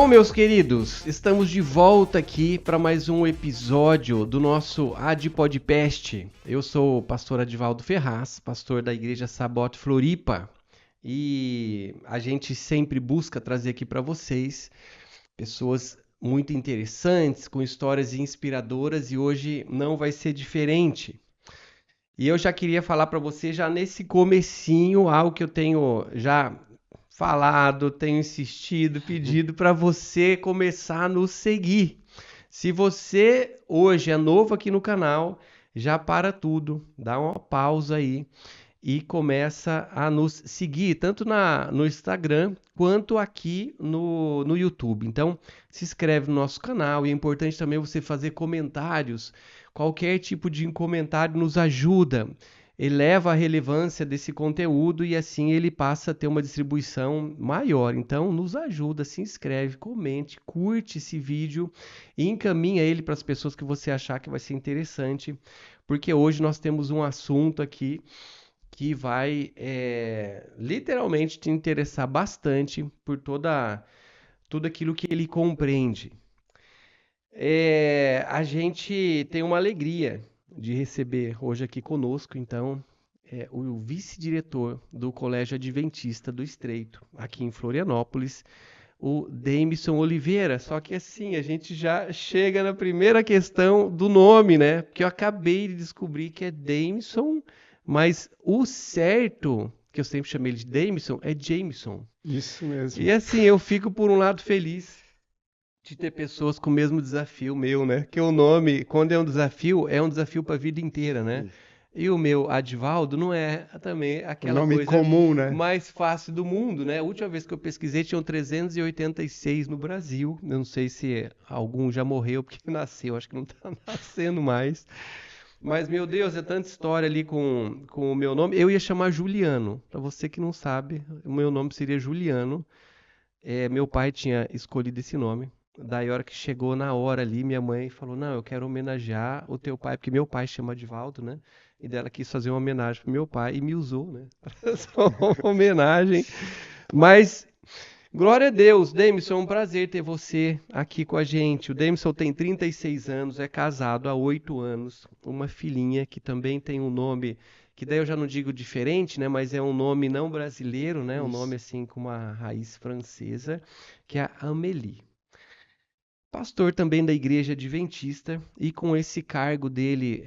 Bom, meus queridos, estamos de volta aqui para mais um episódio do nosso AdPodcast. Eu sou o pastor Adivaldo Ferraz, pastor da Igreja Sabote Floripa, e a gente sempre busca trazer aqui para vocês pessoas muito interessantes, com histórias inspiradoras, e hoje não vai ser diferente. E eu já queria falar para você já nesse comecinho algo que eu tenho já falado, tenho insistido, pedido para você começar a nos seguir. Se você hoje é novo aqui no canal, já para tudo, dá uma pausa aí e começa a nos seguir, tanto no Instagram quanto aqui no YouTube. Então, se inscreve no nosso canal e é importante também você fazer comentários. Qualquer tipo de comentário nos ajuda, eleva a relevância desse conteúdo e assim ele passa a ter uma distribuição maior. Então, nos ajuda, se inscreve, comente, curte esse vídeo e encaminha ele para as pessoas que você achar que vai ser interessante, porque hoje nós temos um assunto aqui que vai literalmente te interessar bastante por tudo aquilo que ele compreende. A gente tem uma alegria de receber hoje aqui conosco, então, o vice-diretor do Colégio Adventista do Estreito, aqui em Florianópolis, o Deimson Oliveira. Só que assim, a gente já chega na primeira questão do nome, né? Porque eu acabei de descobrir que é Deimson, mas o certo, que eu sempre chamei ele de Deimson, é Jameson. Isso mesmo. E assim, eu fico por um lado feliz de ter pessoas com o mesmo desafio meu, né? Que o nome, quando é um desafio para a vida inteira, né? E o meu Adivaldo não é também O aquela nome coisa comum, né? mais fácil do mundo, né? A última vez que eu pesquisei tinham 386 no Brasil. Eu não sei se algum já morreu porque nasceu, acho que não está nascendo mais. Mas, meu Deus, é tanta história ali com o meu nome. Eu ia chamar Juliano. Para você que não sabe, o meu nome seria Juliano. Meu pai tinha escolhido esse nome. Daí, a hora que chegou na hora ali, minha mãe falou: Não, eu quero homenagear o teu pai, porque meu pai chama Adivaldo, né? E dela quis fazer uma homenagem pro meu pai e me usou, né? Só uma homenagem. Mas, glória a Deus, Deimson, é um prazer ter você aqui com a gente. O Deimson tem 36 anos, é casado há 8 anos, uma filhinha que também tem um nome que daí eu já não digo diferente, né, mas é um nome não brasileiro, né, um nome Isso. assim com uma raiz francesa, que é a Amélie. Pastor também da Igreja Adventista e com esse cargo dele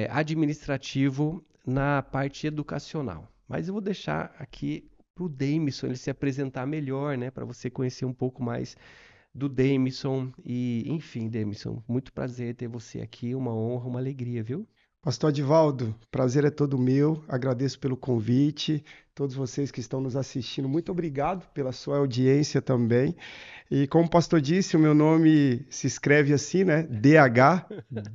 administrativo na parte educacional. Mas eu vou deixar aqui para o Deimson ele se apresentar melhor, né, para você conhecer um pouco mais do Deimson. E, enfim, Deimson, muito prazer ter você aqui, uma honra, uma alegria, viu? Pastor Adivaldo, prazer é todo meu. Agradeço pelo convite. Todos vocês que estão nos assistindo, muito obrigado pela sua audiência também. E como o pastor disse, o meu nome se escreve assim, né? DH,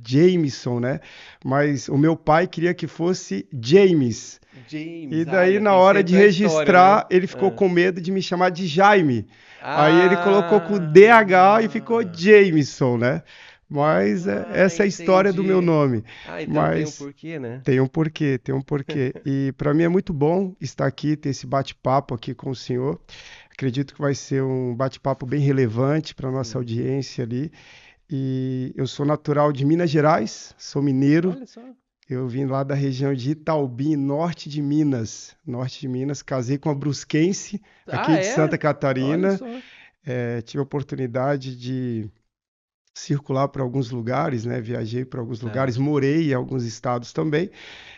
Jameson, né? Mas o meu pai queria que fosse James. E James, daí, olha, na tem hora de sempre a história, né? registrar, ele ficou com medo de me chamar de Jaime. Aí ele colocou com Ah, DH e ficou Jameson, né? Mas essa é a história do meu entendi. nome. Ah, então tem um Mas porquê, né? tem um porquê, tem um porquê. E para mim é muito bom estar aqui, ter esse bate-papo aqui com o senhor. Acredito que vai ser um bate-papo bem relevante para a nossa Sim. audiência ali. E eu sou natural de Minas Gerais, sou mineiro. Olha só. Eu vim lá da região de Itaubim, norte de Minas. Norte de Minas, casei com uma brusquense, aqui Ah, de Santa é? Olha Catarina. só. Tive a oportunidade de circular por alguns lugares, né? Viajei por alguns lugares, Tá. morei em alguns estados também.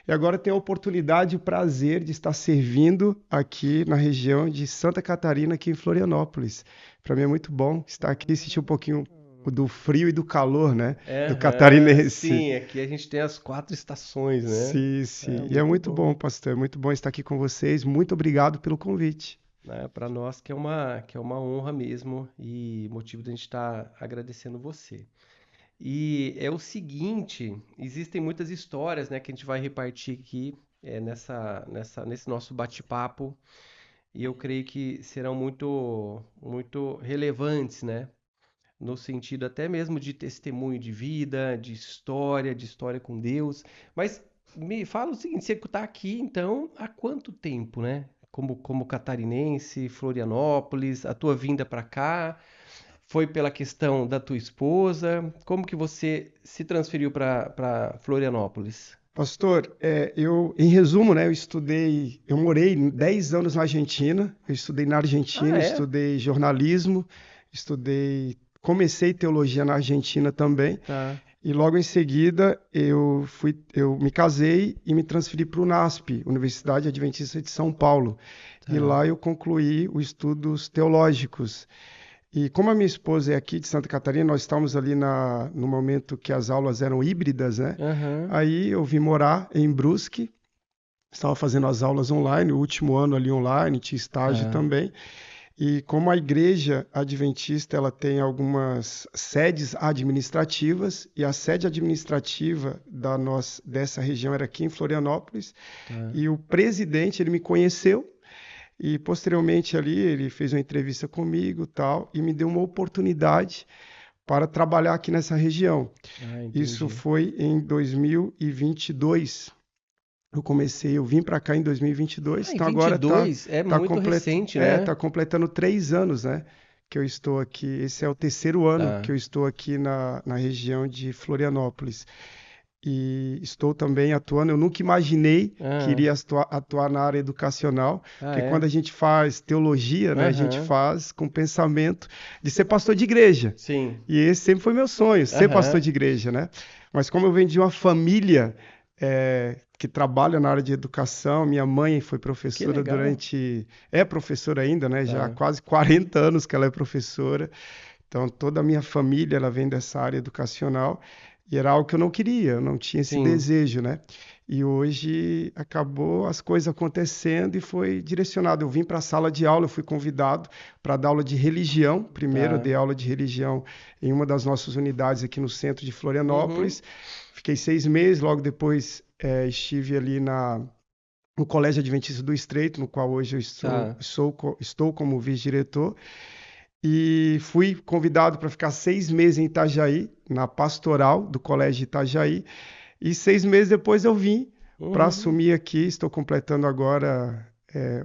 E agora tenho a oportunidade e o prazer de estar servindo aqui na região de Santa Catarina, aqui em Florianópolis. Para mim é muito bom estar aqui e sentir um pouquinho do frio e do calor, né? Do Aham, catarinense. sim, aqui a gente tem as 4 estações, né? Sim, É sim. E é muito muito bom. bom, pastor. É muito bom estar aqui com vocês. Muito obrigado pelo convite. Né? Para nós que é uma honra mesmo e motivo de a gente estar agradecendo você. E é o seguinte, existem muitas histórias, né, que a gente vai repartir aqui nesse nosso bate-papo e eu creio que serão muito, muito relevantes, né, no sentido até mesmo de testemunho de vida, de história com Deus. Mas me fala o seguinte, você está aqui então há quanto tempo, né? Como catarinense, Florianópolis, a tua vinda para cá? Foi pela questão da tua esposa? Como que você se transferiu para Florianópolis? Pastor, em resumo, né, eu morei 10 anos na Argentina, eu estudei na Argentina, Ah, é? estudei jornalismo, comecei teologia na Argentina também, Tá. e logo em seguida eu me casei e me transferi para o NASP, Universidade Adventista de São Paulo, e Tá. lá eu concluí os estudos teológicos. E como a minha esposa é aqui de Santa Catarina, nós estávamos ali no momento que as aulas eram híbridas, né? Aham. Aí eu vim morar em Brusque, estava fazendo as aulas online, o último ano ali online, tinha estágio Tá. também. E como a igreja adventista, ela tem algumas sedes administrativas, e a sede administrativa dessa região era aqui em Florianópolis, Tá. e o presidente, ele me conheceu, e posteriormente ali ele fez uma entrevista comigo, tal, e me deu uma oportunidade para trabalhar aqui nessa região. Ah, Isso entendi. foi em 2022. Eu vim para cá em 2022, Ah, em então agora dois é muito recente, tá né? completando 3 anos, né? Que eu estou aqui. Esse é o terceiro ano que Tá. eu estou aqui na região de Florianópolis. E estou também atuando. Eu nunca imaginei que Ah, iria atuar na área educacional, ah, porque quando é? a gente faz teologia, né, a gente Aham. faz com o pensamento de ser pastor de igreja. Sim. E esse sempre foi meu sonho, ser pastor Aham. de igreja, né? Mas como eu venho de uma família que trabalha na área de educação, minha mãe foi Que professora legal. é professora ainda, né? Já há Tá. quase 40 anos que ela é professora. Então, toda a minha família, ela vem dessa área educacional e era algo que eu não queria, eu não tinha esse Sim. desejo, né? E hoje acabou as coisas acontecendo e foi direcionado. Eu vim para a sala de aula, eu fui convidado para dar aula de religião. Primeiro, eu Tá. dei aula de religião em uma das nossas unidades aqui no centro de Uhum. Florianópolis. Fiquei 6 meses, logo depois estive ali no Colégio Adventista do Estreito, no qual hoje eu Tá. estou como vice-diretor. E fui convidado para ficar 6 meses em Itajaí, na pastoral do Colégio de Itajaí. E 6 meses depois eu vim para Uhum. assumir aqui. Estou completando agora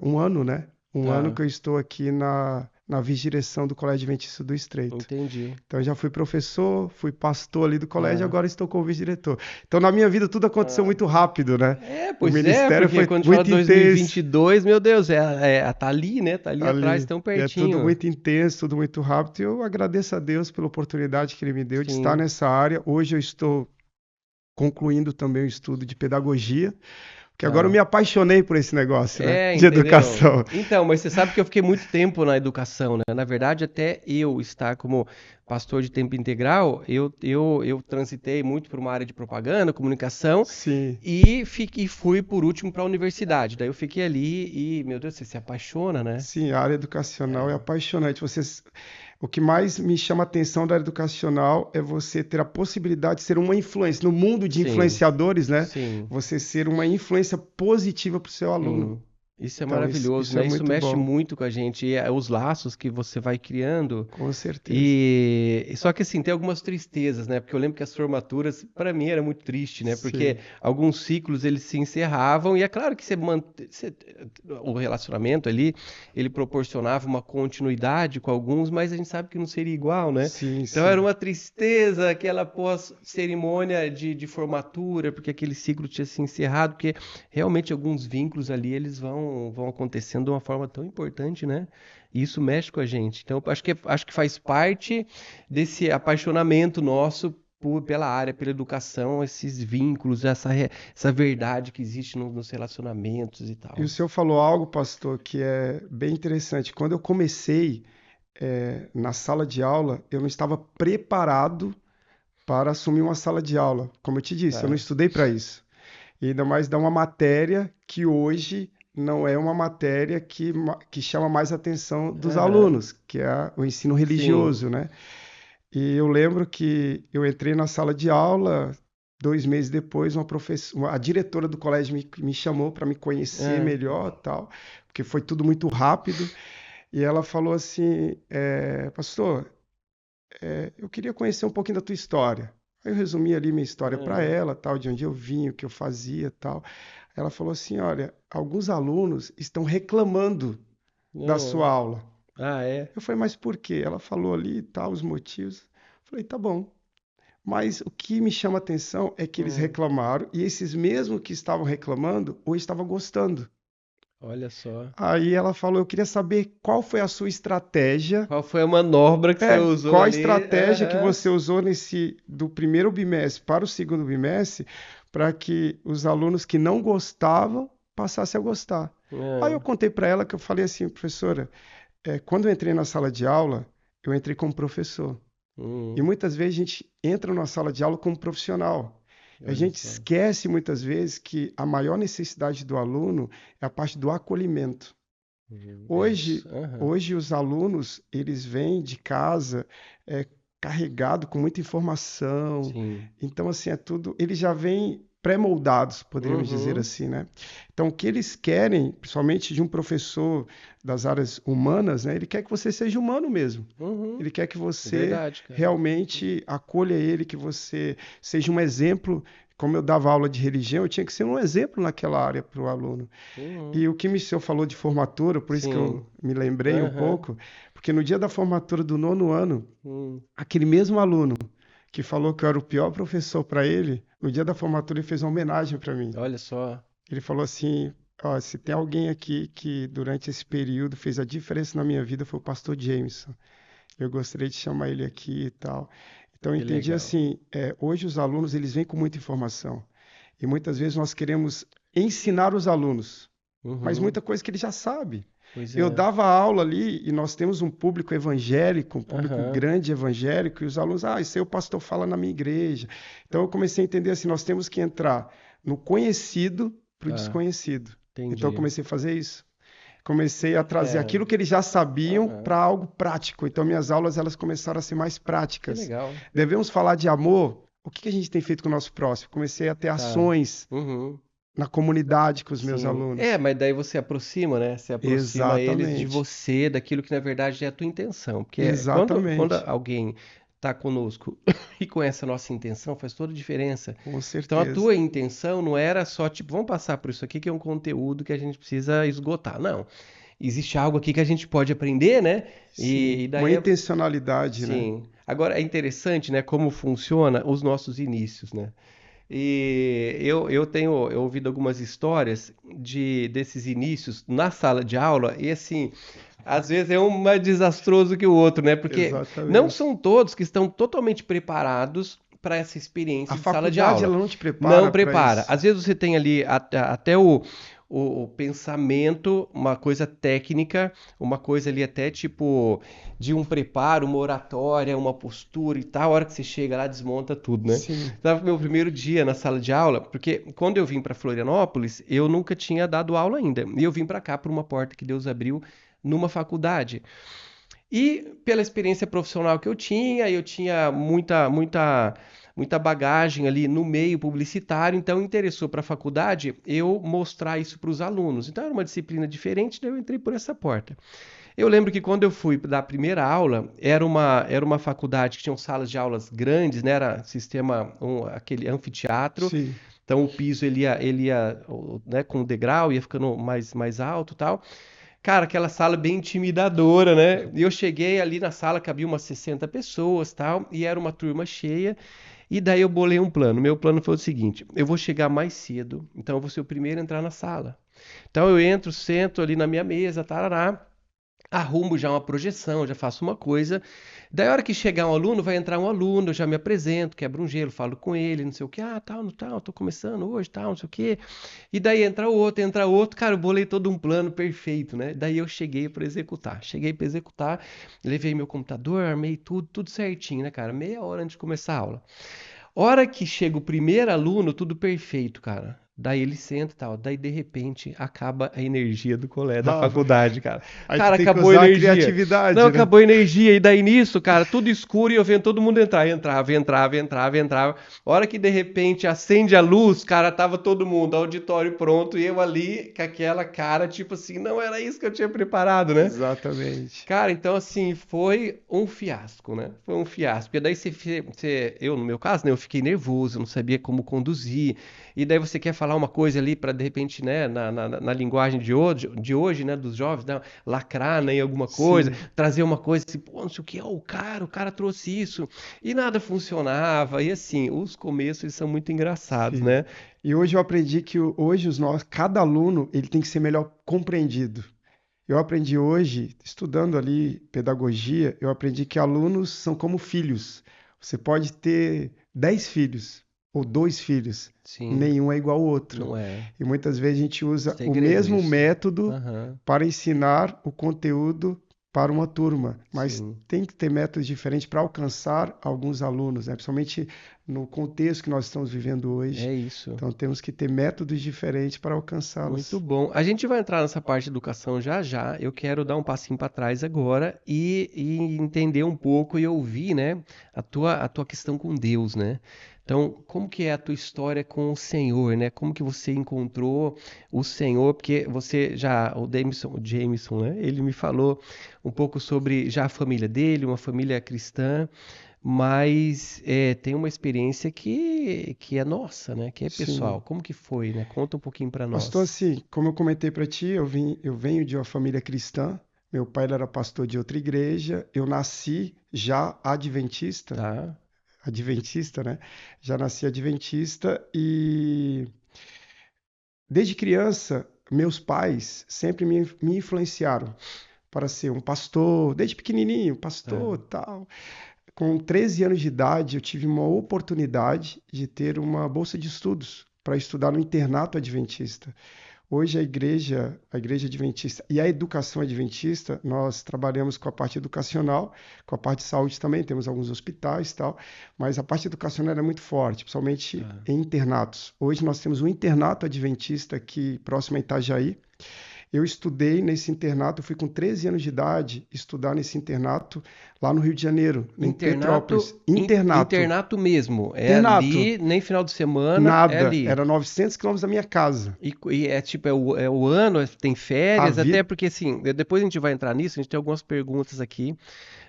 1 ano, né? 1 ano Tá. que eu estou aqui na vice-direção do Colégio Adventista do Estreito. Entendi. Então já fui professor, fui pastor ali do colégio, Tá. agora estou como vice-diretor. Então na minha vida tudo aconteceu Ah. muito rápido, né? É, O pois é, ministério porque foi quando fala muito intenso 2022, meu Deus, tá ali, né? Tá ali atrás, ali. tão É tudo pertinho. muito intenso, tudo muito rápido. E eu agradeço a Deus pela oportunidade que Ele me deu de estar Sim. nessa área. Hoje eu estou concluindo também o estudo de pedagogia, porque agora eu Tá. me apaixonei por esse negócio, né? É, De entendeu? educação. Então, mas você sabe que eu fiquei muito tempo na educação, né? Na verdade, até eu estar como pastor de tempo integral, eu transitei muito por uma área de propaganda, comunicação, Sim, e fui por último para a universidade. Daí eu fiquei ali e, meu Deus, você se apaixona, né? sim, a área educacional é É, apaixonante. O que mais me chama a atenção da área educacional é você ter a possibilidade de ser uma influência. No mundo de sim, influenciadores, né? sim. Você ser uma influência positiva para o seu aluno. Sim, isso é Então, isso, maravilhoso, isso é né? Isso muito mexe bom, muito com a gente, e os laços que você vai criando. com certeza. E só que assim, tem algumas tristezas, né? Porque eu lembro que as formaturas, para mim, era muito triste, né? Porque Sim, alguns ciclos eles se encerravam e é claro que o relacionamento ali, ele proporcionava uma continuidade com alguns, mas a gente sabe que não seria igual, né? sim, Então era sim. uma tristeza aquela pós-cerimônia de formatura, porque aquele ciclo tinha se encerrado, porque realmente alguns vínculos ali eles vão acontecendo de uma forma tão importante, né? E isso mexe com a gente. Então, acho que faz parte desse apaixonamento nosso pela área, pela educação, esses vínculos, essa verdade que existe nos relacionamentos e E o tal. senhor falou algo, pastor, que é bem interessante. Quando eu comecei na sala de aula, eu não estava preparado para assumir uma sala de aula. Como eu te disse, eu não Tá. estudei para isso. E ainda mais dar uma matéria que hoje não é uma matéria que chama mais a atenção dos Aham. alunos, que é o ensino Sim. religioso, né? E eu lembro que eu entrei na sala de aula, 2 meses depois, a diretora do colégio me chamou para me conhecer Ah, melhor, tal, porque foi tudo muito rápido. E ela falou assim, pastor, eu queria conhecer um pouquinho da tua história. Aí eu resumi ali minha história para ah. ela, tal, de onde eu vim, o que eu fazia, tal. Ela falou assim, olha, alguns alunos estão reclamando da Não. sua aula. Ah, é? Eu falei, mas por quê? Ela falou ali e tal, os motivos. Eu falei, tá bom. Mas o que me chama a atenção é que eles Hum, reclamaram e esses mesmos que estavam reclamando hoje estavam gostando. olha só. Aí ela falou, eu queria saber qual foi a sua estratégia. Qual foi a manobra que você usou Qual a ali? estratégia que Aham. você usou nesse do primeiro bimestre para o segundo bimestre para que os alunos que não gostavam passassem a gostar? Aí eu Ah, contei para ela que eu falei assim, professora, quando eu entrei na sala de aula, eu entrei como professor. E hum, muitas vezes a gente entra na sala de aula como profissional. A olha gente só. esquece muitas vezes que a maior necessidade do aluno é a parte do acolhimento. Isso. Hoje, Aham. hoje os alunos, eles vêm de casa é, carregado com muita informação. Sim. Então, assim, é tudo. Eles já vêm pré-moldados, poderíamos dizer Uhum. assim, né? Então, o que eles querem, principalmente de um professor das áreas humanas, né? Ele quer que você seja humano mesmo. Uhum. Ele quer que você Verdade, cara. realmente acolha ele, que você seja um exemplo. Como eu dava aula de religião, eu tinha que ser um exemplo naquela área para o aluno. Uhum. E o que o senhor falou de formatura, por isso que eu Sim. me lembrei um Aham. pouco, porque no dia da formatura do nono ano, Hum. aquele mesmo aluno que falou que eu era o pior professor para ele, no dia da formatura ele fez uma homenagem para mim. Olha só. Ele falou assim: ó, se tem alguém aqui que durante esse período fez a diferença na minha vida foi o pastor Jameson. Eu gostaria de chamar ele aqui e tal. Então eu Que entendi legal. assim, hoje os alunos eles vêm com muita informação e muitas vezes nós queremos ensinar os alunos, mas Uhum. muita coisa que ele já sabe. Pois Eu é. dava aula ali e nós temos um público evangélico, um público Aham. grande evangélico, e os alunos, isso aí o pastor fala na minha igreja. Então eu comecei a entender assim, nós temos que entrar no conhecido para o Tá. desconhecido. Então eu Entendi. comecei a fazer isso. Comecei a trazer É. aquilo que eles já sabiam Aham. para algo prático. Então minhas aulas elas começaram a ser mais Que práticas. legal. Devemos falar de amor. O que que a gente tem feito com o nosso próximo? Comecei a ter Tá. ações Uhum. na comunidade com os meus Sim. É, alunos. mas daí você aproxima, né? Você aproxima eles de Exatamente. você, daquilo que na verdade é a tua intenção. Porque quando Exatamente. alguém está conosco e conhece a nossa intenção, faz toda a diferença. Com Então a certeza. tua intenção não era só, tipo, vamos passar por isso aqui que é um conteúdo que a gente precisa esgotar. Não. Existe algo aqui que a gente pode aprender, né? Sim, E uma daí é. intencionalidade, né? Sim. Agora é interessante, né, como funciona os nossos inícios, né? E eu tenho ouvido algumas histórias desses inícios na sala de aula, e assim, às vezes é um mais desastroso que o outro, né? Porque não Exatamente. são todos que estão totalmente preparados para essa A experiência de sala de faculdade aula. ela não te Não prepara para prepara. isso. Às vezes você tem ali até o pensamento, uma coisa técnica, uma coisa ali até tipo de um preparo, uma oratória, uma postura e tal. A hora que você chega lá, desmonta tudo, né? Sim, Estava meu primeiro dia na sala de aula, porque quando eu vim para Florianópolis, eu nunca tinha dado aula ainda. E eu vim para cá por uma porta que Deus abriu numa faculdade. E pela experiência profissional que eu tinha muita bagagem ali no meio publicitário, então interessou para a faculdade eu mostrar isso para os alunos. Então era uma disciplina diferente, daí eu entrei por essa porta. Eu lembro que quando eu fui dar a primeira aula, era uma faculdade que tinha salas de aulas grandes, né? Era sistema, aquele anfiteatro. sim. Então o piso ele ia, né, com o degrau, ia ficando mais alto e tal. Cara, aquela sala bem intimidadora, né? E eu cheguei ali na sala, cabia umas 60 pessoas tal, e era uma turma cheia. E daí eu bolei um plano. Meu plano foi o seguinte: eu vou chegar mais cedo, então eu vou ser o primeiro a entrar na sala. Então eu entro, sento ali na minha mesa, tarará, arrumo já uma projeção, já faço uma coisa. Daí a hora que chegar um aluno, vai entrar um aluno, eu já me apresento, quebro um gelo, falo com ele, não sei o que, tal, não tal, tô começando hoje, tal, não sei o que. E daí entra outro, cara, eu bolei todo um plano perfeito, né? Daí eu cheguei para executar. Cheguei para executar, levei meu computador, armei tudo certinho, né, cara? Meia hora antes de começar a aula. Hora que chega o primeiro aluno, tudo perfeito, cara. Daí ele senta e tal. Daí, de repente, acaba a energia do colégio, da Ah, faculdade, cara. aí tu Cara, tem que acabou a usar a energia. Não, criatividade, né? acabou a energia. E daí nisso, cara, tudo escuro e eu vendo todo mundo entrar. Entrava. Hora que de repente acende a luz, cara, tava todo mundo, auditório pronto, e eu ali com aquela cara, tipo assim, não era isso que eu tinha preparado, né? Exatamente. Cara, então assim, foi um fiasco, né? Foi um fiasco. Porque daí eu, no meu caso, né, eu fiquei nervoso, não sabia como conduzir. E daí você quer falar falar uma coisa ali para, de repente, né, na linguagem de hoje, né, dos jovens, né, lacrar, né, em alguma coisa, Sim. trazer uma coisa assim, pô, não sei o que, ó, o cara trouxe isso, e nada funcionava, e assim, os começos eles são muito engraçados, Sim. né? E hoje eu aprendi que hoje cada aluno ele tem que ser melhor compreendido. Eu aprendi hoje, estudando ali pedagogia, eu aprendi que alunos são como filhos. Você pode ter 10 filhos ou 2 filhos, Sim, nenhum é igual ao outro. não é. E muitas vezes a gente usa o Segredo mesmo isso. método Aham, para ensinar o conteúdo para uma turma, mas sim. tem que ter métodos diferentes para alcançar alguns alunos, né? Principalmente no contexto que nós estamos vivendo hoje. É isso. Então temos que ter métodos diferentes para Muito alcançá-los. bom. A gente vai entrar nessa parte de educação já já. Eu quero dar um passinho para trás agora e entender um pouco e ouvir, né, a tua questão com Deus, né? Então, como que é a tua história com o Senhor, né? Como que você encontrou o Senhor? Porque você já, o Jameson, né? Ele me falou um pouco sobre já a família dele, uma família cristã. Mas tem uma experiência que é nossa, né? Que é pessoal. Sim. Como que foi, né? Conta um pouquinho para Pastor, nós. assim, como eu comentei para ti, eu venho de uma família cristã. Meu pai ele era pastor de outra igreja. Eu nasci já Tá? adventista, né? Já nasci adventista e desde criança meus pais sempre me influenciaram para ser um pastor, desde pequenininho, pastor, Tá. tal. Com 13 anos de idade, eu tive uma oportunidade de ter uma bolsa de estudos para estudar no internato adventista. Hoje a igreja adventista e a educação adventista, nós trabalhamos com a parte educacional, com a parte de saúde também, temos alguns hospitais e tal, mas a parte educacional é muito forte, principalmente Tá. em internatos. Hoje nós temos um internato adventista aqui próximo a Itajaí. Eu estudei nesse internato, eu fui com 13 anos de idade estudar nesse internato lá no Rio de Janeiro, em Internato, Petrópolis. Internato. internato mesmo. É Internato. ali, nem final de semana, é Nada. ali. Era 900 quilômetros da minha casa. E é tipo, é o ano, tem A férias, até vida. porque assim, depois a gente vai entrar nisso, a gente tem algumas perguntas aqui,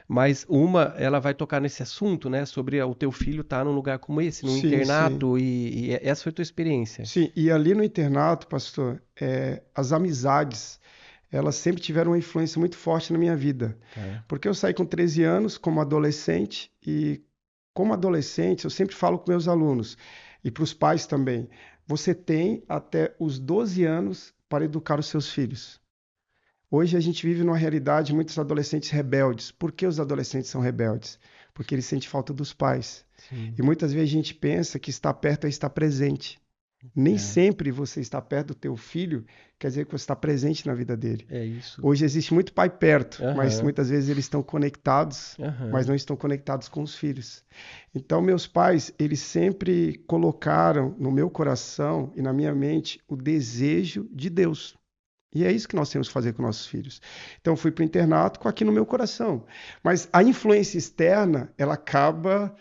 mas uma, ela vai tocar nesse assunto, né, sobre o teu filho estar num lugar como esse, num Sim, sim. internato, e essa foi a tua experiência. Sim, e ali no internato, pastor, as amizades, elas sempre tiveram uma influência muito forte na minha vida. Tá. Porque eu saí com 13 anos como adolescente e como adolescente, eu sempre falo com meus alunos e para os pais também, você tem até os 12 anos para educar os seus filhos. Hoje a gente vive numa realidade de muitos adolescentes rebeldes. Por que os adolescentes são rebeldes? Porque eles sentem falta dos pais. Sim. E muitas vezes a gente pensa que estar perto é estar presente. Nem É, sempre você está perto do teu filho quer dizer que você está presente na vida dele. é isso. Hoje existe muito pai perto, mas Aham, muitas vezes eles estão conectados, mas aham. não estão conectados com os filhos. Então, meus pais, eles sempre colocaram no meu coração e na minha mente o desejo de Deus. E é isso que nós temos que fazer com nossos filhos. Então, eu fui para o internato com aqui no meu coração. Mas a influência externa, ela acaba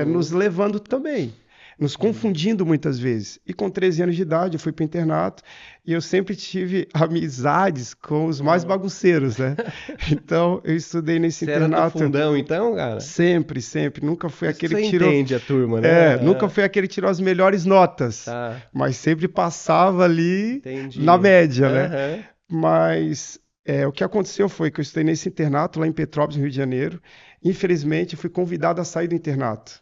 nos Uhum, levando também, nos sim. confundindo muitas vezes. E com 13 anos de idade, eu fui para o internato e eu sempre tive amizades com os mais Uhum. bagunceiros, né? Então, eu estudei nesse Você era do internato fundão, então, cara? sempre, sempre. Nunca fui Por isso que aquele você que tirou, entende a turma, né? nunca fui aquele que tirou as melhores notas, Tá, mas sempre passava ali na entendi. média, né? Aham, Mas o que aconteceu foi que eu estudei nesse internato lá em Petrópolis, no Rio de Janeiro. Infelizmente, eu fui convidado a sair do internato.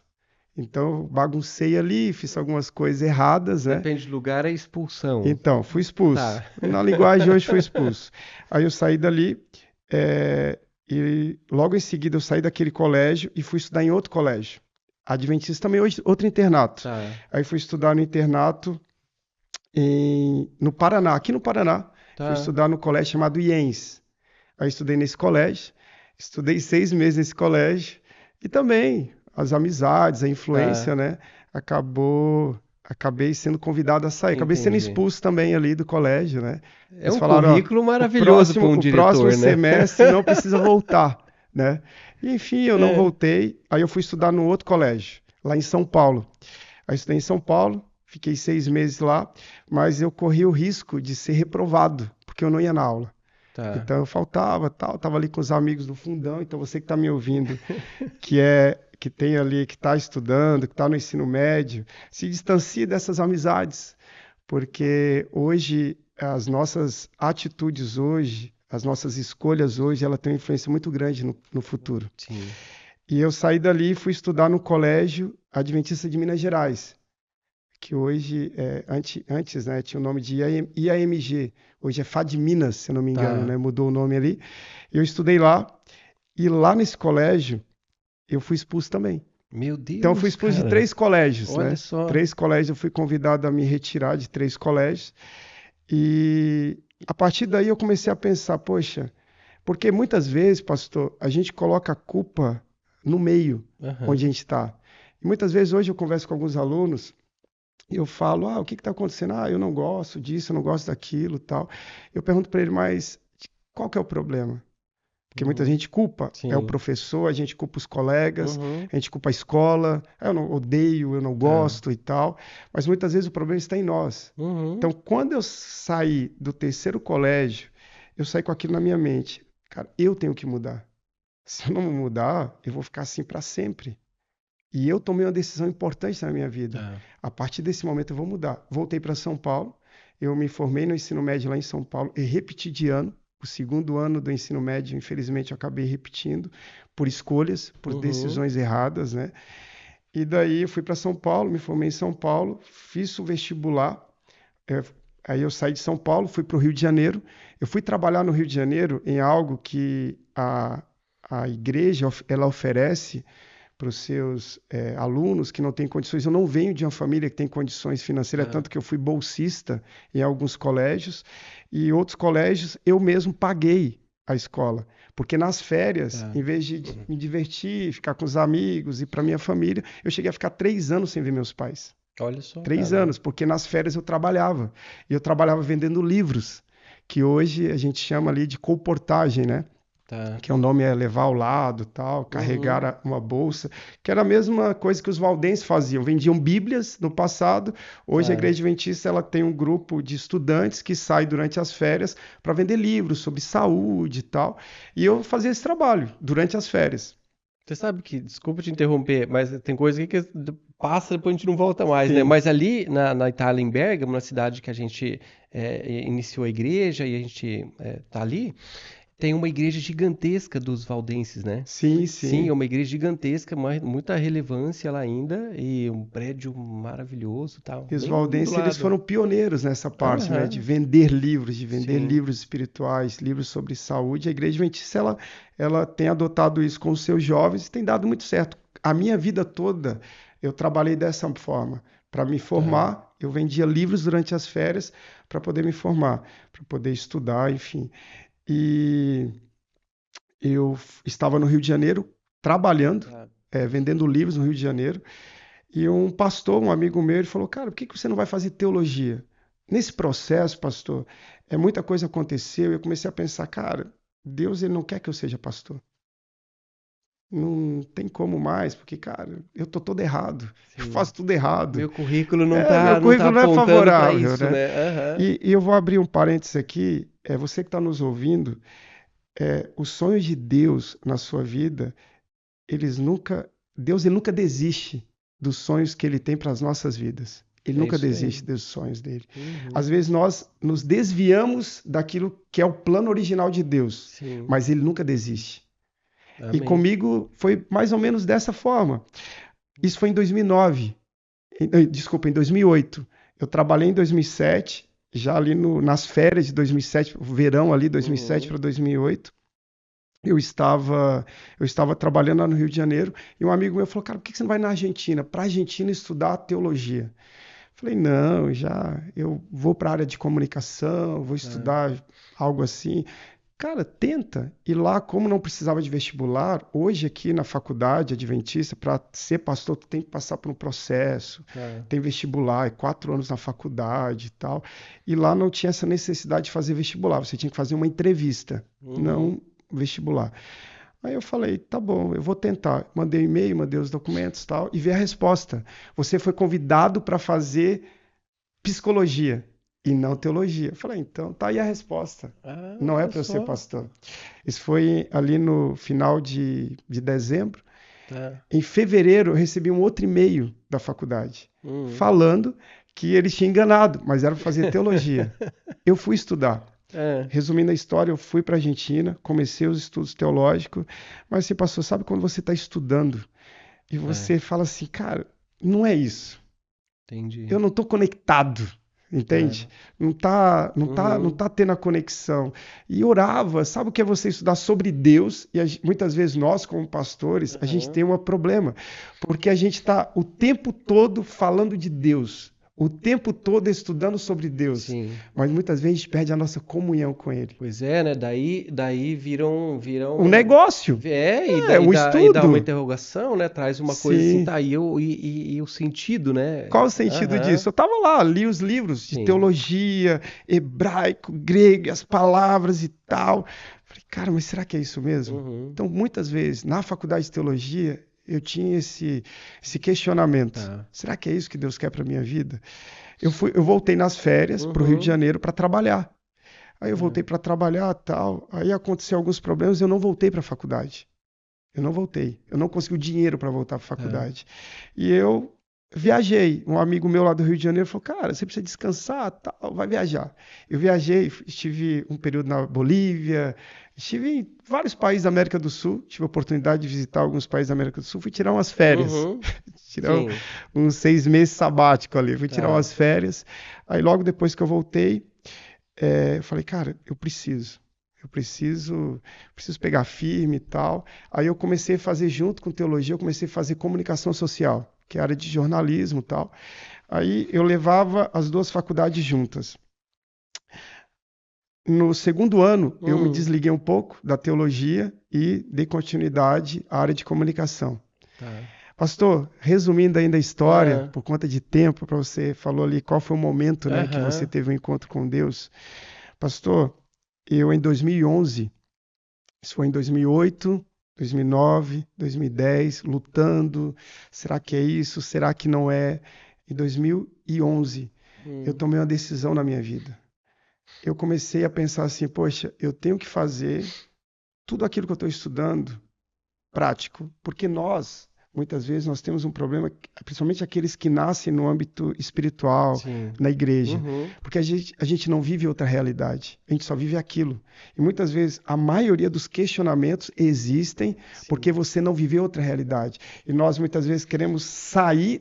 Então, eu baguncei ali, fiz algumas coisas erradas, né? depende do lugar, é expulsão. Então, fui expulso. Tá, Na linguagem de hoje, fui expulso. Aí eu saí dali, e logo em seguida eu saí daquele colégio e fui estudar em outro colégio. Adventista também, hoje, outro internato. tá, Aí fui estudar no internato no Paraná, aqui no Paraná. Fui tá. estudar no colégio chamado IENS. Aí estudei nesse colégio, estudei 6 meses nesse colégio e também as amizades, a Tá, influência, né? Acabei sendo convidado a sair, acabei sendo entendi. expulso também ali do colégio, né? É Eles um falaram, ó, currículo maravilhoso para um o próximo diretor, né? semestre não precisa voltar, né? E, enfim, eu não É, voltei. Aí eu fui estudar no outro colégio, lá em São Paulo. Aí estudei em São Paulo, fiquei 6 meses lá, mas eu corri o risco de ser reprovado, porque eu não ia na aula. tá. Então eu faltava, tal, tava ali com os amigos do fundão. Então você que está me ouvindo, que tem ali, que está estudando, que está no ensino médio, se distancie dessas amizades, porque hoje as nossas atitudes hoje, as nossas escolhas hoje, ela tem uma influência muito grande no futuro. Sim. E eu saí dali e fui estudar no Colégio Adventista de Minas Gerais, que hoje, antes, né, tinha o nome de IAMG, hoje é FAD Minas, se eu não me engano, Tá. né, mudou o nome ali. Eu estudei lá, e lá nesse colégio eu fui expulso também. Meu Então eu fui Deus, expulso de cara. 3 colégios, Olha né? só. 3 colégios, eu fui convidado a me retirar de 3 colégios. E a partir daí eu comecei a pensar, poxa, porque muitas vezes, pastor, a gente coloca a culpa no meio Aham. onde a gente está. E muitas vezes hoje eu converso com alguns alunos e eu falo, o que está acontecendo? Eu não gosto disso, eu não gosto daquilo, tal. Eu pergunto para ele, mas qual que é o problema? Porque muita Uhum. gente culpa o Sim. professor, a gente culpa os colegas, Uhum. a gente culpa a escola, eu não odeio, eu não Tá. gosto e tal, mas muitas vezes o problema está em nós. Uhum. Então, quando eu saí do terceiro colégio, eu saí com aquilo na minha mente. Cara, eu tenho que mudar. Se eu não mudar, eu vou ficar assim para sempre. E eu tomei uma decisão importante na minha vida. Tá. A partir desse momento eu vou mudar. Voltei para São Paulo, eu me formei no ensino médio lá em São Paulo e repeti de ano. O segundo ano do ensino médio, infelizmente, eu acabei repetindo por escolhas, por Uhum. decisões erradas, né? E daí eu fui para São Paulo, me formei em São Paulo, fiz o vestibular. é, Aí eu saí de São Paulo, fui para o Rio de Janeiro. Eu fui trabalhar no Rio de Janeiro em algo que a igreja ela oferece para os seus alunos que não têm condições. Eu não venho de uma família que tem condições financeiras, Tá. tanto que eu fui bolsista em alguns colégios e outros colégios eu mesmo paguei a escola. Porque nas férias, Tá. em vez de me divertir, ficar com os amigos e para minha família, eu cheguei a ficar 3 anos sem ver meus pais. Olha só, Três cara. anos, porque nas férias eu trabalhava. E eu trabalhava vendendo livros, que hoje a gente chama ali de colportagem, né? Tá. Que o nome é levar ao lado, tal, Uhum. carregar uma bolsa, que era a mesma coisa que os valdenses faziam, vendiam bíblias no passado. Hoje a Tá. Igreja Adventista ela tem um grupo de estudantes que sai durante as férias para vender livros sobre saúde e tal. E eu fazia esse trabalho durante as férias. Você sabe que, desculpa te interromper, mas tem coisa aqui que passa depois a gente não volta mais, né? Sim, Mas ali na Itália, em Bergamo, na cidade que a gente iniciou a igreja e a gente tá ali, tem uma igreja gigantesca dos valdenses, né? sim, Sim, é sim. uma igreja gigantesca, muita relevância lá ainda e um prédio maravilhoso, e tal, E os bem do valdenses, eles lado. foram pioneiros nessa parte, né, Aham, de vender sim, livros espirituais, livros sobre saúde. A Igreja Adventista, ela tem adotado isso com os seus jovens e tem dado muito certo. A minha vida toda, eu trabalhei dessa forma. Para me tá. formar, eu vendia livros durante as férias para poder me formar, para poder estudar, enfim. E eu estava no Rio de Janeiro, trabalhando, Tá. vendendo livros no Rio de Janeiro. E um pastor, um amigo meu, ele falou: Cara, por que que você não vai fazer teologia? Nesse processo, pastor, muita coisa aconteceu. E eu comecei a pensar: Cara, Deus ele não quer que eu seja pastor. Não tem como mais, porque, cara, eu tô todo errado. Eu Sim. faço tudo errado. Meu currículo Meu não tá currículo não é apontando para favorável, isso, né? né? Aham. E eu vou abrir um parênteses aqui. Você que está nos ouvindo, os sonhos de Deus na sua vida, Deus ele nunca desiste dos sonhos que ele tem para as nossas vidas. Ele É nunca isso aí. desiste dos sonhos dele. Às Uhum. vezes nós nos desviamos daquilo que é o plano original de Deus, Sim. mas ele nunca desiste. E Amém. comigo foi mais ou menos dessa forma. Isso foi em 2009. Desculpa, em 2008. Eu trabalhei em 2007, já ali nas férias de 2007, verão ali, 2007 Uhum. para 2008. Eu estava, eu estava trabalhando lá no Rio de Janeiro e um amigo meu falou: Cara, por que você não vai na Argentina? Para a Argentina estudar teologia. Falei: Não, eu vou para a área de comunicação, vou Tá. estudar algo assim. Cara, tenta. E lá, como não precisava de vestibular, hoje aqui na faculdade adventista, para ser pastor, tu tem que passar por um processo, Tá. tem vestibular, 4 anos na faculdade e tal. E lá não tinha essa necessidade de fazer vestibular, você tinha que fazer uma entrevista, Uhum. não vestibular. Aí eu falei, tá bom, eu vou tentar. Mandei um e-mail, mandei os documentos e tal, e vi a resposta. Você foi convidado para fazer psicologia e não teologia. Eu falei, então tá aí a resposta. Ah, Não é olha para eu ser só. pastor. Isso foi ali no final de dezembro. Tá. Em fevereiro, eu recebi um outro e-mail da faculdade Uhum. falando que eles tinham enganado, mas era para fazer teologia. Eu fui estudar. É, Resumindo a história, eu fui para a Argentina, comecei os estudos teológicos, mas você passou, sabe quando você está estudando e é, você fala assim, cara, não é isso. entendi. Eu não estou conectado, É. entende? Não Uhum. tá tendo a conexão. E orava, sabe o que é você estudar sobre Deus? E muitas vezes nós, como pastores, a gente Aham. tem um problema, porque a gente está o tempo todo falando de Deus, o tempo todo estudando sobre Deus, Sim. mas muitas vezes a gente perde a nossa comunhão com Ele. Pois é, né? Daí Um viram. negócio, É, um e dá uma estudo. interrogação, né? Traz uma coisa assim, Sim. tá, e o sentido, né? Qual o sentido Aham, disso? Eu estava lá, li os livros de sim. teologia, hebraico, grego, as palavras e tal. Falei, cara, mas será que é isso mesmo? Uhum, Então, muitas vezes, na faculdade de teologia, eu tinha esse questionamento. tá. Será que é isso que Deus quer para minha vida? Eu voltei nas férias para o Rio de Uhum, Janeiro para trabalhar. Aí eu é, voltei para trabalhar, tal. Aí aconteceu alguns problemas, eu não voltei para a faculdade. Eu não voltei. Eu não consegui o dinheiro para voltar para a tá. faculdade. E eu viajei. Um amigo meu lá do Rio de Janeiro falou: Cara, você precisa descansar, tal, vai viajar. Eu viajei, estive um período na Bolívia, estive em vários países da América do Sul. Tive a oportunidade de visitar alguns países da América do Sul. Fui tirar umas férias. Uhum, Tirar sim, uns 6 meses sabático ali. Fui tirar tá. umas férias. Aí logo depois que eu voltei, eu falei, cara, eu preciso pegar firme e tal. Aí eu comecei a fazer junto com teologia, eu comecei a fazer comunicação social, que é a área de jornalismo e tal. Aí eu levava as duas faculdades juntas. No segundo ano, eu me Hum, desliguei um pouco da teologia e dei continuidade à área de comunicação. tá. Pastor, resumindo ainda a história, Ah, por conta de tempo, para você falou ali qual foi o momento, né, que você aham, teve um encontro com Deus. Pastor, eu em 2011, isso foi em 2008, 2009, 2010, lutando. Será que é isso? Será que não é? Em 2011, eu hum, tomei uma decisão na minha vida. Eu comecei a pensar assim, poxa, eu tenho que fazer tudo aquilo que eu estou estudando prático, porque muitas vezes, nós temos um problema, principalmente aqueles que nascem no âmbito espiritual, sim. na igreja, Uhum, porque a gente não vive outra realidade, a gente só vive aquilo. E muitas vezes a maioria dos questionamentos existem porque sim. você não viveu outra realidade. E nós muitas vezes queremos sair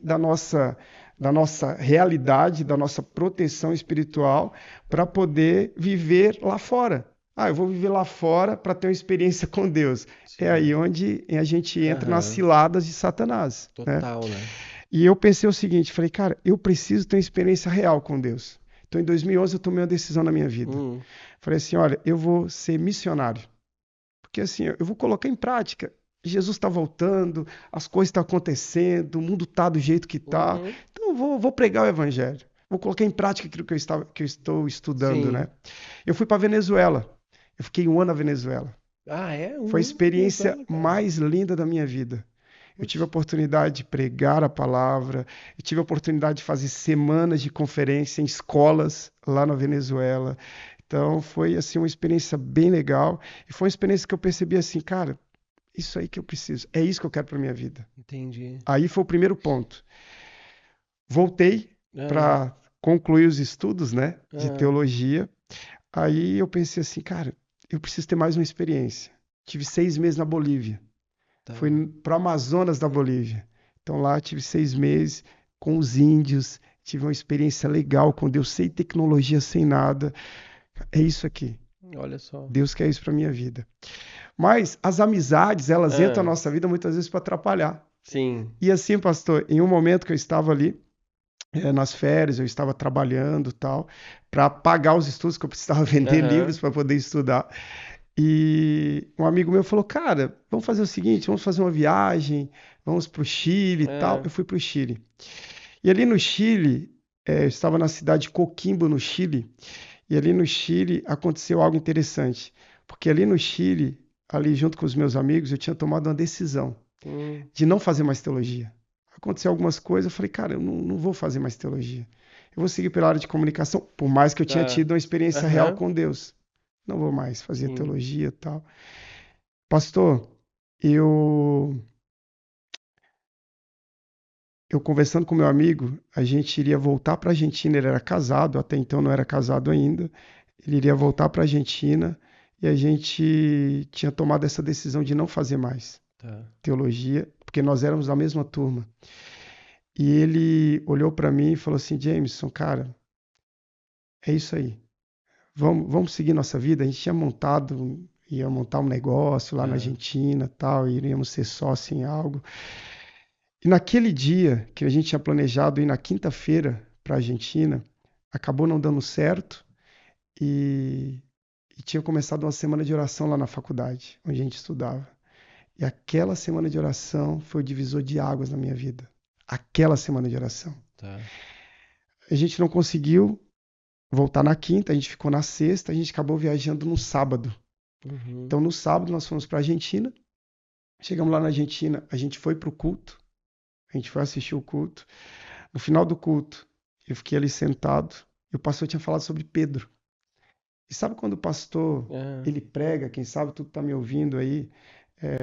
da nossa realidade, da nossa proteção espiritual, para poder viver lá fora. Ah, eu vou viver lá fora para ter uma experiência com Deus. É Sim. aí onde a gente entra nas Aham, ciladas de Satanás, né? total, né? E eu pensei o seguinte, falei, cara, eu preciso ter uma experiência real com Deus. Então, em 2011, eu tomei uma decisão na minha vida. Hum, Falei assim, olha, eu vou ser missionário. Porque assim, eu vou colocar em prática. Jesus está voltando, as coisas estão acontecendo, o mundo está do jeito que está. uhum, Então, eu vou pregar o evangelho. Vou colocar em prática aquilo que eu estou estudando, né? sim. Eu fui para Venezuela. Eu fiquei um ano na Venezuela. Ah, é? Foi a experiência Venezuela, cara. mais linda da minha vida. Eu tive a Putz. oportunidade de pregar a palavra, eu tive a oportunidade de fazer semanas de conferência em escolas lá na Venezuela. Então foi assim uma experiência bem legal e foi uma experiência que eu percebi assim, cara, isso aí que eu preciso, é isso que eu quero para minha vida. Entendi. Aí foi o primeiro ponto. Voltei Ah, para concluir os estudos, né, de ah, teologia. Aí eu pensei assim, cara, eu preciso ter mais uma experiência. Tive 6 meses na Bolívia. tá. Fui para o Amazonas da Bolívia. Então lá tive 6 meses com os índios, tive uma experiência legal com Deus, sem tecnologia, sem nada. É isso aqui. Olha só. Deus quer isso para minha vida. Mas as amizades, elas entram na Ah, nossa vida muitas vezes para atrapalhar. sim. E assim, pastor, em um momento que eu estava ali, nas férias, eu estava trabalhando tal, para pagar os estudos, que eu precisava vender livros Aham. para poder estudar. E um amigo meu falou, cara, vamos fazer o seguinte, vamos fazer uma viagem, vamos para o Chile e tal. Ah, Eu fui para o Chile. E ali no Chile, eu estava na cidade de Coquimbo, no Chile, e ali no Chile aconteceu algo interessante, porque ali no Chile, ali junto com os meus amigos, eu tinha tomado uma decisão hum, de não fazer mais teologia. Aconteceu algumas coisas, eu falei, cara, eu não vou fazer mais teologia. Eu vou seguir pela área de comunicação, por mais que eu tinha tá. tido uma experiência real Aham. com Deus. Não vou mais fazer Sim. teologia e tal. Pastor, eu eu conversando com meu amigo, a gente iria voltar para a Argentina. Ele era casado, até então não era casado ainda. Ele iria voltar para a Argentina e a gente tinha tomado essa decisão de não fazer mais Tá. teologia, porque nós éramos da mesma turma. E ele olhou para mim e falou assim: Jameson, cara, é isso aí. Vamos seguir nossa vida. A gente tinha ia montar um negócio lá na Tá. Argentina, tal, iríamos ser sócio em algo. E naquele dia que a gente tinha planejado ir na quinta-feira para a Argentina, acabou não dando certo e, e tinha começado uma semana de oração lá na faculdade, onde a gente estudava. E aquela semana de oração foi o divisor de águas na minha vida. Aquela semana de oração. Tá. A gente não conseguiu voltar na quinta, a gente ficou na sexta, a gente acabou viajando no sábado. Uhum. Então no sábado nós fomos para a Argentina. Chegamos lá na Argentina, a gente foi para o culto, a gente foi assistir o culto. No final do culto, eu fiquei ali sentado e o pastor tinha falado sobre Pedro. E sabe quando o pastor Ah, ele prega, quem sabe tu tá me ouvindo aí,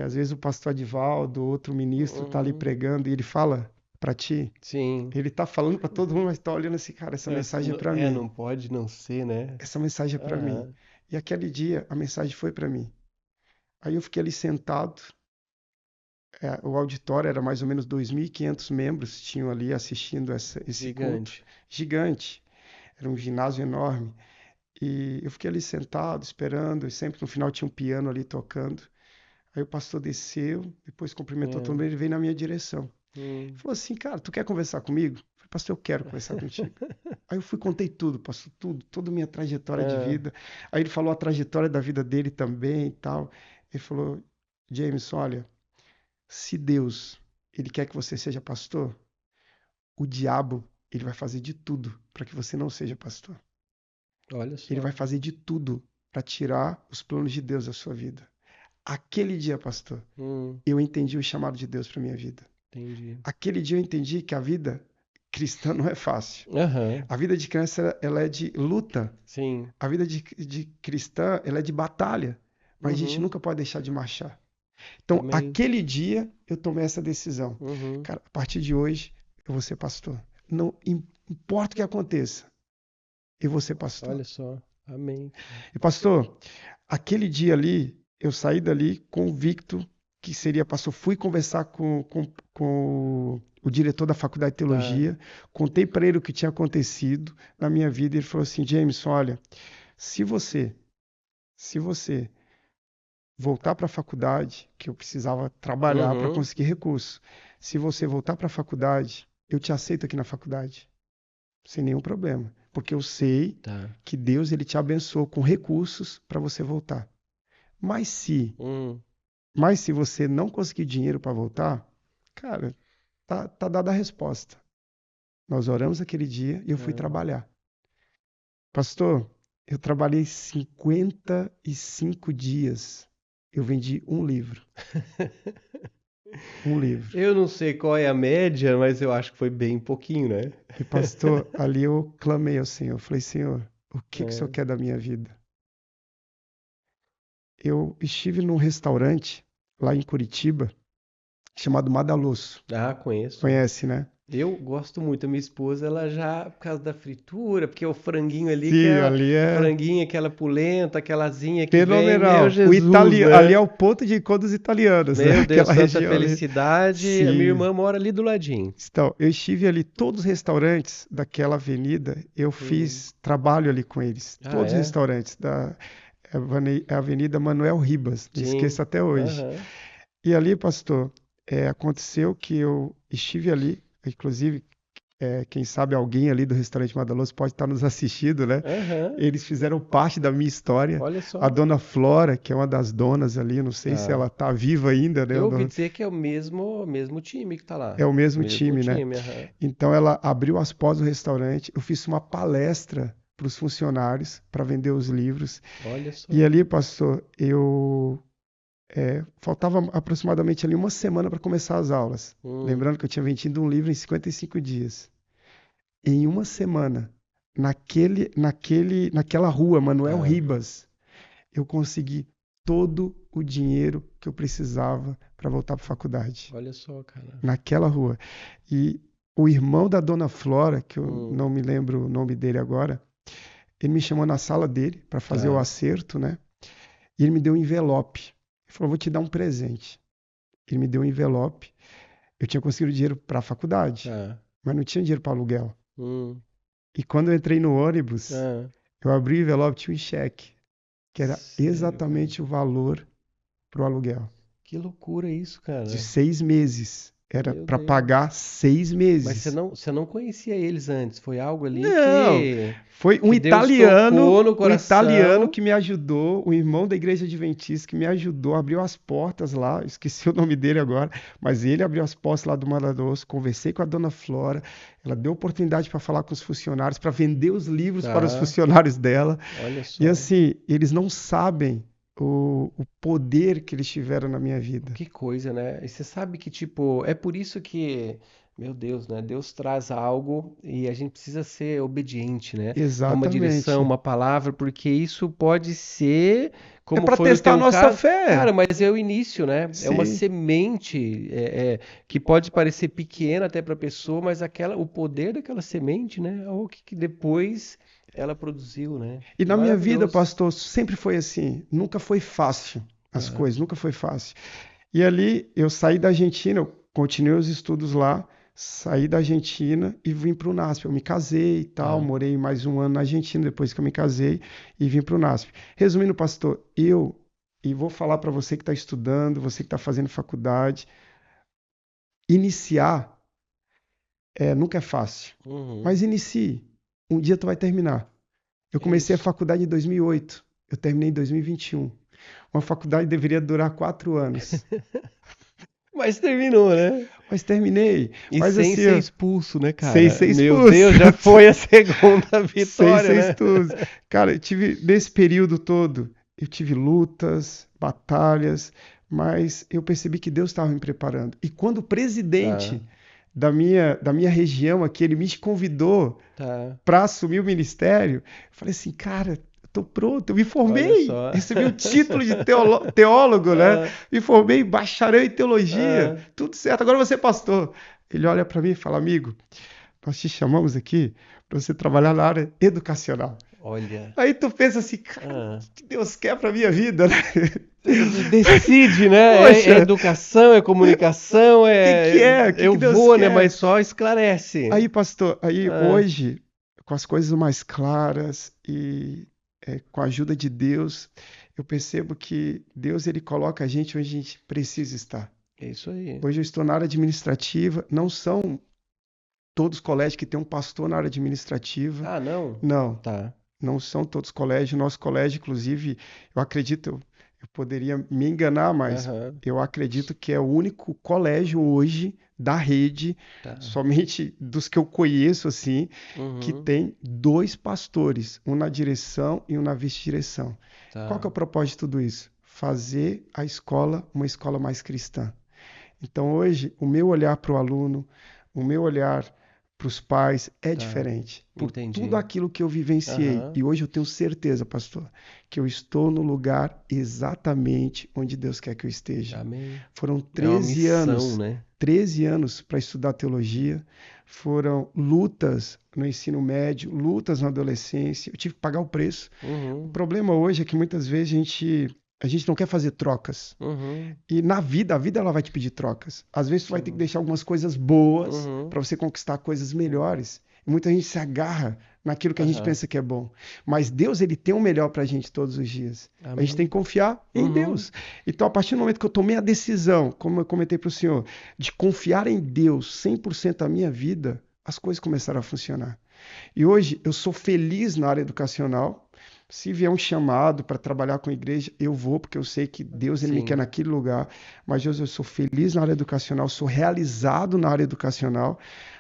às vezes o pastor Adivaldo, outro ministro tá ali uhum. pregando e ele fala para ti, Sim. ele tá falando para todo mundo, mas tá olhando assim, cara, essa mensagem é para mim. Não pode não ser, né? Essa mensagem é para mim. Aham. E aquele dia a mensagem foi para mim. Aí eu fiquei ali sentado, o auditório era mais ou menos 2.500 membros tinham ali assistindo esse culto Gigante. gigante. Era um ginásio enorme. E eu fiquei ali sentado, esperando, e sempre no final tinha um piano ali tocando. Aí o pastor desceu, depois cumprimentou todo É. mundo, ele veio na minha direção. Ele Hum. falou assim, cara, tu quer conversar comigo? Eu falei, pastor, eu quero conversar contigo. Aí eu fui, contei tudo, pastor, tudo, toda a minha trajetória de Ah, vida. Aí ele falou a trajetória da vida dele também e tal. Ele falou, James, olha, se Deus, ele quer que você seja pastor, o diabo, ele vai fazer de tudo para que você não seja pastor. olha Ele só. vai fazer de tudo para tirar os planos de Deus da sua vida. Aquele dia, pastor, Hum, eu entendi o chamado de Deus para minha vida. entendi. Aquele dia eu entendi que a vida cristã não é fácil. Aham. A vida de criança ela é de luta. Sim. A vida de cristã ela é de batalha. Mas a gente Uhum. nunca pode deixar de marchar. Então, Amém. aquele dia eu tomei essa decisão. Uhum. Cara, a partir de hoje eu vou ser pastor. Não importa o que aconteça, eu vou ser pastor. Olha só. Amém, cara. E pastor, aquele dia ali, eu saí dali convicto que seria pastor. Fui conversar com o diretor da faculdade de Tá. teologia, contei para ele o que tinha acontecido na minha vida. Ele falou assim: James, olha, se você, se você voltar para a faculdade, que eu precisava trabalhar para Uhum. conseguir recurso, se você voltar para a faculdade, eu te aceito aqui na faculdade, sem nenhum problema, porque eu sei Tá. que Deus ele te abençoou com recursos para você voltar. Mas se, Hum. mas se você não conseguir dinheiro para voltar, cara, tá dada a resposta. Nós oramos aquele dia e eu fui Tá. trabalhar. Pastor, eu trabalhei 55 dias. Eu vendi um livro. Um livro. Eu não sei qual é a média, mas eu acho que foi bem pouquinho, né? E pastor, ali eu clamei ao Senhor. Falei, Senhor, o que que o Senhor É. quer da minha vida? Eu estive num restaurante lá em Curitiba chamado Madalosso. Ah, conheço. Conhece, né? Eu gosto muito. A minha esposa, ela já, por causa da fritura, porque o franguinho ali, que Sim, é ali o é franguinho, aquela polenta, aquela asinha que vem, meu fenomenal. Jesus, Ali né? é o ponto de encontro dos italianos, né? Meu Deus, Aquela tanta região ali. felicidade. A minha Sim. irmã mora ali do ladinho. Então, eu estive ali, todos os restaurantes daquela avenida, eu Hum. fiz trabalho ali com eles. Ah, Todos os é? restaurantes da Avenida Manuel Ribas, não esqueço Sim. até hoje. Aham. E ali, pastor, aconteceu que eu estive ali, inclusive, quem sabe alguém ali do restaurante Madaloso pode estar nos assistindo, né? Aham. Eles fizeram parte da minha história. Olha A só. dona Flora, que é uma das donas ali, não sei se ela Ah. está viva ainda, né? Eu ouvi dizer que é o mesmo time que tá É lá. o mesmo Mesmo time, né? time, aham. Então ela abriu as portas do restaurante. Eu fiz uma palestra para os funcionários para vender os livros. Olha E só. ali, pastor, faltava aproximadamente ali uma semana para começar as aulas. Hum. Lembrando que eu tinha vendido um livro em 55 dias. Em uma semana, naquela rua, Manuel Tá. Ribas, eu consegui todo o dinheiro que eu precisava para voltar para a faculdade. Olha só, cara. Naquela rua. E o irmão da Dona Flora, que eu Hum, não me lembro o nome dele agora, ele me chamou na sala dele para fazer o tá, acerto, né? E ele me deu um envelope. Ele falou: vou te dar um presente. Ele me deu um envelope. Eu tinha conseguido dinheiro para a faculdade, tá. mas não tinha dinheiro para aluguel. Hum, E quando eu entrei no ônibus, ah, eu abri o envelope, tinha um cheque, que era sério, cara. exatamente o valor para o aluguel. Que loucura isso, De cara. 6 meses. Era Meu para pagar Deus. seis Mas meses. você não conhecia eles antes. Foi algo ali Não, foi que Deus tocou no um italiano coração. que me ajudou, um irmão da igreja adventista que me ajudou, abriu as portas lá, esqueci o nome dele agora, mas ele abriu as portas lá do Maradoço, conversei com a dona Flora, ela deu oportunidade para falar com os funcionários, para vender os livros para os Tá, funcionários dela, olha e só. assim, eles não sabem o poder que eles tiveram na minha vida. Que coisa, né? E você sabe que, tipo, é por isso que, meu Deus, né? Deus traz algo e a gente precisa ser obediente, né? Dar uma direção, Exatamente. uma palavra, porque isso pode ser, É como para foi no testar a teu nossa caso, cara, fé. mas é o início, né? É uma Sim. semente que pode parecer pequena até para a pessoa, mas o poder daquela semente, né? É o que depois ela produziu, né? E na minha vida, Maravilhoso. pastor, sempre foi assim. Nunca foi fácil as Tá, coisas, nunca foi fácil. E ali eu saí da Argentina, eu continuei os estudos lá, saí da Argentina e vim para o NASP. Eu me casei e tal, tá. morei mais um ano na Argentina depois que eu me casei e vim para o NASP. Resumindo, pastor, e vou falar para você que está estudando, você que está fazendo faculdade, iniciar nunca é fácil, Uhum. mas inicie. Um dia tu vai terminar. Eu É comecei a isso. faculdade em 2008. Eu terminei em 2021. Uma faculdade deveria durar 4 anos. Mas terminou, né? Mas terminei. E Mas sem assim, ser ó, expulso, né, sem cara? ser Meu expulso. Deus, já foi a segunda Sem vitória, ser né? expulso. Cara, eu tive, nesse período todo, eu tive lutas, batalhas, mas eu percebi que Deus estava me preparando. E quando o Tá, presidente da minha região aqui, ele me convidou tá. para assumir o ministério, eu falei assim, cara, eu tô pronto, eu me Olha formei, só. recebi o título de teólogo, né? Ah, Me formei em bacharel em teologia, ah, tudo certo, agora você é pastor. Ele olha para mim e fala, amigo, nós te chamamos aqui para você trabalhar na área educacional. olha. Aí tu pensa assim, cara, o Ah. que Deus quer para minha vida, né? Você decide, né? É Poxa, educação, é comunicação, o que que é? O que que eu Deus vou, né? Mas quer? só esclarece. Aí, pastor, aí Ah, hoje, com as coisas mais claras e com a ajuda de Deus, eu percebo que Deus ele coloca a gente onde a gente precisa estar. é isso aí. Hoje eu estou na área administrativa, não são todos os colégios que têm um pastor na área administrativa, Ah, não? não, Tá. não são todos os colégios. Nosso colégio, inclusive, eu acredito, eu poderia me enganar, mas Aham. eu acredito que é o único colégio hoje da rede, Tá. somente dos que eu conheço assim, que Uhum. tem dois pastores, um na direção e um na vice-direção. Qual que é Tá. o propósito de tudo isso? Fazer a escola uma escola mais cristã. Então, hoje, o meu olhar para o aluno, o meu olhar para os pais é Tá. diferente. Por tudo Entendi. aquilo que eu vivenciei. Aham. E hoje eu tenho certeza, pastor, que eu estou no lugar exatamente onde Deus quer que eu esteja. Amém. Foram É uma 13 missão, anos, né? 13 anos para estudar teologia. Foram lutas no ensino médio, lutas na adolescência. Eu tive que pagar o preço. O Uhum. problema hoje é que muitas vezes a gente não quer fazer trocas. Uhum. E na vida, a vida ela vai te pedir trocas. Às vezes tu vai ter que deixar algumas coisas boas Uhum. para você conquistar coisas melhores. E muita gente se agarra naquilo que a gente Aham. pensa que é bom. Mas Deus, ele tem o melhor para a gente todos os dias. A gente tem que Amém. confiar em Uhum. Deus. Então, a partir do momento que eu tomei a decisão, como eu comentei para o senhor, de confiar em Deus 100% a minha vida, as coisas começaram a funcionar. E hoje eu sou feliz na área educacional. Se vier um chamado para trabalhar com a igreja, eu vou, porque eu sei que Deus ele me quer Sim. naquele lugar. Mas hoje eu sou feliz na área educacional, sou realizado na área educacional,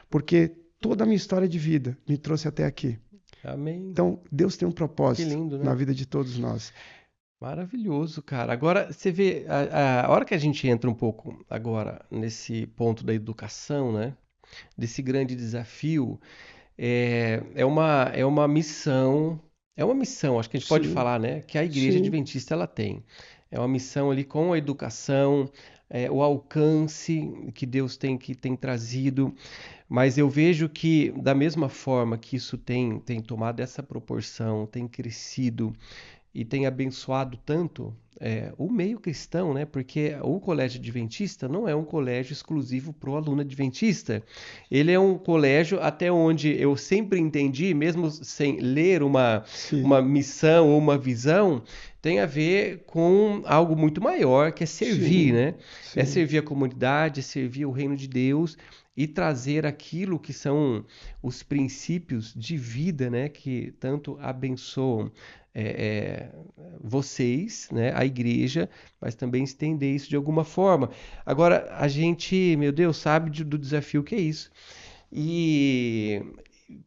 porque toda a minha história de vida me trouxe até aqui. Amém. Então, Deus tem um Que propósito lindo, na né? vida de todos nós. Maravilhoso, cara. Agora, você vê, a hora que a gente entra um pouco agora nesse ponto da educação, né? Desse grande desafio, é uma missão, acho que a gente pode Sim, falar, né? Que a Igreja sim, Adventista ela tem. É uma missão ali com a educação, o alcance que Deus tem trazido, mas eu vejo que, da mesma forma que isso tem tomado essa proporção, tem crescido e tem abençoado tanto o meio cristão, né? Porque o colégio adventista não é um colégio exclusivo para o aluno adventista. Ele é um colégio até onde eu sempre entendi, mesmo sem ler Sim, uma missão ou uma visão, tem a ver com algo muito maior, que é servir, sim, né? É sim, servir a comunidade, é servir o reino de Deus e trazer aquilo que são os princípios de vida, né? Que tanto abençoam é, é, vocês, né, a igreja, mas também estender isso de alguma forma. Agora, a gente, meu Deus, sabe do desafio que é isso. E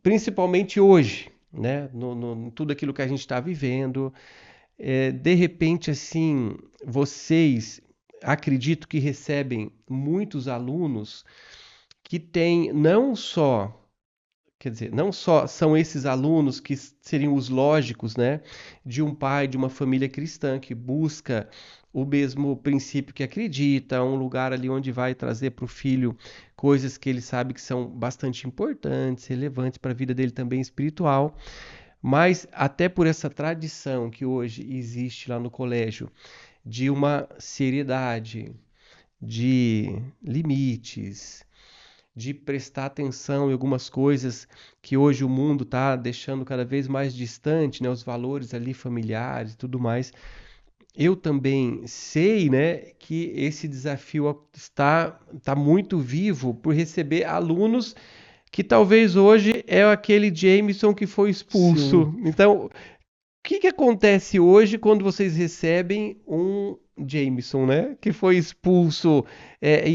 principalmente hoje, né, em tudo aquilo que a gente está vivendo, de repente, assim, vocês acredito que recebem muitos alunos que têm não só. Quer dizer, não só são esses alunos que seriam os lógicos, né, de um pai, de uma família cristã que busca o mesmo princípio que acredita, um lugar ali onde vai trazer para o filho coisas que ele sabe que são bastante importantes, relevantes para a vida dele também espiritual, mas até por essa tradição que hoje existe lá no colégio de uma seriedade, de limites, de prestar atenção em algumas coisas que hoje o mundo está deixando cada vez mais distante, né, os valores ali familiares e tudo mais. Eu também sei, né, que esse desafio está muito vivo por receber alunos que talvez hoje é aquele Jameson que foi sim. expulso. Então, que acontece hoje quando vocês recebem um Jameson, né? Que foi expulso.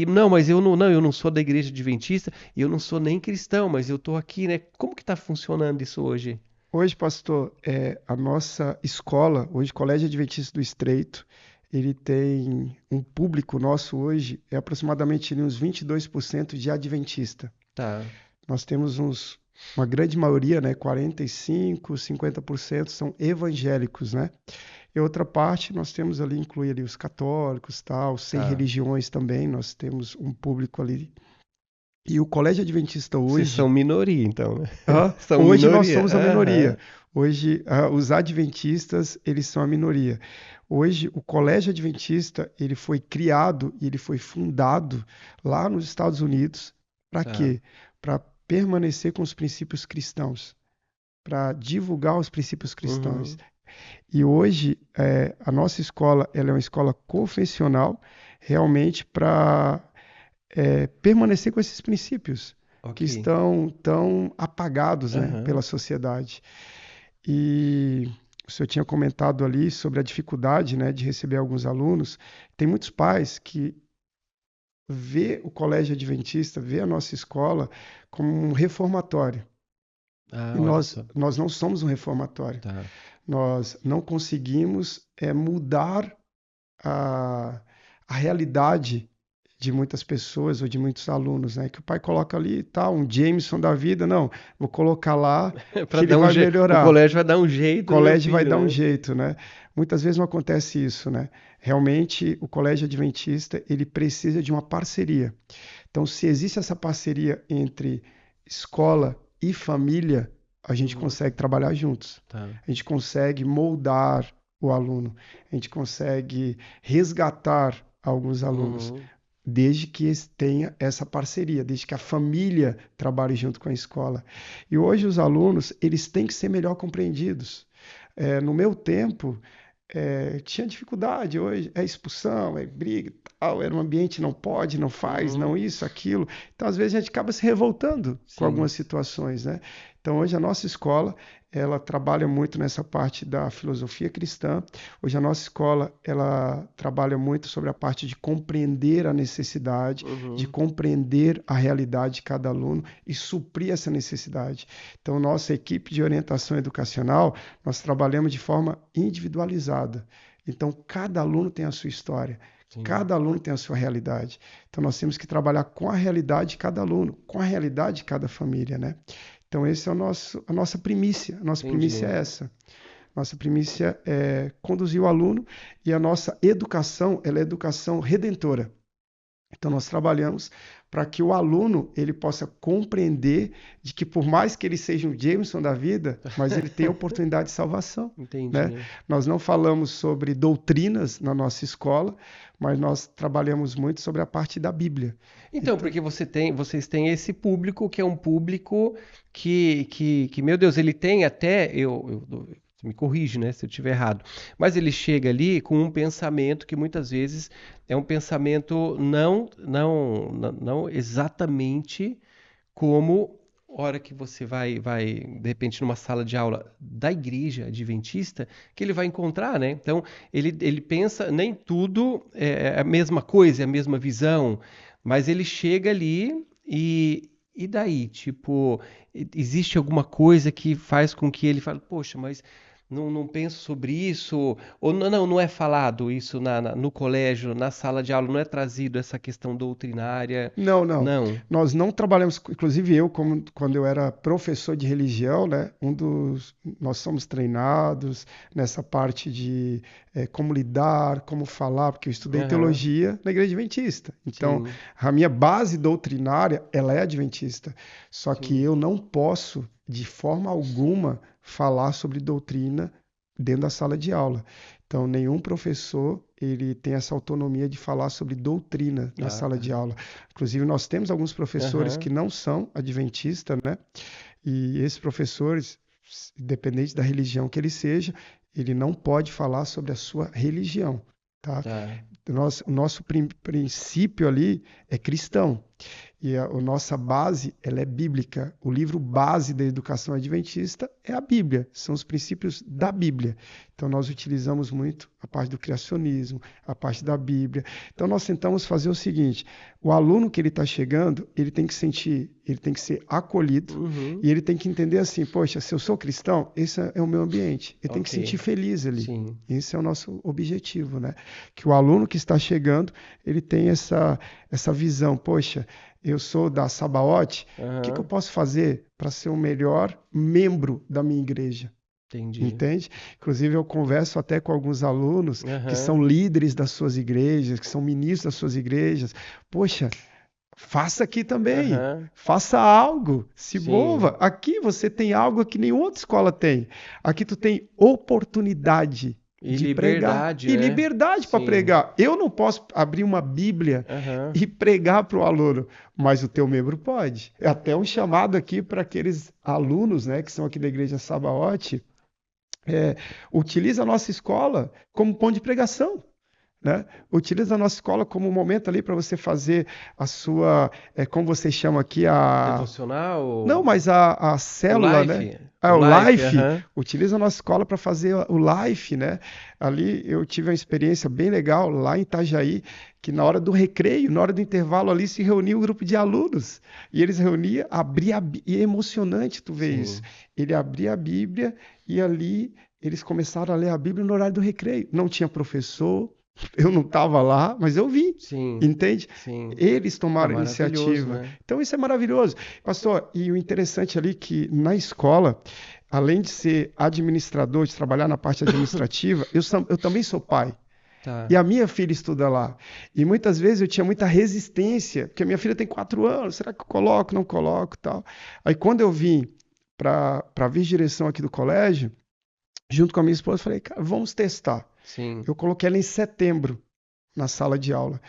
Não, mas eu não sou da igreja adventista e eu não sou nem cristão, mas eu tô aqui, né? Como que tá funcionando isso hoje? Hoje, pastor, a nossa escola, hoje, Colégio Adventista do Estreito, ele tem um público nosso hoje, é aproximadamente ali uns 22% de adventista. Tá, Nós temos uma grande maioria, né, 45, 50% são evangélicos, né? E outra parte nós temos ali, inclui ali os católicos, tal, sem tá. religiões também, nós temos um público ali. E o Colégio Adventista Vocês são hoje, minoria, então, né? São hoje nós minoria. somos a Aham. minoria. Hoje, os adventistas, eles são a minoria. Hoje, o Colégio Adventista, ele foi criado e ele foi fundado lá nos Estados Unidos. Para Tá. quê? Para permanecer com os princípios cristãos, para divulgar os princípios cristãos. Uhum. E hoje, a nossa escola, ela é uma escola confessional, realmente para permanecer com esses princípios que Ok. estão tão apagados, né, Aham. pela sociedade. E o senhor tinha comentado ali sobre a dificuldade, né, de receber alguns alunos. Tem muitos pais que vê o colégio adventista, vê a nossa escola como um reformatório. Ah, E olha nós, só. nós não somos um reformatório. Tá. Nós não conseguimos mudar a, a realidade de muitas pessoas ou de muitos alunos, né? Que o pai coloca ali, tá, um Jameson da vida, não, vou colocar lá Para que ele dar um vai jeito. O melhorar. colégio vai dar um O jeito no meu colégio vai filho, dar um né? jeito, né? Muitas vezes não acontece isso, né? Realmente, o colégio adventista, ele precisa de uma parceria. Então, se existe essa parceria entre escola e família, a gente Uhum. consegue trabalhar juntos. Tá. A gente consegue moldar o aluno, a gente consegue resgatar alguns alunos, Uhum. desde que tenha essa parceria, desde que a família trabalhe junto com a escola. E hoje os alunos, eles têm que ser melhor compreendidos. No meu tempo, tinha dificuldade, hoje é expulsão, é briga e tal, era um ambiente não pode, não faz, Uhum. não isso, aquilo. Então, às vezes, a gente acaba se revoltando com Sim. algumas situações, né? Então, hoje a nossa escola, ela trabalha muito nessa parte da filosofia cristã. Hoje a nossa escola, ela trabalha muito sobre a parte de compreender a necessidade, de Uhum. compreender a realidade de cada aluno e suprir essa necessidade. Então, nossa equipe de orientação educacional, nós trabalhamos de forma individualizada. Então, cada aluno tem a sua história, Sim. cada aluno tem a sua realidade. Então, nós temos que trabalhar com a realidade de cada aluno, com a realidade de cada família, né? Então, esse é a nossa primícia. A nossa primícia Entendi. é essa. Nossa primícia é conduzir o aluno e a nossa educação, ela é educação redentora. Então, nós trabalhamos para que o aluno ele possa compreender de que, por mais que ele seja um Jameson da vida, mas ele tem a oportunidade de salvação, né? Entendi. Nós não falamos sobre doutrinas na nossa escola, mas nós trabalhamos muito sobre a parte da Bíblia. Então, Então, porque vocês têm esse público que é um público meu Deus, ele tem até, você me corrige, né, se eu estiver errado, mas ele chega ali com um pensamento que muitas vezes é um pensamento não exatamente como hora que você vai, de repente, numa sala de aula da igreja adventista, que ele vai encontrar, né? Então, ele pensa, nem tudo é a mesma coisa, é a mesma visão, mas ele chega ali e daí? Tipo, existe alguma coisa que faz com que ele fale, poxa, mas não penso sobre isso, ou não é falado isso no colégio, na sala de aula, não é trazido essa questão doutrinária, não, não. não. Nós não trabalhamos, inclusive eu, como quando eu era professor de religião, né? Nós somos treinados nessa parte de como lidar, como falar, porque eu estudei Aham, teologia na igreja adventista. Então, sim, a minha base doutrinária, ela é adventista. Só que sim. eu não posso, de forma alguma, falar sobre doutrina dentro da sala de aula. Então, nenhum professor ele tem essa autonomia de falar sobre doutrina na Ah, sala tá. de aula. Inclusive, nós temos alguns professores que Aham, não são adventistas, né? E esses professores, independente da religião que ele seja, ele não pode falar sobre a sua religião, tá? tá. O nosso princípio ali é cristão. E a nossa base, ela é bíblica. O livro base da educação adventista é a Bíblia, são os princípios da Bíblia. Então nós utilizamos muito a parte do criacionismo, a parte da Bíblia. Então nós tentamos fazer o seguinte: o aluno que ele está chegando, ele tem que sentir, ele tem que ser acolhido Uhum, e ele tem que entender assim, poxa, se eu sou cristão, esse é o meu ambiente. Ele tem que se sentir ok. feliz ali. Sim. Esse é o nosso objetivo, né? Que o aluno que está chegando, ele tem essa visão, poxa, eu sou da Sabaote, o que eu Aham, posso fazer para ser o melhor membro da minha igreja? entendi. Entende? Inclusive, eu converso até com alguns alunos que Aham, são líderes das suas igrejas, que são ministros das suas igrejas. Poxa, faça aqui também. aham, Faça algo, se sim. mova. Aqui você tem algo que nenhuma outra escola tem. Aqui tu tem oportunidade E de pregar liberdade, e né? liberdade para Sim. pregar. Eu não posso abrir uma Bíblia Aham, e pregar para o aluno, mas o teu membro pode. É até um chamado aqui para aqueles alunos, né, que são aqui da Igreja Sabaote, é, utiliza a nossa escola como ponto de pregação, né? Utiliza a nossa escola como um momento ali para você fazer a sua, como você chama aqui, não, devocional, mas a o célula, né? life, o O life, life, aham. utiliza a nossa escola para fazer o life, né? Ali eu tive uma experiência bem legal lá em Itajaí, que na hora do recreio, na hora do intervalo ali, se reunia um grupo de alunos. E eles reuniam, e é emocionante tu ver isso. Sim. Ele abria a Bíblia e ali eles começaram a ler a Bíblia no horário do recreio. Não tinha professor, eu não estava lá, mas eu vi, Sim, entende? sim. Eles Ah, tomaram a maravilhoso, iniciativa. né? Então isso é maravilhoso. Pastor, e o interessante ali é que na escola, além de ser administrador, de trabalhar na parte administrativa, eu também sou pai. E Tá. a minha filha estuda lá. E muitas vezes eu tinha muita resistência, porque a minha filha tem 4 anos, será que eu coloco, não coloco, tal. Aí quando eu vim para vir direção aqui do colégio, junto com a minha esposa, eu falei, cara, vamos testar. Sim. Eu coloquei ela em setembro na sala de aula.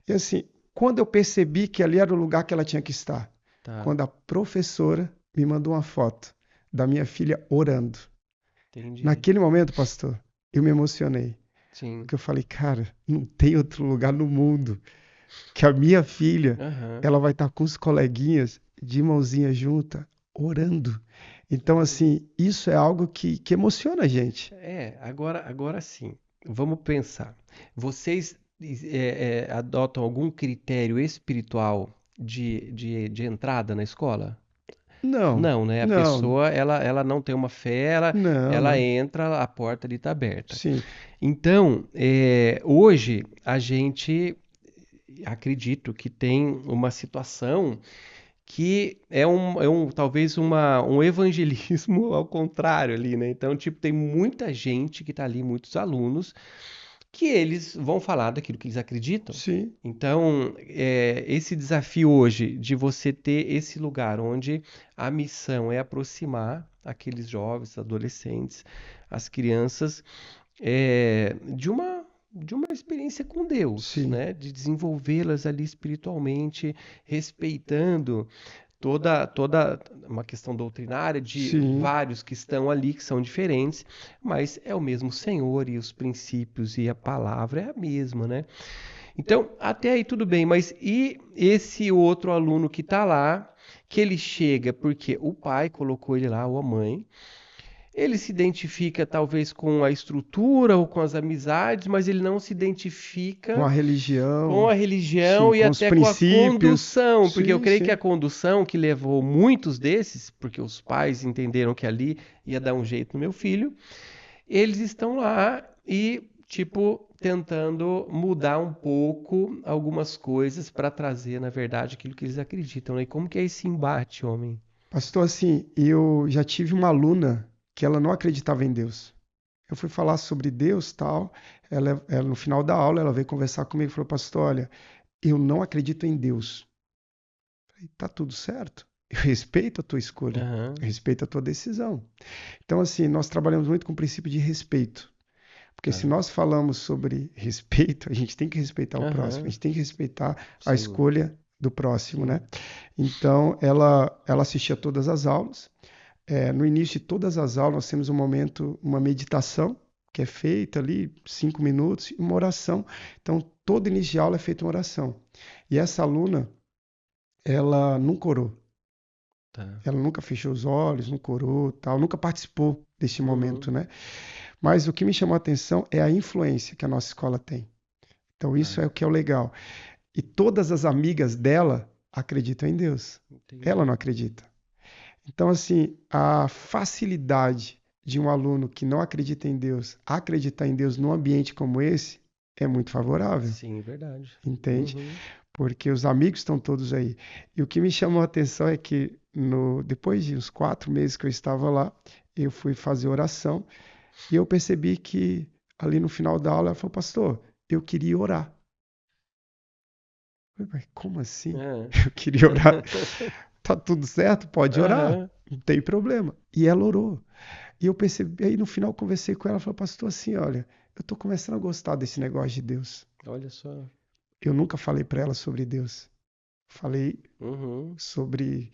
E assim, quando eu percebi que ali era o lugar que ela tinha que estar, Tá. quando a professora me mandou uma foto da minha filha orando. Entendi. Naquele momento, pastor, eu me emocionei, Sim. porque eu falei, cara, não tem outro lugar no mundo que a minha filha, Aham. ela vai estar com os coleguinhas de mãozinha junta, orando. Então, Entendi. assim, isso é algo que emociona a gente. Agora sim. Vamos pensar. Vocês adotam algum critério espiritual de entrada na escola? Não, Não, né? A não, pessoa, ela não tem uma fé, ela, não, ela não. entra, a porta ali está aberta. Sim, Então, hoje a gente acredito que tem uma situação que talvez um evangelismo ao contrário ali, né? Então, tipo, tem muita gente que está ali, muitos alunos, que eles vão falar daquilo que eles acreditam. Sim, Então, esse desafio hoje de você ter esse lugar onde a missão é aproximar aqueles jovens, adolescentes, as crianças, de uma experiência com Deus, sim, né? De desenvolvê-las ali espiritualmente, respeitando toda uma questão doutrinária de sim. vários que estão ali, que são diferentes, mas é o mesmo Senhor e os princípios e a palavra é a mesma, né? Então, até aí tudo bem, mas e esse outro aluno que está lá, que ele chega porque o pai colocou ele lá, ou a mãe, ele se identifica talvez com a estrutura ou com as amizades, mas ele não se Com identifica a com religião, a sim, religião e com os até com a princípios. condução, porque eu Sim, creio que a sim. condução que levou muitos desses, porque os pais entenderam que ali ia dar um jeito no meu filho, eles estão lá e, tipo, tentando mudar um pouco algumas coisas para trazer, na verdade, aquilo que eles acreditam, né? E como que é esse embate, homem? Pastor, assim, eu já tive uma aluna que ela não acreditava em Deus. Eu fui falar sobre Deus, tal. Ela, no final da aula, ela veio conversar comigo e falou: Pastor, olha, eu não acredito em Deus. Eu falei, tá tudo certo. Eu respeito a tua escolha, Aham, eu respeito a tua decisão. Então, assim, nós trabalhamos muito com o princípio de respeito. Porque se tá. nós falamos sobre respeito, a gente tem que respeitar o próximo, a Aham, gente tem que respeitar a sim, escolha do próximo, né? sim. Então, ela assistia todas as aulas. No início de todas as aulas, nós temos um momento, uma meditação, que é feita ali, 5 minutos, e uma oração. Então, todo início de aula é feita uma oração. E essa aluna, ela nunca orou. Tá. Ela nunca fechou os olhos, nunca orou, tal, nunca participou deste momento, Uhum, né? Mas o que me chamou a atenção é a influência que a nossa escola tem. Então, isso tá. é o que é o legal. E todas as amigas dela acreditam em Deus. Ela Entendi. não acredita. Então, assim, a facilidade de um aluno que não acredita em Deus acreditar em Deus num ambiente como esse é muito favorável, Sim, verdade. entende? Uhum, Porque os amigos estão todos aí. E o que me chamou a atenção é que depois de uns 4 meses que eu estava lá, eu fui fazer oração e eu percebi que ali no final da aula ela falou, pastor, eu queria orar. Eu falei, mas como assim? é. Eu queria orar. Tá tudo certo? Pode orar. Aham, Não tem problema. E ela orou. E eu percebi, aí no final eu conversei com ela, ela falou, pastor, assim, olha, eu tô começando a gostar desse negócio de Deus. olha só. Eu nunca falei para ela sobre Deus. Falei Uhum, sobre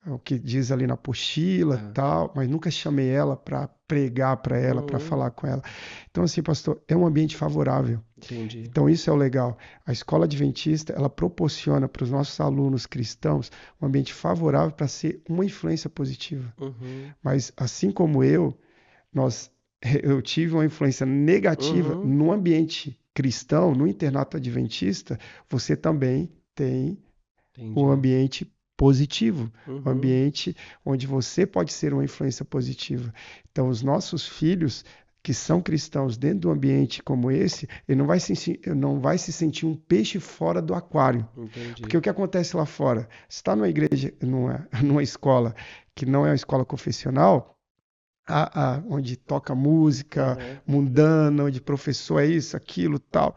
o que diz ali na apostila, tá. tal, mas nunca chamei ela para pregar para ela, para Uhum, falar com ela. Então, assim, pastor, é um ambiente favorável. entendi. Então, isso é o legal. A escola adventista, ela proporciona para os nossos alunos cristãos um ambiente favorável para ser uma influência positiva. Uhum, Mas, assim como nós, eu tive uma influência negativa uhum, no ambiente cristão, no internato adventista, você também tem um entendi. ambiente positivo, um Uhum, ambiente onde você pode ser uma influência positiva. Então, os nossos filhos que são cristãos dentro de um ambiente como esse, ele não vai se sentir um peixe fora do aquário. Porque entendi. o que acontece lá fora? Você está numa igreja, numa escola que não é uma escola confessional, onde toca música Aham, mundana, onde professor é isso, aquilo, tal,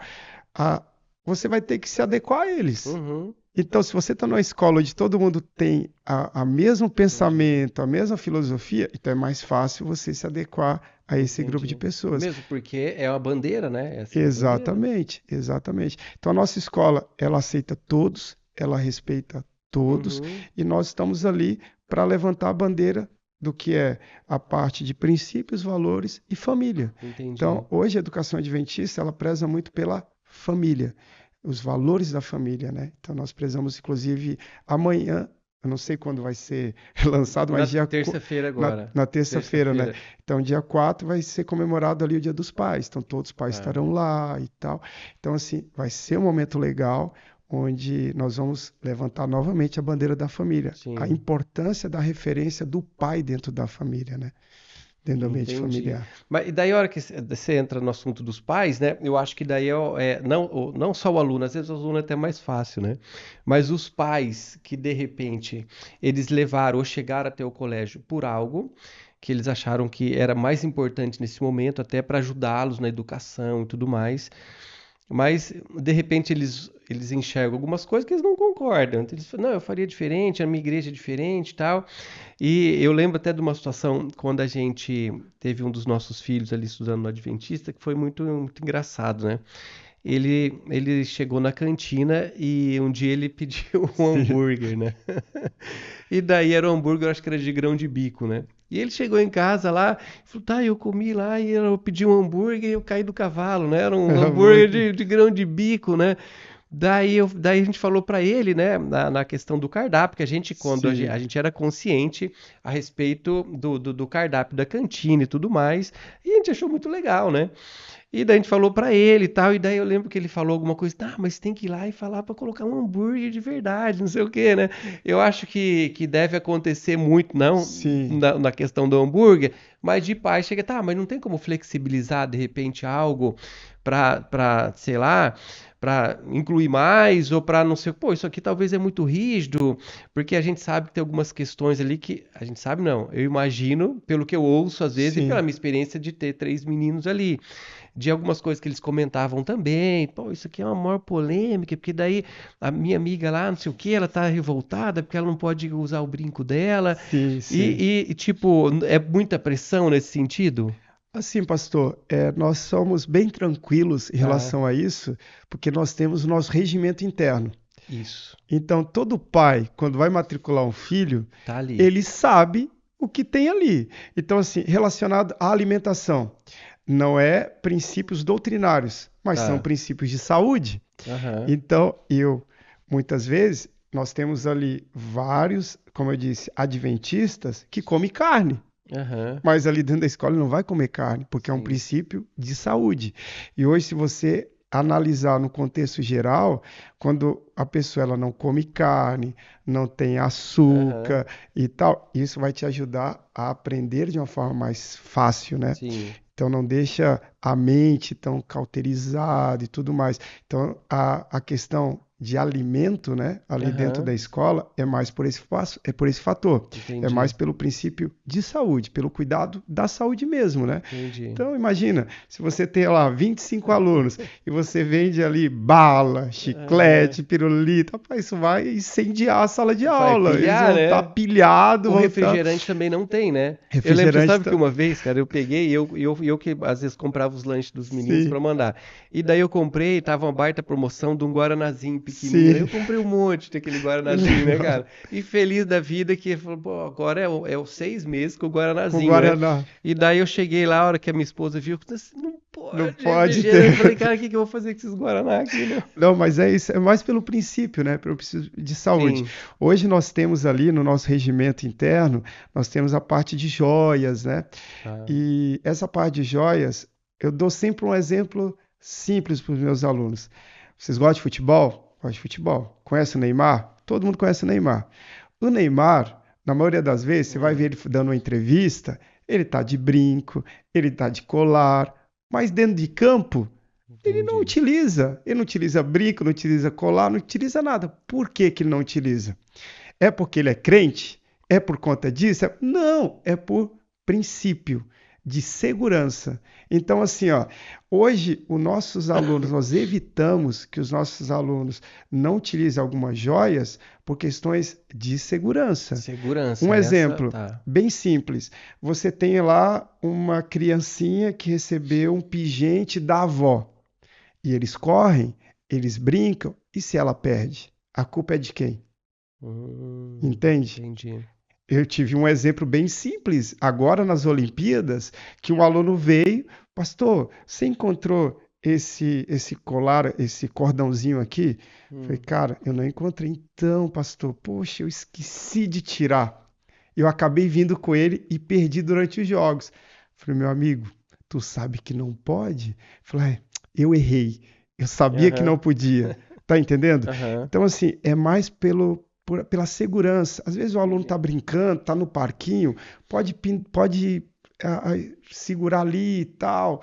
a, você vai ter que se adequar a eles. uhum, Então, se você está numa escola onde todo mundo tem a mesmo entendi. pensamento, a mesma filosofia, então é mais fácil você se adequar a esse grupo de Entendi. pessoas. Mesmo porque é uma bandeira, né? Essa é a bandeira. Exatamente, exatamente. Então, a nossa escola, ela aceita todos, ela respeita todos, Uhum, e nós estamos ali para levantar a bandeira do que é a parte de princípios, valores e família. entendi. Então, hoje a educação adventista, ela preza muito pela família, os valores da família, né? Então, nós prezamos, inclusive, amanhã, eu não sei quando vai ser lançado, Na mas terça-feira agora. na terça-feira, né? Terça-feira. Então, dia 4 vai ser comemorado ali o Dia dos Pais. Então, todos os pais Tá. estarão lá e tal. Então, assim, vai ser um momento legal onde nós vamos levantar novamente a bandeira da família. A Sim, importância da referência do pai dentro da família, né? Dentro do ambiente entendi. familiar. Mas e daí a hora que você entra no assunto dos pais, né? Eu acho que daí não só o aluno, às vezes o aluno é até mais fácil, né? Mas os pais que de repente eles levaram ou chegaram até o colégio por algo que eles acharam que era mais importante nesse momento, até para ajudá-los na educação e tudo mais. Mas, de repente, eles enxergam algumas coisas que eles não concordam. Então, eles falam, não, eu faria diferente, a minha igreja é diferente e tal. E eu lembro até de uma situação quando a gente teve um dos nossos filhos ali estudando no Adventista, que foi muito, muito engraçado, né? Ele chegou na cantina e um dia ele pediu um Sim. hambúrguer, né? E daí era um hambúrguer, eu acho que era de grão de bico, né? E ele chegou em casa lá, falou, tá, eu comi lá e eu pedi um hambúrguer e eu caí do cavalo, né? Era um hambúrguer Muito. de grão de bico, né? Daí a gente falou pra ele, né, na questão do cardápio, que a gente, quando a Sim. gente era consciente a respeito do cardápio da cantina e tudo mais, e a gente achou muito legal, né? E daí a gente falou pra ele e tal, e daí eu lembro que ele falou alguma coisa, tá, mas tem que ir lá e falar pra colocar um hambúrguer de verdade, não sei o quê, né? Eu acho que deve acontecer muito, não Sim. na questão do hambúrguer, mas de pai chega, tá, mas não tem como flexibilizar de repente algo sei lá, pra incluir mais ou pra não sei, pô, isso aqui talvez é muito rígido, porque a gente sabe que tem algumas questões ali que a gente sabe não, eu imagino, pelo que eu ouço às vezes e pela Sim. minha experiência de ter três meninos ali de algumas coisas que eles comentavam também. Pô, isso aqui é uma maior polêmica, porque daí a minha amiga lá, não sei o que, ela tá revoltada porque ela não pode usar o brinco dela. Sim, sim. Tipo, é muita pressão nesse sentido? Assim, pastor, nós somos bem tranquilos em Tá, relação a isso, porque nós temos o nosso regimento interno. isso. Então, todo pai, quando vai matricular um filho, Tá ali. ele sabe o que tem ali. Então, assim, relacionado à alimentação, não é princípios doutrinários, mas são Tá. princípios de saúde. Aham. Então, muitas vezes, nós temos ali vários, como eu disse, adventistas que comem carne. Aham. Mas ali dentro da escola ele não vai comer carne, porque é um Sim. princípio de saúde. E hoje, se você analisar no contexto geral, quando a pessoa ela não come carne, não tem Aham. açúcar e tal, isso vai te ajudar a aprender de uma forma mais fácil, né? Sim. Então não deixa a mente tão cauterizada e tudo mais. Então a questão de alimento, né, ali dentro Aham. da escola é mais por esse fator. É mais Entendi. pelo princípio de saúde, pelo cuidado da saúde mesmo, né? Entendi. Então imagina, se você tem lá 25 alunos e você vende ali bala, Aham. chiclete, pirulito, rapaz, isso vai incendiar a sala de Vai aula. Eles pilhar, vão estar né? pilhados, O vão estar refrigerante também não tem, né? Eu lembro, você refrigerante, sabe que uma vez, cara, eu peguei e eu que às vezes comprava os lanches dos meninos sim, pra mandar. E daí eu comprei, tava uma baita promoção de um Guaranazinho pequenininho. Aí eu sim. comprei um monte daquele Guaranazinho, né, cara? E feliz da vida que falou, pô, agora é o 6 meses com o Com Guaranazinho, né? Guaraná. E daí eu cheguei lá, a hora que a minha esposa viu, eu falei assim, não Não pode pode ter. refrigerante. Eu falei, cara, o que que eu vou fazer com esses Guaraná aqui, né? Não, mas é isso, é mais pelo princípio, né? Pelo princípio de saúde. Sim. Hoje nós temos ali no nosso regimento interno, nós temos a parte de joias, né? Tá. E essa parte de joias, eu dou sempre um exemplo simples para os meus alunos. Vocês gostam de futebol? Gostam de futebol. Conhece o Neymar? Todo mundo conhece o Neymar. O Neymar, na maioria das vezes, você vai Hum, ver ele dando uma entrevista, ele tá de brinco, ele tá de colar, mas dentro de campo, entendi. ele não utiliza brinco, não utiliza colar, não utiliza nada. Por que que ele não utiliza? É porque ele é crente? É por conta disso? Não, é por princípio de segurança. Então, assim, ó, hoje os nossos alunos, nós evitamos que os nossos alunos não utilizem algumas joias por questões de segurança. Um Segurança, essa exemplo tá. bem simples: você tem lá uma criancinha que recebeu um pingente da avó. E eles correm, eles brincam, e se ela perde? A culpa é de quem? Entende? Entendi. Eu tive um exemplo bem simples agora nas Olimpíadas, que um aluno veio, pastor, você encontrou esse colar, esse cordãozinho aqui? Eu falei, Hum, cara, eu não encontrei. Então, pastor, poxa, eu esqueci de tirar. Eu acabei vindo com ele e perdi durante os jogos. Eu falei, meu amigo, tu sabe que não pode? Eu falei, eu errei. Eu sabia que não aham, podia. Tá entendendo? aham, Então, assim, é mais pela segurança. Às vezes o aluno está entendi. brincando, está no parquinho, pode segurar ali e tal,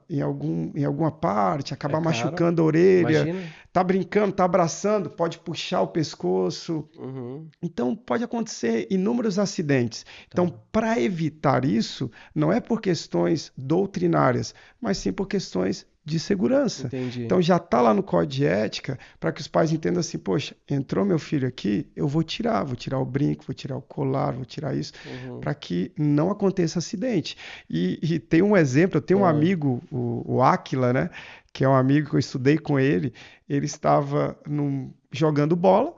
em alguma parte, É acabar claro. machucando a orelha, Imagina. tá brincando, tá abraçando, pode puxar o pescoço. Uhum. Então, pode acontecer inúmeros acidentes. Então, Tá. para evitar isso, não é por questões doutrinárias, mas sim por questões de segurança. Entendi. Então, já está lá no código de ética para que os pais entendam assim: poxa, entrou meu filho aqui, eu vou tirar o brinco, vou tirar o colar, vou tirar isso, Uhum. para que não aconteça acidente. E tem um exemplo: eu tenho um Ah, amigo, o Áquila, né? Que é um amigo que eu estudei com ele. Ele estava jogando bola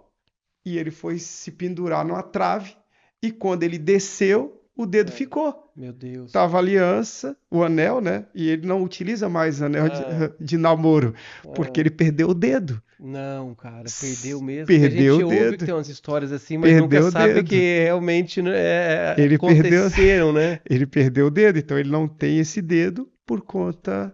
e ele foi se pendurar numa trave e quando ele desceu, o dedo ah, ficou. meu Deus. Tava a aliança, o anel, né? E ele não utiliza mais anel de, Ah, de namoro, porque ah. ele perdeu o dedo. Não, cara, perdeu mesmo. Porque a Perdeu gente o ouve que dedo, tem umas histórias assim, mas nunca perdeu o sabe dedo. que realmente Ele perdeu, aconteceram, né? ele perdeu o dedo, então ele não tem esse dedo por conta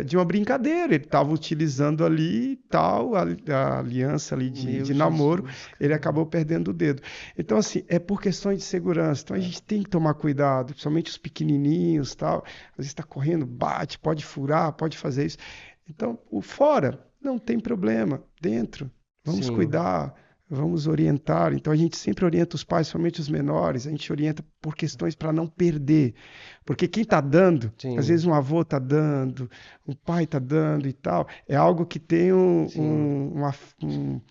de uma brincadeira. Ele estava utilizando ali e tal, a aliança ali Meu de namoro, Jesus, ele cara. acabou perdendo o dedo. Então, assim, é por questões de segurança. Então a Ah, gente tem que tomar cuidado, principalmente os pequenininhos, tal. Às vezes está correndo, bate, pode furar, pode fazer isso. Então, o fora não tem problema, dentro, vamos sim, cuidar. Vamos orientar. Então a gente sempre orienta os pais, somente os menores, a gente orienta por questões para não perder. Porque quem está dando, às vezes sim, um avô está dando, um pai está dando e tal, é algo que tem sim,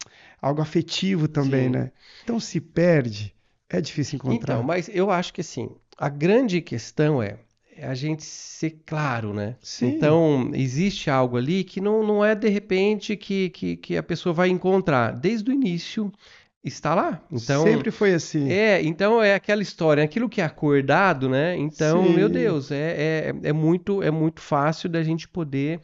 algo afetivo também, sim. né? Então se perde, é difícil Então, encontrar. mas eu acho que assim, a grande questão é a gente ser claro, né? Sim, Então, existe algo ali que não é de repente que a pessoa vai encontrar. Desde o início está lá. Então, sempre foi assim. então é aquela história, aquilo que é acordado, né? Então, meu Sim, Deus, é muito fácil da gente poder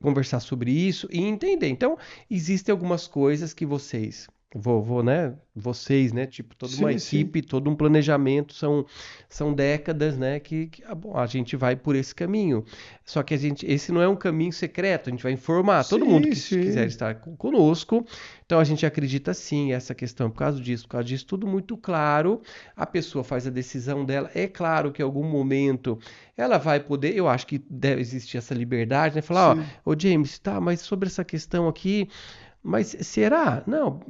conversar sobre isso e entender. Então, existem algumas coisas que né? Vocês, né? Tipo, toda uma sim, sim. equipe, todo um planejamento, são décadas, né? Bom, a gente vai por esse caminho. Só que esse não é um caminho secreto, a gente vai informar todo mundo Sim, que quiser sim. estar conosco. Então, a gente acredita sim, essa questão, por causa disso, tudo muito claro. A pessoa faz a decisão dela. É claro que em algum momento ela vai poder, eu acho que deve existir essa liberdade, né? Falar, Sim. ó, ô James, tá, mas sobre essa questão aqui, mas será? Não,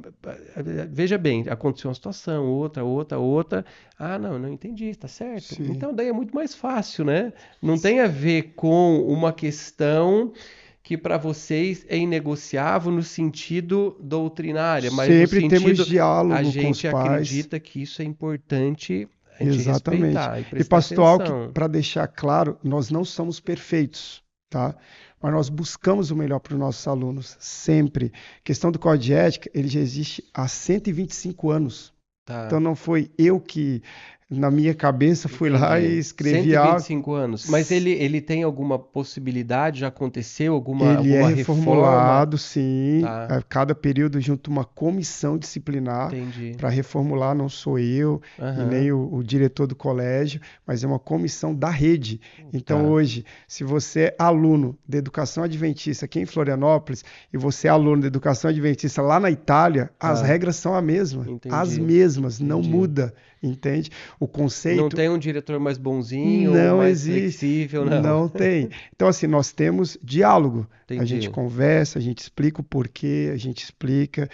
veja bem, aconteceu uma situação, outra. Ah, não entendi, tá certo. Sim. Então daí é muito mais fácil, né? Não tem a ver com uma questão que para vocês é inegociável no sentido doutrinária, mas no Sempre temos sentido a diálogo com os gente pais. acredita que isso é importante a gente Exatamente. respeitar e E prestar pastor, algo que, atenção. para deixar claro, nós não somos perfeitos, tá? Mas nós buscamos o melhor para os nossos alunos, sempre. A questão do código de ética, ele já existe há 125 anos. Então Tá. não foi eu que, na minha cabeça, fui lá Entendi. e Cento escrevi e vinte e algo. cinco anos. Mas ele tem alguma possibilidade? Já aconteceu Ele é alguma reforma? reformulado, sim. Tá, A cada período junto uma comissão disciplinar entendi. para reformular. Não sou eu e nem Aham, o diretor do colégio, mas é uma comissão da rede. Então, tá. hoje, se você é aluno de educação adventista aqui em Florianópolis e você é aluno de educação adventista lá na Itália, as Tá, regras são as entendi. mesmas, não Entendi. muda, entende? O Não conceito tem um diretor mais bonzinho ou não mais existe, flexível, não. não tem. Então, assim, nós temos diálogo. A gente Entendi. conversa, a gente explica o porquê, a gente explica.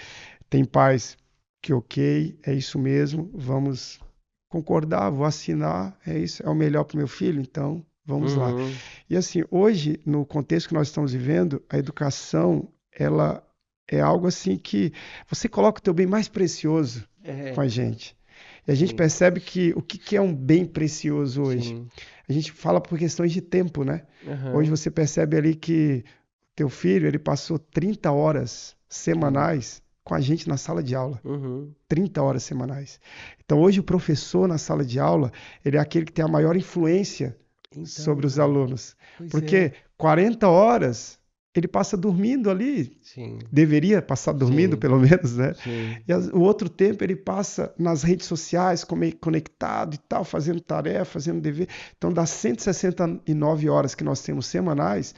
Tem pais que, ok, é isso mesmo, vamos concordar, vou assinar, é isso, é o melhor para o meu filho, então vamos lá. Uhum. E assim, hoje, no contexto que nós estamos vivendo, a educação, ela é algo assim que você coloca o teu bem mais precioso com É, a gente. E a gente sim, percebe que o que é um bem precioso hoje? sim. A gente fala por questões de tempo, né? Hoje Aham, você percebe ali que teu filho, ele passou 30 horas sim. semanais com a gente na sala de aula. Uhum. 30 horas semanais. Então, hoje o professor na sala de aula, ele é aquele que tem a maior influência Então, sobre os cara, alunos. pois Porque é. 40 horas ele passa dormindo ali, Sim, deveria passar dormindo sim, pelo menos, né? sim. E o outro tempo ele passa nas redes sociais, conectado e tal, fazendo tarefa, fazendo dever. Então, das 169 horas que nós temos semanais,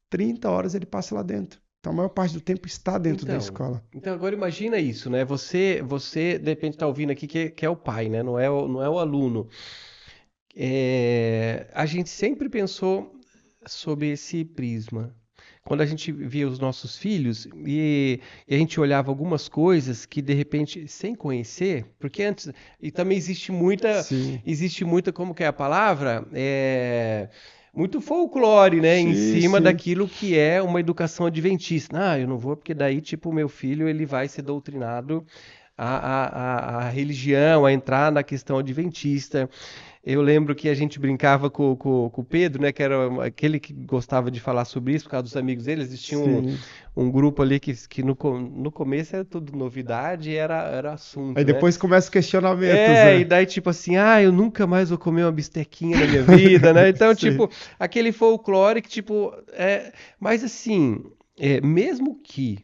30 horas ele passa lá dentro. Então, a maior parte do tempo está dentro da Então, escola. então agora imagina isso, né? Você de repente está ouvindo aqui que é o pai, né? Não é o aluno. a gente sempre pensou sob esse prisma. Quando a gente via os nossos filhos e a gente olhava algumas coisas que de repente, sem conhecer, porque antes, e também Sim, existe muita, como que é a palavra? Muito folclore, né, em sim, cima sim. daquilo que é uma educação adventista. Ah, eu não vou porque daí, tipo, o meu filho ele vai ser doutrinado a religião, a entrar na questão adventista. Eu lembro que a gente brincava com o Pedro, né? Que era aquele que gostava de falar sobre isso, por causa dos amigos dele. Existia Sim. um grupo ali que no começo era tudo novidade e era Aí assunto, né? depois começa os questionamentos, E né? daí, tipo assim, eu nunca mais vou comer uma bistequinha na minha vida, né? Então, Sim, tipo, aquele folclore que, tipo, mas assim, mesmo que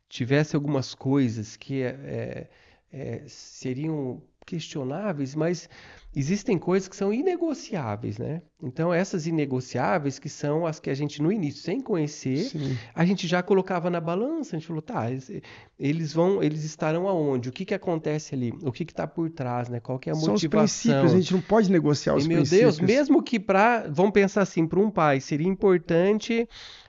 tivesse algumas coisas que seriam questionáveis, mas existem coisas que são inegociáveis, né? Então, essas inegociáveis, que são as que a gente, no início, sem conhecer, sim. a gente já colocava na balança, a gente falou, tá, eles estarão aonde? O que que acontece ali? O que que está por trás, né? Qual que é a São os princípios, a motivação? gente não pode negociar E, os meu Deus, princípios. mesmo que vamos pensar assim, para um pai, seria importante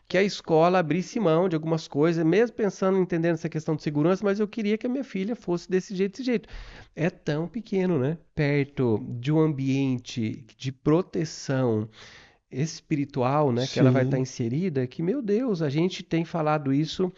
que a escola abrisse mão de algumas coisas, mesmo pensando, entendendo essa questão de segurança, mas eu queria que a minha filha fosse desse jeito, desse jeito. É tão pequeno, né? Perto de um ambiente de proteção espiritual, né, que ela vai estar Sim, inserida, que, meu Deus, a gente tem falado isso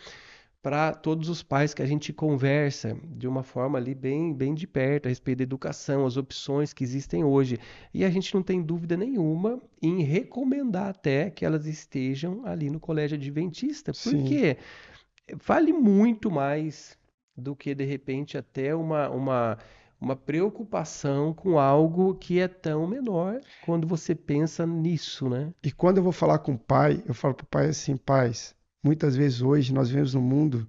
para todos os pais que a gente conversa de uma forma ali bem de perto a respeito da educação, as opções que existem hoje. E a gente não tem dúvida nenhuma em recomendar até que elas estejam ali no colégio adventista, sim. porque vale muito mais do que de repente até uma preocupação com algo que é tão menor quando você pensa nisso, né? E quando eu vou falar com o pai, eu falo para o pai assim, pais, muitas vezes hoje nós vivemos num mundo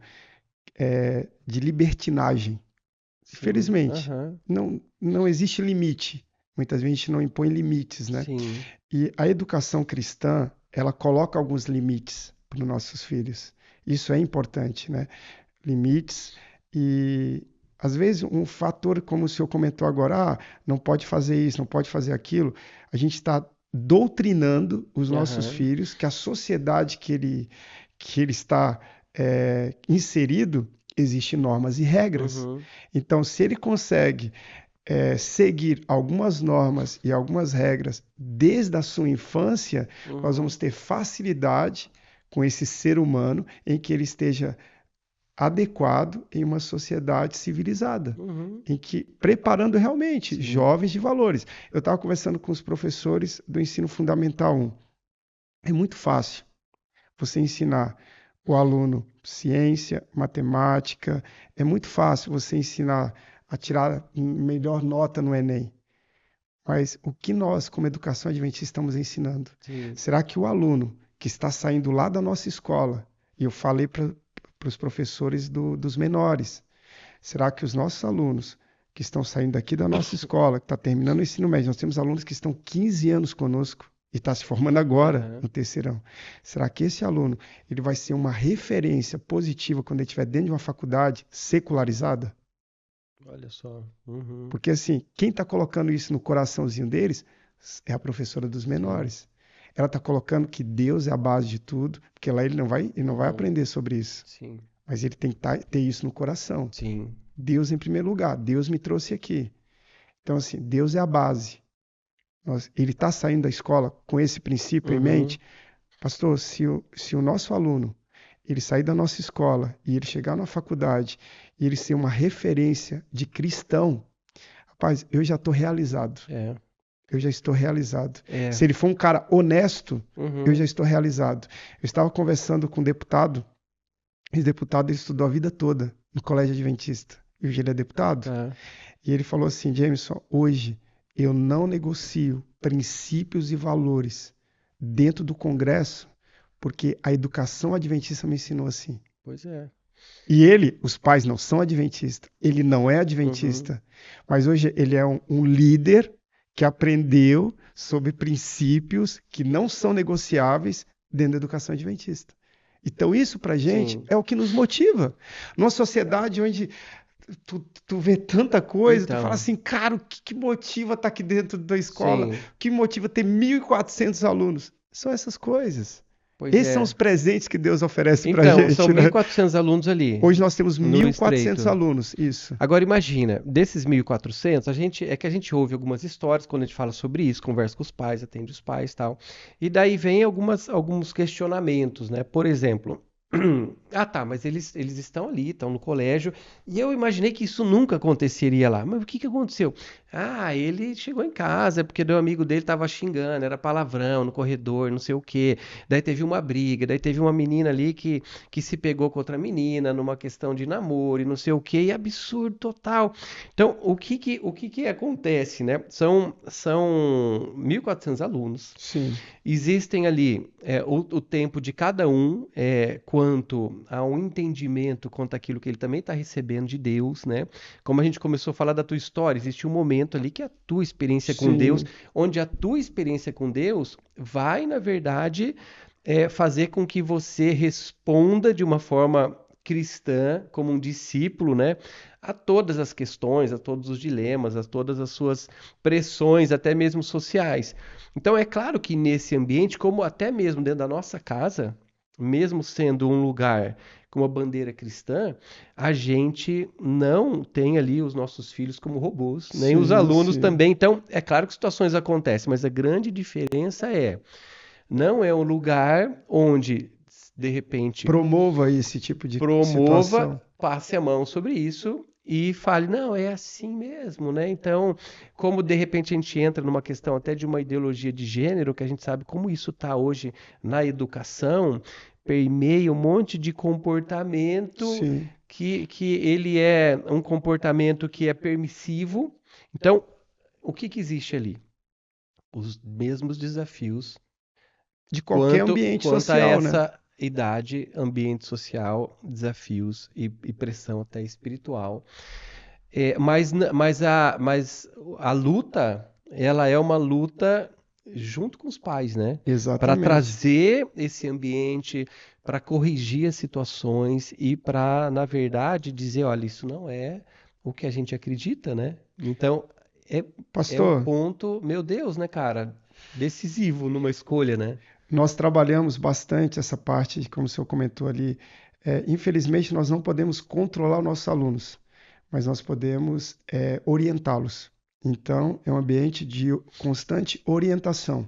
de libertinagem. Sim, Infelizmente, aham, não existe limite. Muitas vezes a gente não impõe limites, né? sim, E a educação cristã, ela coloca alguns limites para os nossos filhos. Isso é importante, né? Limites e às vezes um fator como o senhor comentou agora, não pode fazer isso, não pode fazer aquilo, a gente está doutrinando os nossos aham, filhos que a sociedade que ele está inserido existe normas e regras. uhum, Então, se ele consegue seguir algumas normas e algumas regras desde a sua infância, nós uhum, vamos ter facilidade com esse ser humano em que ele esteja adequado em uma sociedade civilizada, uhum, em que preparando realmente sim, jovens de valores. Eu estava conversando com os professores do ensino fundamental 1. É muito fácil você ensinar o aluno ciência, matemática, é muito fácil você ensinar a tirar melhor nota no Enem. Mas o que nós, como educação adventista, estamos ensinando? sim, Será que o aluno que está saindo lá da nossa escola, e eu falei para os professores dos menores, será que os nossos alunos que estão saindo daqui da nossa escola, que está terminando o ensino médio, nós temos alunos que estão 15 anos conosco e está se formando agora aham, no terceirão. Será que esse aluno ele vai ser uma referência positiva quando ele estiver dentro de uma faculdade secularizada? olha só, uhum, Porque assim, quem está colocando isso no coraçãozinho deles é a professora dos sim, menores. Ela está colocando que Deus é a base de tudo, porque lá ele não vai uhum, aprender sobre isso. sim, Mas ele tem que ter isso no coração. sim, Deus em primeiro lugar. Deus me trouxe aqui. Então, assim, Deus é a base. Ele está saindo da escola com esse princípio em uhum, mente. Pastor, se o nosso aluno ele sair da nossa escola e ele chegar na faculdade e ele ser uma referência de cristão, rapaz, eu já estou realizado. é, Eu já estou realizado. é, Se ele for um cara honesto, eu já uhum, estou realizado. Eu estava conversando com um deputado. Esse deputado ele estudou a vida toda no Colégio Adventista. E hoje ele é deputado. tá, E ele falou assim: Jameson, hoje eu não negocio princípios e valores dentro do Congresso, porque a educação adventista me ensinou assim. pois é, E ele, os pais não são adventistas, ele não é uhum, adventista, mas hoje ele é um líder que aprendeu sobre princípios que não são negociáveis dentro da educação adventista. Então, isso para a gente sim, é o que nos motiva. Numa sociedade onde tu vê tanta coisa, tu fala Então, assim, cara, o que motiva estar aqui dentro da escola? O sim, que motiva ter 1.400 alunos? São essas coisas. pois Esses são os é. presentes que Deus oferece pra Então, são gente, mil e né? quatrocentos alunos ali Hoje nós temos no 1.400 Estreito. alunos, isso. Agora imagina, desses 1.400, é que a gente ouve algumas histórias quando a gente fala sobre isso, conversa com os pais, atende os pais, e tal. E daí vem alguns questionamentos, né? Por exemplo, ah, tá, mas eles estão ali, estão no colégio, e eu imaginei que isso nunca aconteceria lá. Mas o que que aconteceu? Ah, ele chegou em casa, porque o amigo dele estava xingando, era palavrão no corredor, não sei o quê. Daí teve uma briga, daí teve uma menina ali que se pegou com outra menina numa questão de namoro e não sei o quê, e absurdo total. Então, o que que acontece, né? São 1.400 alunos. Sim, Existem ali o tempo de cada um quanto ao entendimento, quanto àquilo que ele também está recebendo de Deus, né? Como a gente começou a falar da tua história, existe um momento ali que a tua experiência com Deus, sim, onde a tua experiência com Deus vai, na verdade, fazer com que você responda de uma forma cristã, como um discípulo, né? A todas as questões, a todos os dilemas, a todas as suas pressões, até mesmo sociais. Então, é claro que nesse ambiente, como até mesmo dentro da nossa casa, mesmo sendo um lugar com uma bandeira cristã, a gente não tem ali os nossos filhos como robôs, nem os sim, alunos sim. também. Então, é claro que situações acontecem, mas a grande diferença não é um lugar onde, de repente, Promova esse tipo de promova, situação. passe a mão sobre isso e fale, não, é assim mesmo, né? Então, como de repente a gente entra numa questão até de uma ideologia de gênero, que a gente sabe como isso está hoje na educação, permeia um monte de comportamento Sim. que ele é um comportamento que é permissivo. Então, o que que existe ali? Os mesmos desafios De qualquer quanto ambiente a social, né? essa idade, ambiente social, desafios e pressão até espiritual. Mas a luta, ela é uma luta junto com os pais, né? Para Exatamente. trazer esse ambiente, para corrigir as situações e para, na verdade, dizer, olha, isso não é o que a gente acredita, né? Então, é, é um Pastor, ponto, meu Deus, né, cara? Decisivo numa escolha, né? nós trabalhamos bastante essa parte, como o senhor comentou ali. Infelizmente, nós não podemos controlar os nossos alunos, mas nós podemos orientá-los. Então, é um ambiente de constante orientação.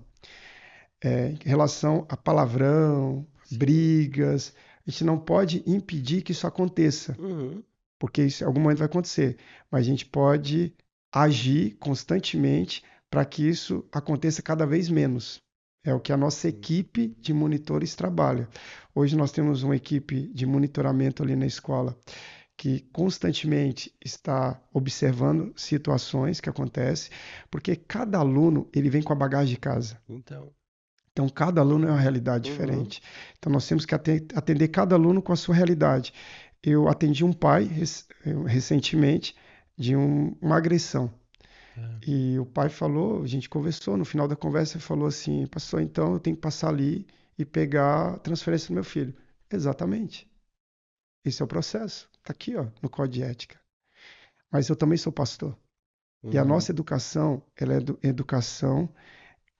Em relação a palavrão, Sim. brigas, a gente não pode impedir que isso aconteça, Uhum. porque isso em algum momento vai acontecer, mas a gente pode agir constantemente para que isso aconteça cada vez menos. É o que a nossa Sim. equipe de monitores trabalha. Hoje nós temos uma equipe de monitoramento ali na escola que constantemente está observando situações que acontecem, porque cada aluno ele vem com a bagagem de casa. Então. Então, cada aluno é uma realidade Uhum. diferente. Então, nós temos que atender cada aluno com a sua realidade. Eu atendi um pai recentemente de uma agressão. Tá. E o pai falou, a gente conversou, no final da conversa ele falou assim, pastor, então eu tenho que passar ali e pegar a transferência do meu filho. Exatamente. Esse é o processo. Está aqui, ó, no Código de Ética. Mas eu também sou pastor. E a Uhum. nossa educação, ela é educação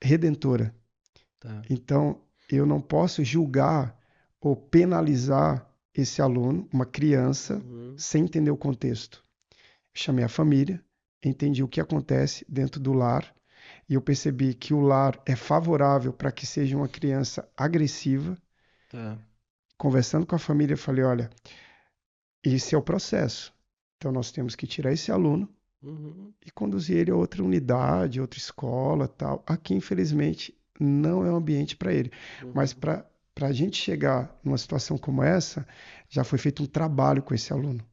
redentora. Tá. Então, eu não posso julgar ou penalizar esse aluno, uma criança, Uhum. sem entender o contexto. Chamei a família, entendi o que acontece dentro do lar e eu percebi que o lar é favorável para que seja uma criança agressiva. Tá. Conversando com a família, eu falei: olha, esse é o processo. Então, nós temos que tirar esse aluno Uhum. e conduzir ele a outra unidade, outra escola, tal. Aqui, infelizmente, não é um ambiente para ele. Mas Uhum. para a gente chegar numa situação como essa, já foi feito um trabalho com esse aluno,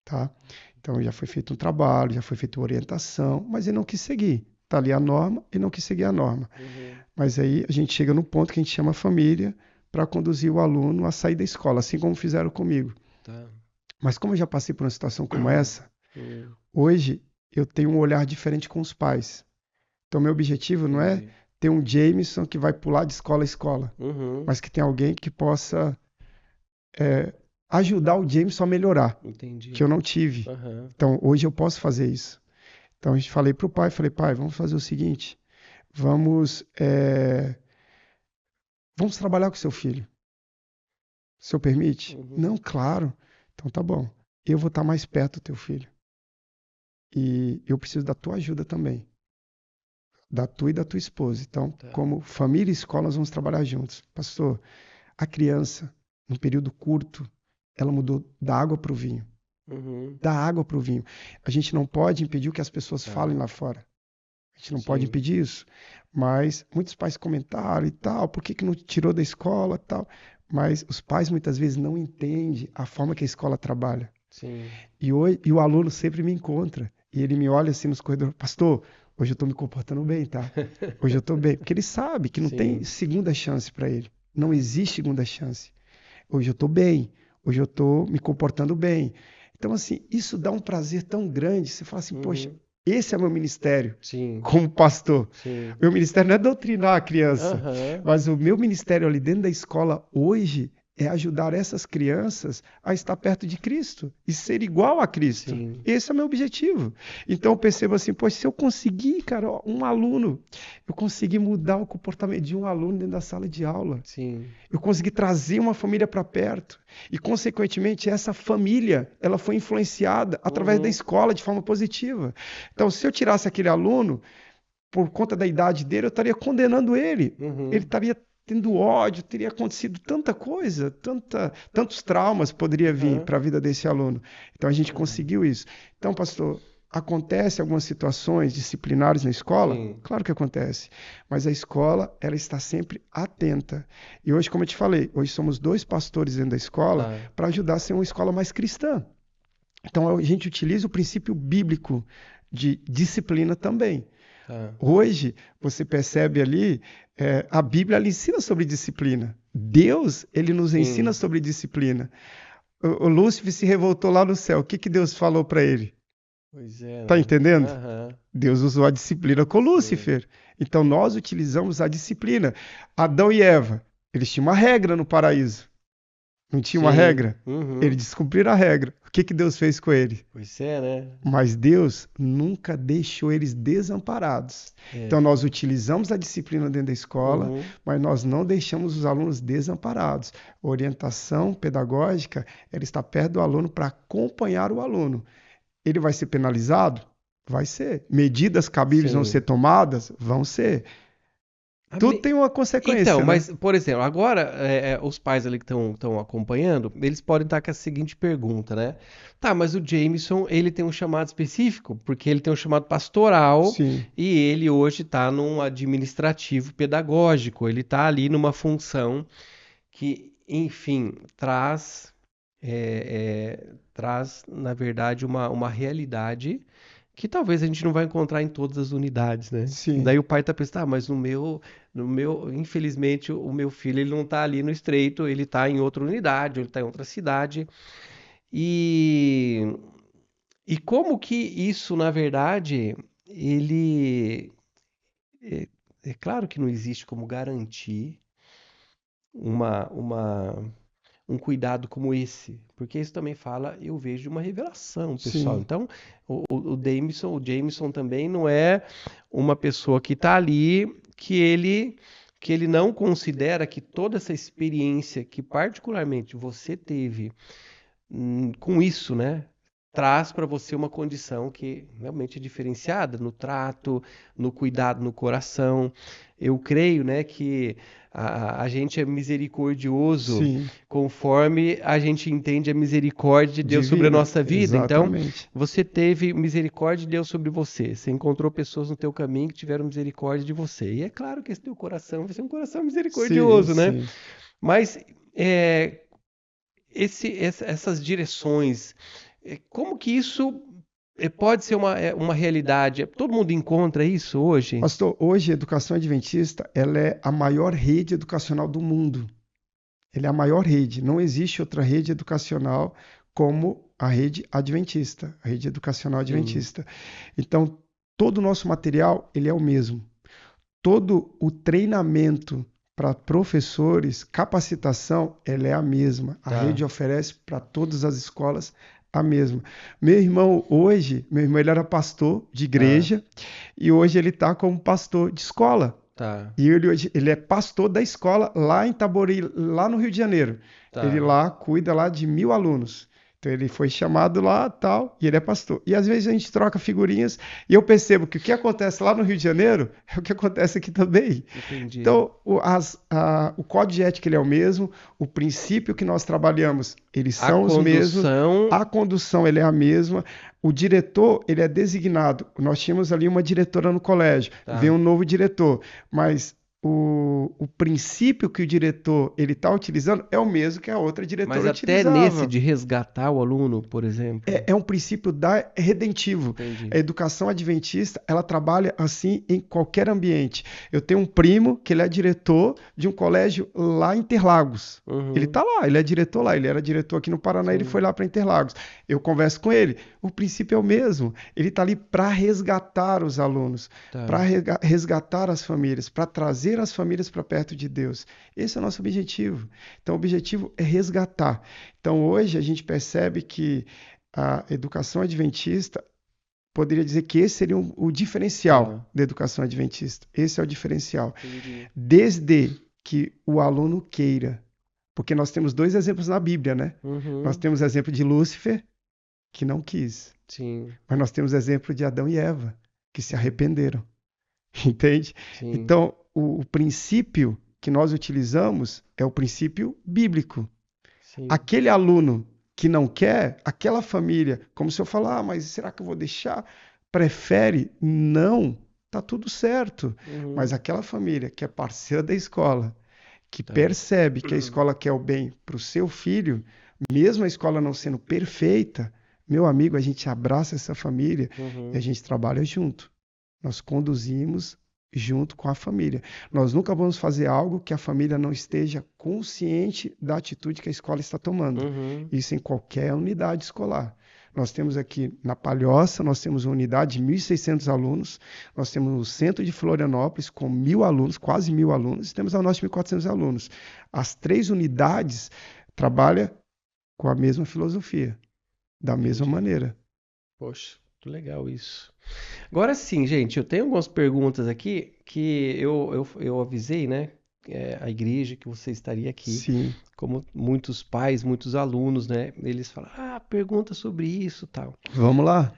tá? Então, já foi feito um trabalho, já foi feita uma orientação, mas ele não quis seguir. Tá ali a norma e não quis seguir a norma. Uhum. Mas aí a gente chega no ponto que a gente chama a família para conduzir o aluno a sair da escola, assim como fizeram comigo. Tá. Mas como eu já passei por uma situação como essa, Uhum. hoje eu tenho um olhar diferente com os pais. Então, meu objetivo não é Entendi. ter um Jameson que vai pular de escola a escola, Uhum. mas que tem alguém que possa ajudar o Jameson a melhorar, Entendi. que eu não tive. Aham. Então, hoje eu posso fazer isso. Então, a gente falei para o pai, pai, vamos fazer o seguinte, vamos, vamos trabalhar com seu filho. O senhor permite? Uhum. Não, claro. Então, tá bom. Eu vou estar mais perto do teu filho. E eu preciso da tua ajuda também. Da tua e da tua esposa. Então, Tá. como família e escola, nós vamos trabalhar juntos. Pastor, a criança, num período curto, ela mudou da água para o vinho. Uhum. Da água para o vinho. A gente não pode impedir o que as pessoas Tá. falem lá fora. A gente não pode Sim. impedir isso. Mas muitos pais comentaram e tal, por que não tirou da escola e tal. Mas os pais muitas vezes não entendem a forma que a escola trabalha. Sim. E o aluno sempre me encontra. E ele me olha assim nos corredores, pastor, hoje eu estou me comportando bem, tá? Hoje eu estou bem. Porque ele sabe que não tem Sim. segunda chance para ele. Não existe segunda chance. Hoje eu estou bem. Hoje eu estou me comportando bem. Então, assim, isso dá um prazer tão grande. Você fala assim, poxa, Uhum. esse é meu ministério Sim. como pastor. Sim. Meu ministério não é doutrinar a criança, Aham. mas o meu ministério ali dentro da escola hoje é ajudar essas crianças a estar perto de Cristo e ser igual a Cristo. Sim. Esse é o meu objetivo. Então eu percebo assim, poxa, se eu conseguir, cara, ó, um aluno, eu consegui mudar o comportamento de um aluno dentro da sala de aula. Sim. Eu consegui trazer uma família para perto e, consequentemente, essa família ela foi influenciada através da Uhum. escola de forma positiva. Então, se eu tirasse aquele aluno por conta da idade dele, eu estaria condenando ele. Uhum. Ele estaria tendo ódio, teria acontecido tanta coisa, tantos traumas poderia vir Aham. para a vida desse aluno. Então a gente Uhum. conseguiu isso. Então, pastor, acontece algumas situações disciplinares na escola? Sim. Claro que acontece, mas a escola ela está sempre atenta. E hoje, como eu te falei, hoje somos 2 pastores dentro da escola Tá. para ajudar a ser uma escola mais cristã. Então a gente utiliza o princípio bíblico de disciplina também. Tá. Hoje, você percebe ali, a Bíblia ela ensina sobre disciplina. Deus, ele nos ensina Sim. sobre disciplina. O Lúcifer se revoltou lá no céu. O que Deus falou para ele? Pois é, Tá né? entendendo? Aham. Deus usou a disciplina com Sim. Lúcifer. Então nós utilizamos a disciplina. Adão e Eva, eles tinham uma regra no paraíso. Não tinha uma Sim. regra? Uhum. Eles descumpriram a regra. O que Deus fez com ele? Pois é, né? Mas Deus nunca deixou eles desamparados. É. Então, nós utilizamos a disciplina dentro da escola, Uhum. mas nós não deixamos os alunos desamparados. A orientação pedagógica, ela está perto do aluno para acompanhar o aluno. Ele vai ser penalizado? Vai ser. Medidas cabíveis vão ser Sim. tomadas? Vão ser. A Tudo me- tem uma Então, consequência, né? mas, por exemplo, agora os pais ali que estão acompanhando, eles podem estar com a seguinte pergunta, né? Tá, mas o Jameson, ele tem um chamado específico, porque ele tem um chamado pastoral Sim, e ele hoje está num administrativo pedagógico, ele está ali numa função que, enfim, traz, na verdade, uma realidade que talvez a gente não vai encontrar em todas as unidades, né? sim. Daí o pai tá pensando, ah, mas no meu, infelizmente, o meu filho ele não tá ali no Estreito, ele tá em outra unidade, ou ele tá em outra cidade. E, e como que isso, na verdade, ele é, é claro que não existe como garantir uma um cuidado como esse, porque isso também fala, eu vejo uma revelação, pessoal. Sim. Então, o Jameson também não é uma pessoa que está ali que ele não considera que toda essa experiência que particularmente você teve com isso, né, traz para você uma condição que realmente é diferenciada no trato, no cuidado no coração. Eu creio, né, que a gente é misericordioso Sim. conforme a gente entende a misericórdia de Deus sobre a Divina. nossa vida. Então, Exatamente. você teve misericórdia de Deus sobre você. Você encontrou pessoas no teu caminho que tiveram misericórdia de você. E é claro que esse teu coração vai ser um coração Sim, misericordioso, né? sim. Mas é, essas direções, como que isso pode ser uma realidade? Todo mundo encontra isso hoje? Pastor, hoje a educação adventista ela é a maior rede educacional do mundo. Ela é a maior rede. Não existe outra rede educacional como a rede adventista, a rede educacional Sim. adventista. Então, todo o nosso material ele é o mesmo. Todo o treinamento para professores, capacitação, ela é a mesma. A Tá. rede oferece para todas as escolas a mesma. Meu irmão ele era pastor de igreja e hoje ele está como pastor de escola. Tá. E ele é pastor da escola lá em Itaboraí, lá no Rio de Janeiro. Ele Tá. lá cuida lá de 1.000 alunos. Então ele foi chamado lá, tal, e ele é pastor. E às vezes a gente troca figurinhas e eu percebo que o que acontece lá no Rio de Janeiro é o que acontece aqui também. Entendi. Então o código de ética ele é o mesmo, o princípio que nós trabalhamos, eles A são os mesmos, condução. a condução ele é a mesma, o diretor ele é designado. Nós tínhamos ali uma diretora no colégio, Tá. vem um novo diretor, mas o princípio que o diretor ele está utilizando é o mesmo que a outra diretora Mas até nesse utilizava. de resgatar o aluno, por exemplo. É um princípio redentivo. Entendi. A educação adventista, ela trabalha assim em qualquer ambiente. Eu tenho um primo que ele é diretor de um colégio lá em Interlagos. Ele Uhum. está lá, ele é diretor lá. Ele era diretor aqui no Paraná, ele Sim. foi lá para Interlagos. Eu converso com ele. O princípio é o mesmo. Ele está ali para resgatar os alunos, Tá. para resgatar as famílias, para trazer as famílias para perto de Deus. Esse é o nosso objetivo. Então, o objetivo é resgatar. Então, hoje a gente percebe que a educação adventista, poderia dizer que esse seria o diferencial da educação adventista. Esse é o diferencial. Entendi. Desde que o aluno queira. Porque nós temos dois exemplos na Bíblia, né? Nós Uhum. temos o exemplo de Lúcifer, que não quis. Sim. Mas nós temos o exemplo de Adão e Eva, que se arrependeram. Entende? Sim. Então, o princípio que nós utilizamos é o princípio bíblico. Sim. Aquele aluno que não quer, aquela família, como se eu falar, mas será que eu vou deixar? Prefere? Não, tá tudo certo. Uhum. Mas aquela família que é parceira da escola, que Tá. percebe que a escola quer o bem para o seu filho, mesmo a escola não sendo perfeita, meu amigo, a gente abraça essa família Uhum. e a gente trabalha junto. Nós conduzimos junto com a família. Nós nunca vamos fazer algo que a família não esteja consciente da atitude que a escola está tomando. Uhum. Isso em qualquer unidade escolar. Nós temos aqui na Palhoça, nós temos uma unidade de 1.600 alunos, nós temos o centro de Florianópolis com 1.000 alunos, quase 1.000 alunos, e temos a nossa 1.400 alunos. As 3 unidades trabalham com a mesma filosofia, da mesma Entendi. maneira. Poxa, muito legal isso. Agora sim, gente, eu tenho algumas perguntas aqui que eu avisei, né, a igreja que você estaria aqui. Sim, Como muitos pais, muitos alunos, né, eles falam, pergunta sobre isso, tal. vamos lá.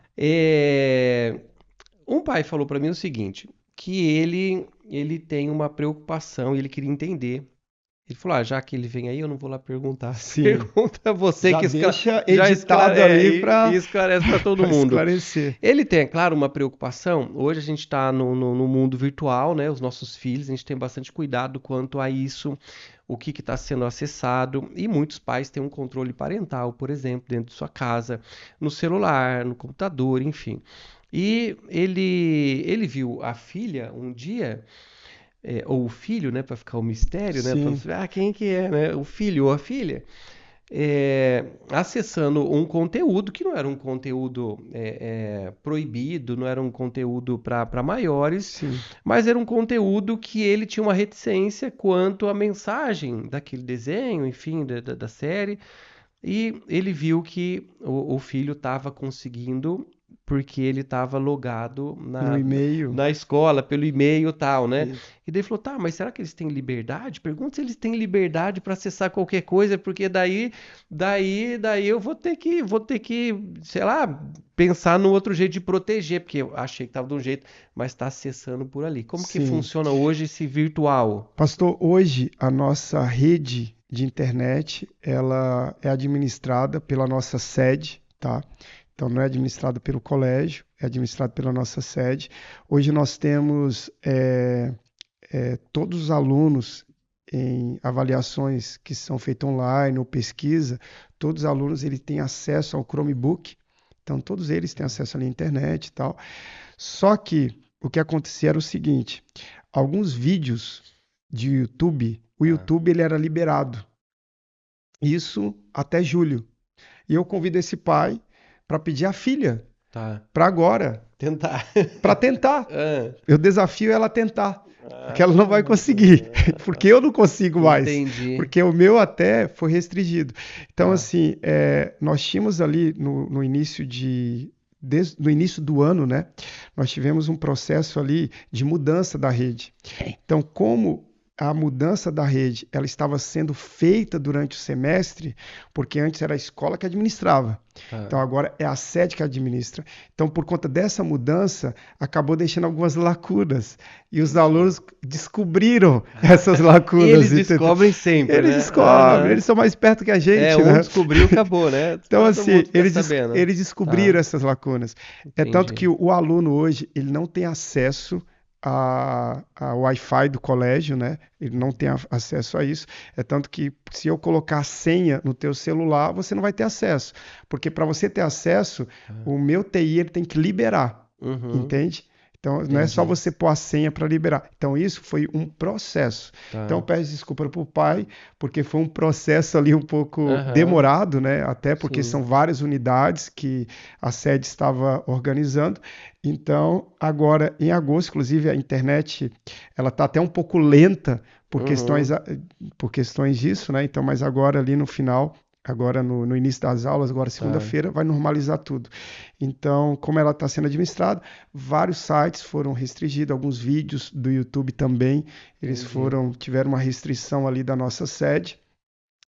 Um pai falou para mim o seguinte, que ele tem uma preocupação e ele queria entender. Ele falou, já que ele vem aí, eu não vou lá perguntar. Sim. Pergunta a você Já que deixa já editado ali para esclarece para todo mundo. esclarecer. Ele tem, é claro, uma preocupação. Hoje a gente está no mundo virtual, né? Os nossos filhos, a gente tem bastante cuidado quanto a isso, o que está sendo acessado. E muitos pais têm um controle parental, por exemplo, dentro de sua casa, no celular, no computador, enfim. E ele viu a filha um dia, ou o filho, né, para ficar o mistério, né, Sim, quem que é, né, o filho ou a filha, acessando um conteúdo que não era um conteúdo proibido, não era um conteúdo para maiores, sim, mas era um conteúdo que ele tinha uma reticência quanto à mensagem daquele desenho, enfim, da série, e ele viu que o filho estava conseguindo porque ele estava logado no e-mail. na escola, pelo e-mail e tal, né? Isso. E daí ele falou, tá, mas será que eles têm liberdade? Pergunta se eles têm liberdade para acessar qualquer coisa, porque daí eu vou ter que, sei lá, pensar no outro jeito de proteger, porque eu achei que estava de um jeito, mas está acessando por ali. Como que Sim. funciona hoje esse virtual? Pastor, hoje a nossa rede de internet, ela é administrada pela nossa sede, tá? Então não é administrada pelo colégio, é administrada pela nossa sede. Hoje nós temos todos os alunos em avaliações que são feitas online ou pesquisa, todos os alunos eles têm acesso ao Chromebook, então todos eles têm acesso à internet e tal. Só que o que acontecia era o seguinte, alguns vídeos de YouTube, o YouTube ele era liberado, isso até julho. E eu convido esse pai para pedir a filha Tá. para agora, Tentar. para tentar. Ah, Eu desafio ela a tentar, porque ela não vai conseguir, porque eu não consigo mais, entendi. porque o meu até foi restringido. Então, Tá. assim, nós tínhamos ali no início no início do ano, né? Nós tivemos um processo ali de mudança da rede. Então, como a mudança da rede ela estava sendo feita durante o semestre, porque antes era a escola que administrava. Tá. Então agora é a sede que administra. Então, por conta dessa mudança, acabou deixando algumas lacunas. E os Entendi. alunos descobriram essas lacunas. Eles Entendeu? descobrem sempre, Eles né? descobrem, Aham. eles são mais perto que a É, gente, um né? descobriu, acabou, né? Então, Todo assim, mundo fica sabendo. eles descobriram Tá, essas lacunas. É tanto que entendi. o aluno hoje, ele não tem acesso a Wi-Fi do colégio, né? Ele não tem acesso a isso. É tanto que se eu colocar a senha no teu celular, você não vai ter acesso. Porque para você ter acesso, Tá. o meu TI ele tem que liberar, Uhum, entende? Então, não é só entendi. você pôr a senha para liberar. Então, isso foi um processo. Então, eu Tá. peço desculpa para o pai, porque foi um processo ali um pouco Aham, demorado, né? Até porque sim. são várias unidades que a sede estava organizando. Então, agora, em agosto, inclusive, a internet ela está até um pouco lenta Uhum, por questões disso, né? Então, mas agora ali no final, agora no início das aulas, agora tá. segunda-feira, vai normalizar tudo. Então, como ela está sendo administrada, vários sites foram restringidos, alguns vídeos do YouTube também, Entendi. tiveram uma restrição ali da nossa sede.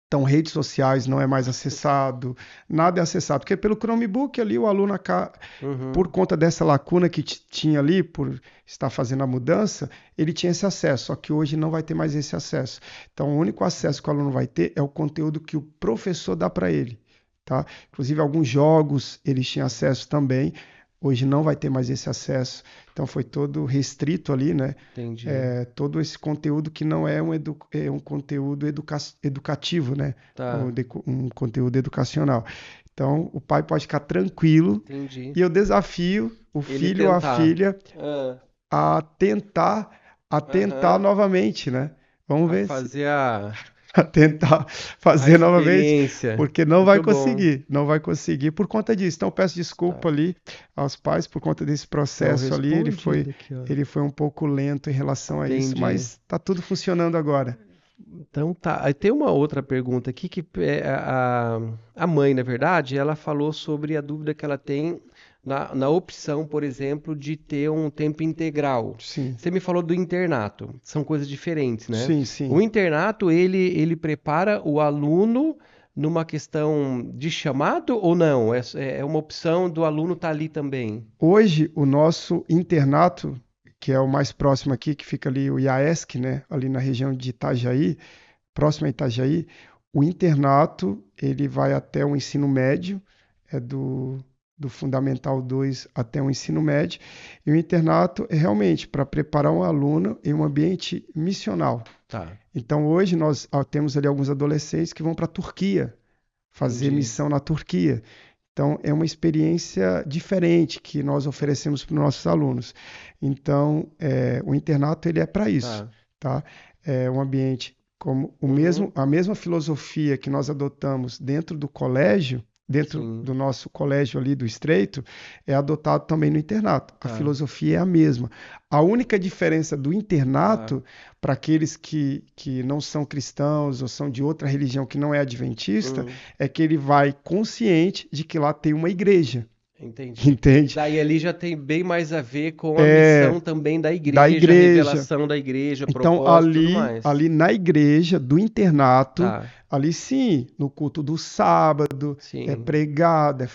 Então, redes sociais não é mais acessado, nada é acessado, porque pelo Chromebook ali o aluno, por Uhum, conta dessa lacuna que tinha ali, por estar fazendo a mudança, ele tinha esse acesso, só que hoje não vai ter mais esse acesso. Então, o único acesso que o aluno vai ter é o conteúdo que o professor dá para ele, tá? Inclusive, alguns jogos eles tinham acesso também, hoje não vai ter mais esse acesso. Então, foi todo restrito ali, né? entendi. Todo esse conteúdo que não é é um conteúdo educativo, né? Tá, Um conteúdo educacional. Então, o pai pode ficar tranquilo entendi. e eu desafio o Ele filho ou a tentar. filha Ah, a tentar, aham. novamente, né? Vamos A ver se fazer a tentar a fazer novamente, experiência. porque não vai Muito bom. conseguir, não vai conseguir por conta disso. Então, eu peço desculpa Tá. ali aos pais por conta desse Não, processo ali. respondido aqui, ó. Ele foi um pouco lento em relação a isso, Entendi. mas está tudo funcionando agora. Então tá. Aí tem uma outra pergunta aqui que a mãe, na verdade, ela falou sobre a dúvida que ela tem na opção, por exemplo, de ter um tempo integral. Sim, Você me falou do internato, são coisas diferentes, né? sim, O sim. internato, ele prepara o aluno numa questão de chamado ou não? É uma opção do aluno estar ali também. Hoje, o nosso internato, que é o mais próximo aqui, que fica ali o IAESC, né? Ali na região de Itajaí, próximo a Itajaí, o internato ele vai até o ensino médio, é do Fundamental 2 até o ensino médio, e o internato é realmente para preparar um aluno em um ambiente missional. Tá, Então hoje nós temos ali alguns adolescentes que vão para a Turquia, fazer entendi. missão na Turquia. Então é uma experiência diferente que nós oferecemos para os nossos alunos. Então o internato ele é para isso, Tá. tá? É um ambiente como Uhum. a mesma filosofia que nós adotamos dentro do colégio, dentro Sim, do nosso colégio ali do Estreito, é adotado também no internato. A tá, filosofia é a mesma. A única diferença do tá. internato para aqueles que não são cristãos ou são de outra religião que não é adventista Hum. é que ele vai consciente de que lá tem uma igreja, Entendi. entende? Daí ali já tem bem mais a ver com a É missão também da da igreja, a igreja. revelação da igreja, Então, propósito e tudo mais. ali na igreja do internato, Tá, ali sim, no culto do sábado, é sim. pregado, é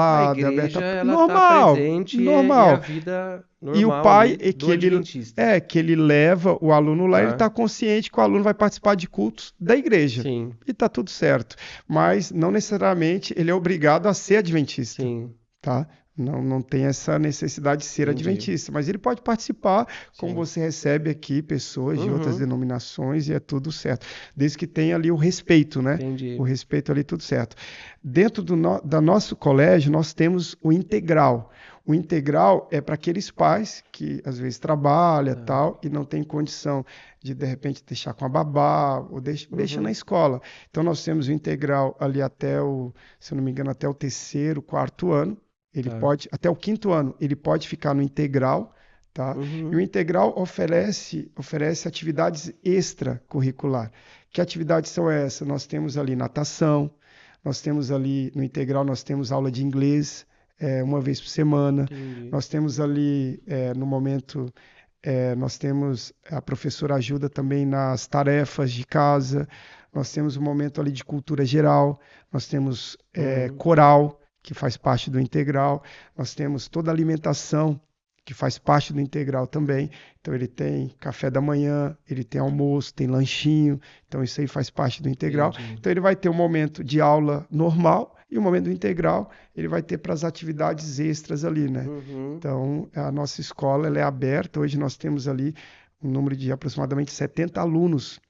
A falado, é aberto. igreja, ela tá Normal, presente e é a normal. vida E o normal pai ali é do adventista. que ele leva o aluno lá, ele Tá, está consciente que o aluno vai participar de cultos da igreja. sim, E está tudo certo. Mas não necessariamente ele é obrigado a ser adventista, sim, tá? Não tem essa necessidade de ser entendi. adventista, mas ele pode participar, como Sim. você recebe aqui pessoas de outras Uhum, denominações e é tudo certo. Desde que tenha ali o respeito, né? O entendi. respeito ali, tudo certo. Dentro da nosso colégio, nós temos o integral. O integral é para aqueles pais que às vezes trabalham Tá. tal e não tem condição de repente deixar com a babá ou deixa na Uhum, escola. Então nós temos o integral ali até se eu não me engano, até o terceiro, quarto ano. Ele Tá. pode, até o quinto ano, ele pode ficar no integral, tá? E o Uhum. integral oferece atividades extracurricular. Que atividades são essas? Nós temos ali natação, nós temos ali no integral, nós temos aula de inglês, uma vez por semana. Entendi. Nós temos ali, no momento, nós temos a professora ajuda também nas tarefas de casa. Nós temos um momento ali de cultura geral. Nós temos Uhum. coral, que faz parte do integral. Nós temos toda a alimentação, que faz parte do integral também. Então, ele tem café da manhã, ele tem almoço, tem lanchinho. Então, isso aí faz parte do integral. Entendi. Então, ele vai ter um momento de aula normal e um momento do integral, ele vai ter para as atividades extras ali, né? Uhum. Então, a nossa escola ela é aberta. Hoje nós temos ali um número de aproximadamente 70 alunos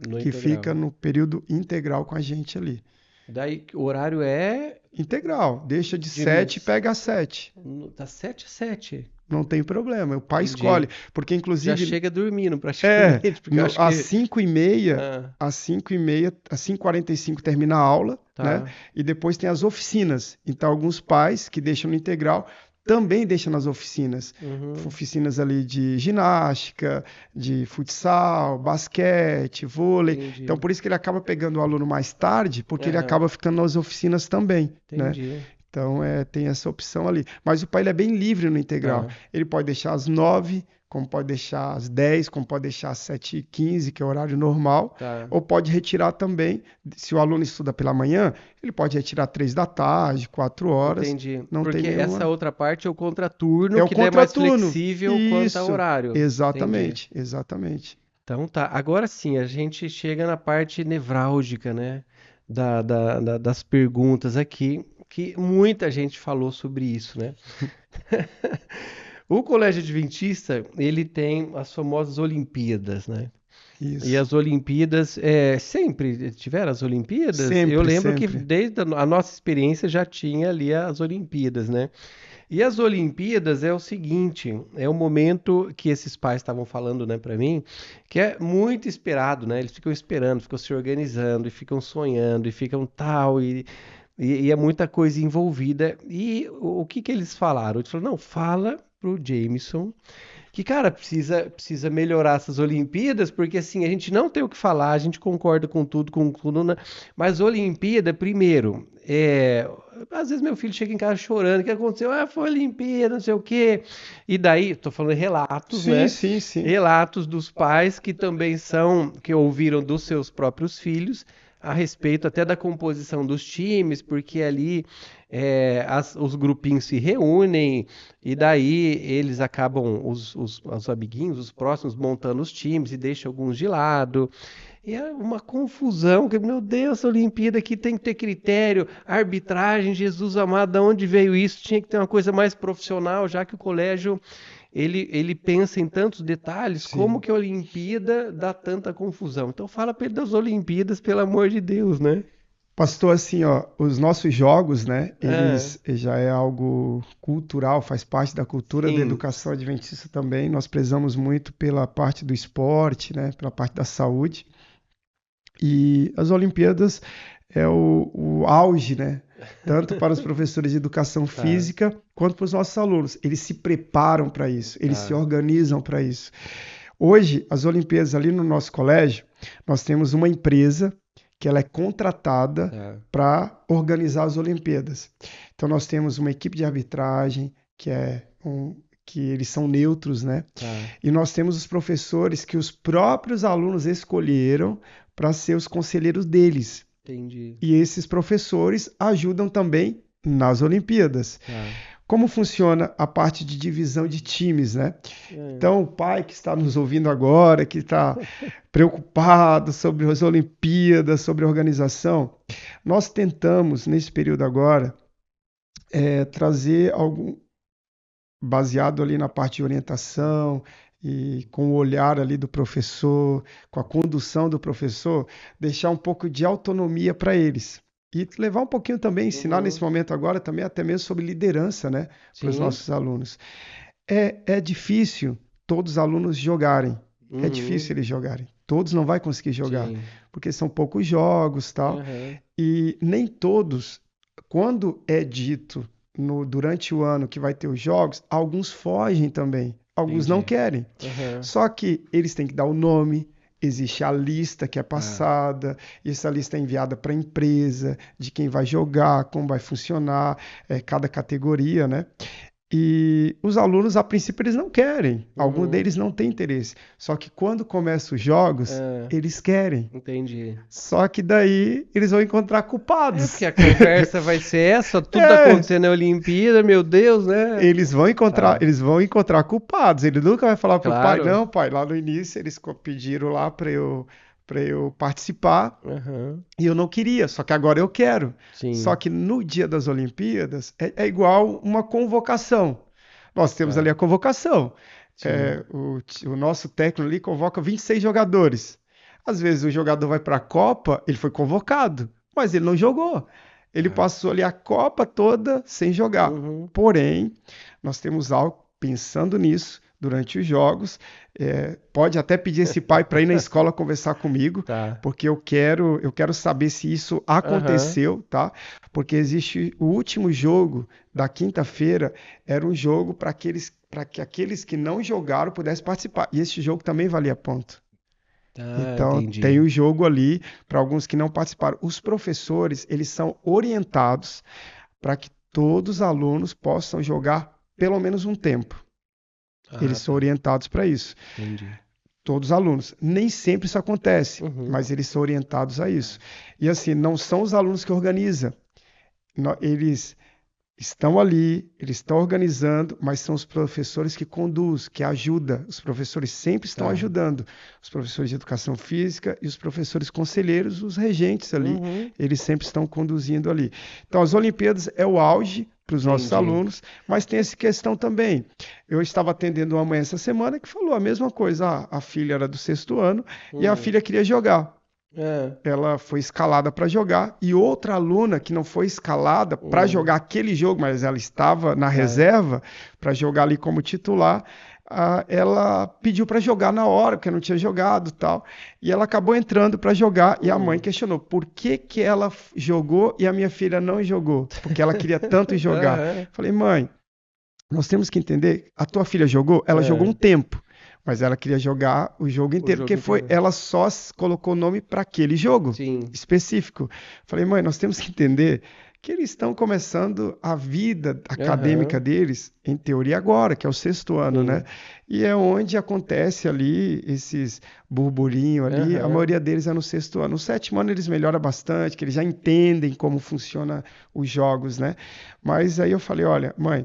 No que fica integral. no período integral com a gente ali. Daí o horário é Integral, deixa de de 7 e pega 7. das 7 às 7. Não tem problema, o pai escolhe. Entendi. Porque, Já inclusive, chega dormindo praticamente, porque eu acho às que. 5h30, Ah, às 5h30, às 5h45 termina a aula, né? tá. E depois tem as oficinas. Então, alguns pais que deixam no integral também deixam nas oficinas. Uhum. Oficinas ali de ginástica, de futsal, basquete, vôlei. Então, Entendi. por isso que ele acaba pegando o aluno mais tarde, porque ele Aham. acaba ficando nas oficinas também, né? Entendi. Então, tem essa opção ali. Mas o pai ele é bem livre no integral. Tá. Ele pode deixar às 9, como pode deixar às 10, como pode deixar às 7h15, que é o horário normal, Tá. ou pode retirar também, se o aluno estuda pela manhã, ele pode retirar 3 da tarde, 4 horas, Entendi. não tem Porque essa nenhuma. outra parte é o contraturno, É o que daí é mais contraturno. flexível quanto ao Isso, horário. Entendi. exatamente, exatamente. Então tá. Agora sim, a gente chega na parte nevrálgica, né? Das perguntas aqui, que muita gente falou sobre isso, né? O Colégio Adventista, ele tem as famosas Olimpíadas, né? E Isso. as Olimpíadas, sempre tiveram as Olimpíadas? Eu Sempre, lembro que sempre. desde a nossa experiência já tinha ali as Olimpíadas, né? E as Olimpíadas é o seguinte, é o momento que esses pais estavam falando, né, para mim, que é muito esperado, né? Eles ficam esperando, ficam se organizando, e ficam sonhando, e ficam tal, e é muita coisa envolvida. E o que que eles falaram? Eles falaram, não, fala pro Jameson que, cara, precisa melhorar essas Olimpíadas, porque assim, a gente não tem o que falar, a gente concorda com tudo, né? Mas Olimpíada, primeiro, às vezes meu filho chega em casa chorando, o que aconteceu? Ah, foi Olimpíada, não sei o quê. E daí, tô falando relatos, Sim, né? sim, sim. Relatos dos pais que também são, que ouviram dos seus próprios filhos a respeito até da composição dos times, porque ali os grupinhos se reúnem e daí eles acabam, os amiguinhos, os próximos, montando os times e deixam alguns de lado. E é uma confusão, que, meu Deus, essa Olimpíada aqui tem que ter critério, arbitragem, Jesus amado, de onde veio isso? Tinha que ter uma coisa mais profissional, já que o colégio ele pensa em tantos detalhes, como Sim. que a Olimpíada dá tanta confusão? Então fala para ele das Olimpíadas, pelo amor de Deus, né? Pastor, assim, ó, os nossos jogos, né, É, eles já é algo cultural, faz parte da cultura da sim, educação adventista também. Nós prezamos muito pela parte do esporte, né, pela parte da saúde. E as Olimpíadas é o auge, né, tanto para os professores de educação tá, física quanto para os nossos alunos. Eles se preparam para isso, eles se tá, organizam para isso. Hoje, as Olimpíadas ali no nosso colégio, nós temos uma empresa que ela é contratada tá, para organizar as Olimpíadas. Então nós temos uma equipe de arbitragem que eles são neutros, né? tá, E nós temos os professores que os próprios alunos escolheram para ser os conselheiros deles. entendi, E esses professores ajudam também nas Olimpíadas. tá, Como funciona a parte de divisão de times, né? é, Então, o pai que está nos ouvindo agora, que está preocupado sobre as Olimpíadas, sobre a organização, nós tentamos, nesse período agora, trazer algum, baseado ali na parte de orientação e com o olhar ali do professor, com a condução do professor, deixar um pouco de autonomia para eles. E levar um pouquinho também, ensinar nesse uhum, momento agora também até mesmo sobre liderança, né, para os sim, nossos alunos. É difícil todos os alunos jogarem. É uhum, difícil eles jogarem. Todos não vai conseguir jogar, sim, porque são poucos jogos, tal. aham, E nem todos, quando é dito durante o ano que vai ter os jogos, alguns fogem também, alguns não Entendi. querem. Aham. Só que eles têm que dar o nome, existe a lista que é passada, e essa lista é enviada para a empresa, de quem vai jogar, como vai funcionar, cada categoria, né? E os alunos, a princípio, eles não querem. Alguns Uhum. deles não têm interesse. Só que quando começam os jogos, Ah, eles querem. entendi. Só que daí eles vão encontrar É, porque culpados. a conversa vai ser essa, tudo tá É, acontecendo na Olimpíada, meu Deus, né? Tá, eles vão encontrar culpados. Ele nunca vai falar pro pai, claro. não, pai, lá no início eles pediram lá para eu participar Aham. e eu não queria, só que agora eu quero. Só Sim, que no dia das Olimpíadas é igual uma convocação. Nós temos ali tá. a convocação. Sim. O nosso técnico ali convoca 26 jogadores. Às vezes o jogador vai para a Copa, ele foi convocado, mas ele não jogou. Ele Tá. passou ali a Copa toda sem jogar. Uhum. Porém, nós temos algo pensando nisso durante os jogos. Pode até pedir esse pai para ir na escola conversar comigo, Tá. porque eu quero saber se isso Aham. aconteceu, tá? Porque existe o último jogo da quinta-feira, era um jogo para que aqueles que não jogaram pudessem participar. E esse jogo também valia ponto. Tá, Então, tem entendi. o jogo ali para alguns que não participaram. Os professores, eles são orientados para que todos os alunos possam jogar pelo menos um tempo. Eles Ah, são tá. orientados para isso. Entendi. Todos os alunos. Nem sempre isso acontece, Uhum. mas eles são orientados a isso. E assim, não são os alunos que organizam. Eles estão ali, eles estão organizando, mas são os professores que conduzem, que ajudam. Os professores sempre estão Tá. ajudando. Os professores de educação física e os professores conselheiros, os regentes ali, Uhum. eles sempre estão conduzindo ali. Então, as Olimpíadas é o auge para os nossos Entendi. alunos, mas tem essa questão também. Eu estava atendendo uma mãe essa semana que falou a mesma coisa. A filha era do sexto ano e a Hum. filha queria jogar. É. Ela foi escalada para jogar e outra aluna que não foi escalada para Hum. jogar aquele jogo, mas ela estava na Tá. reserva para jogar ali como titular, ela pediu para jogar na hora, porque não tinha jogado, tal. E ela acabou entrando para jogar e a mãe Hum. questionou por que que ela jogou e a minha filha não jogou, porque ela queria tanto jogar. Aham. Falei, mãe, nós temos que entender, a tua filha jogou, ela jogou um É. tempo, mas ela queria jogar o jogo O inteiro, jogo porque inteiro. ela só colocou o nome para aquele jogo Sim. específico. Falei, mãe, nós temos que entender que eles estão começando a vida acadêmica Aham. deles, em teoria agora, que é o sexto ano, né? Sim. E é onde acontece ali esses burburinho ali, a Aham. maioria deles é no sexto ano. No sétimo ano eles melhoram bastante, que eles já entendem como funciona os jogos, né? Mas aí eu falei, olha, mãe,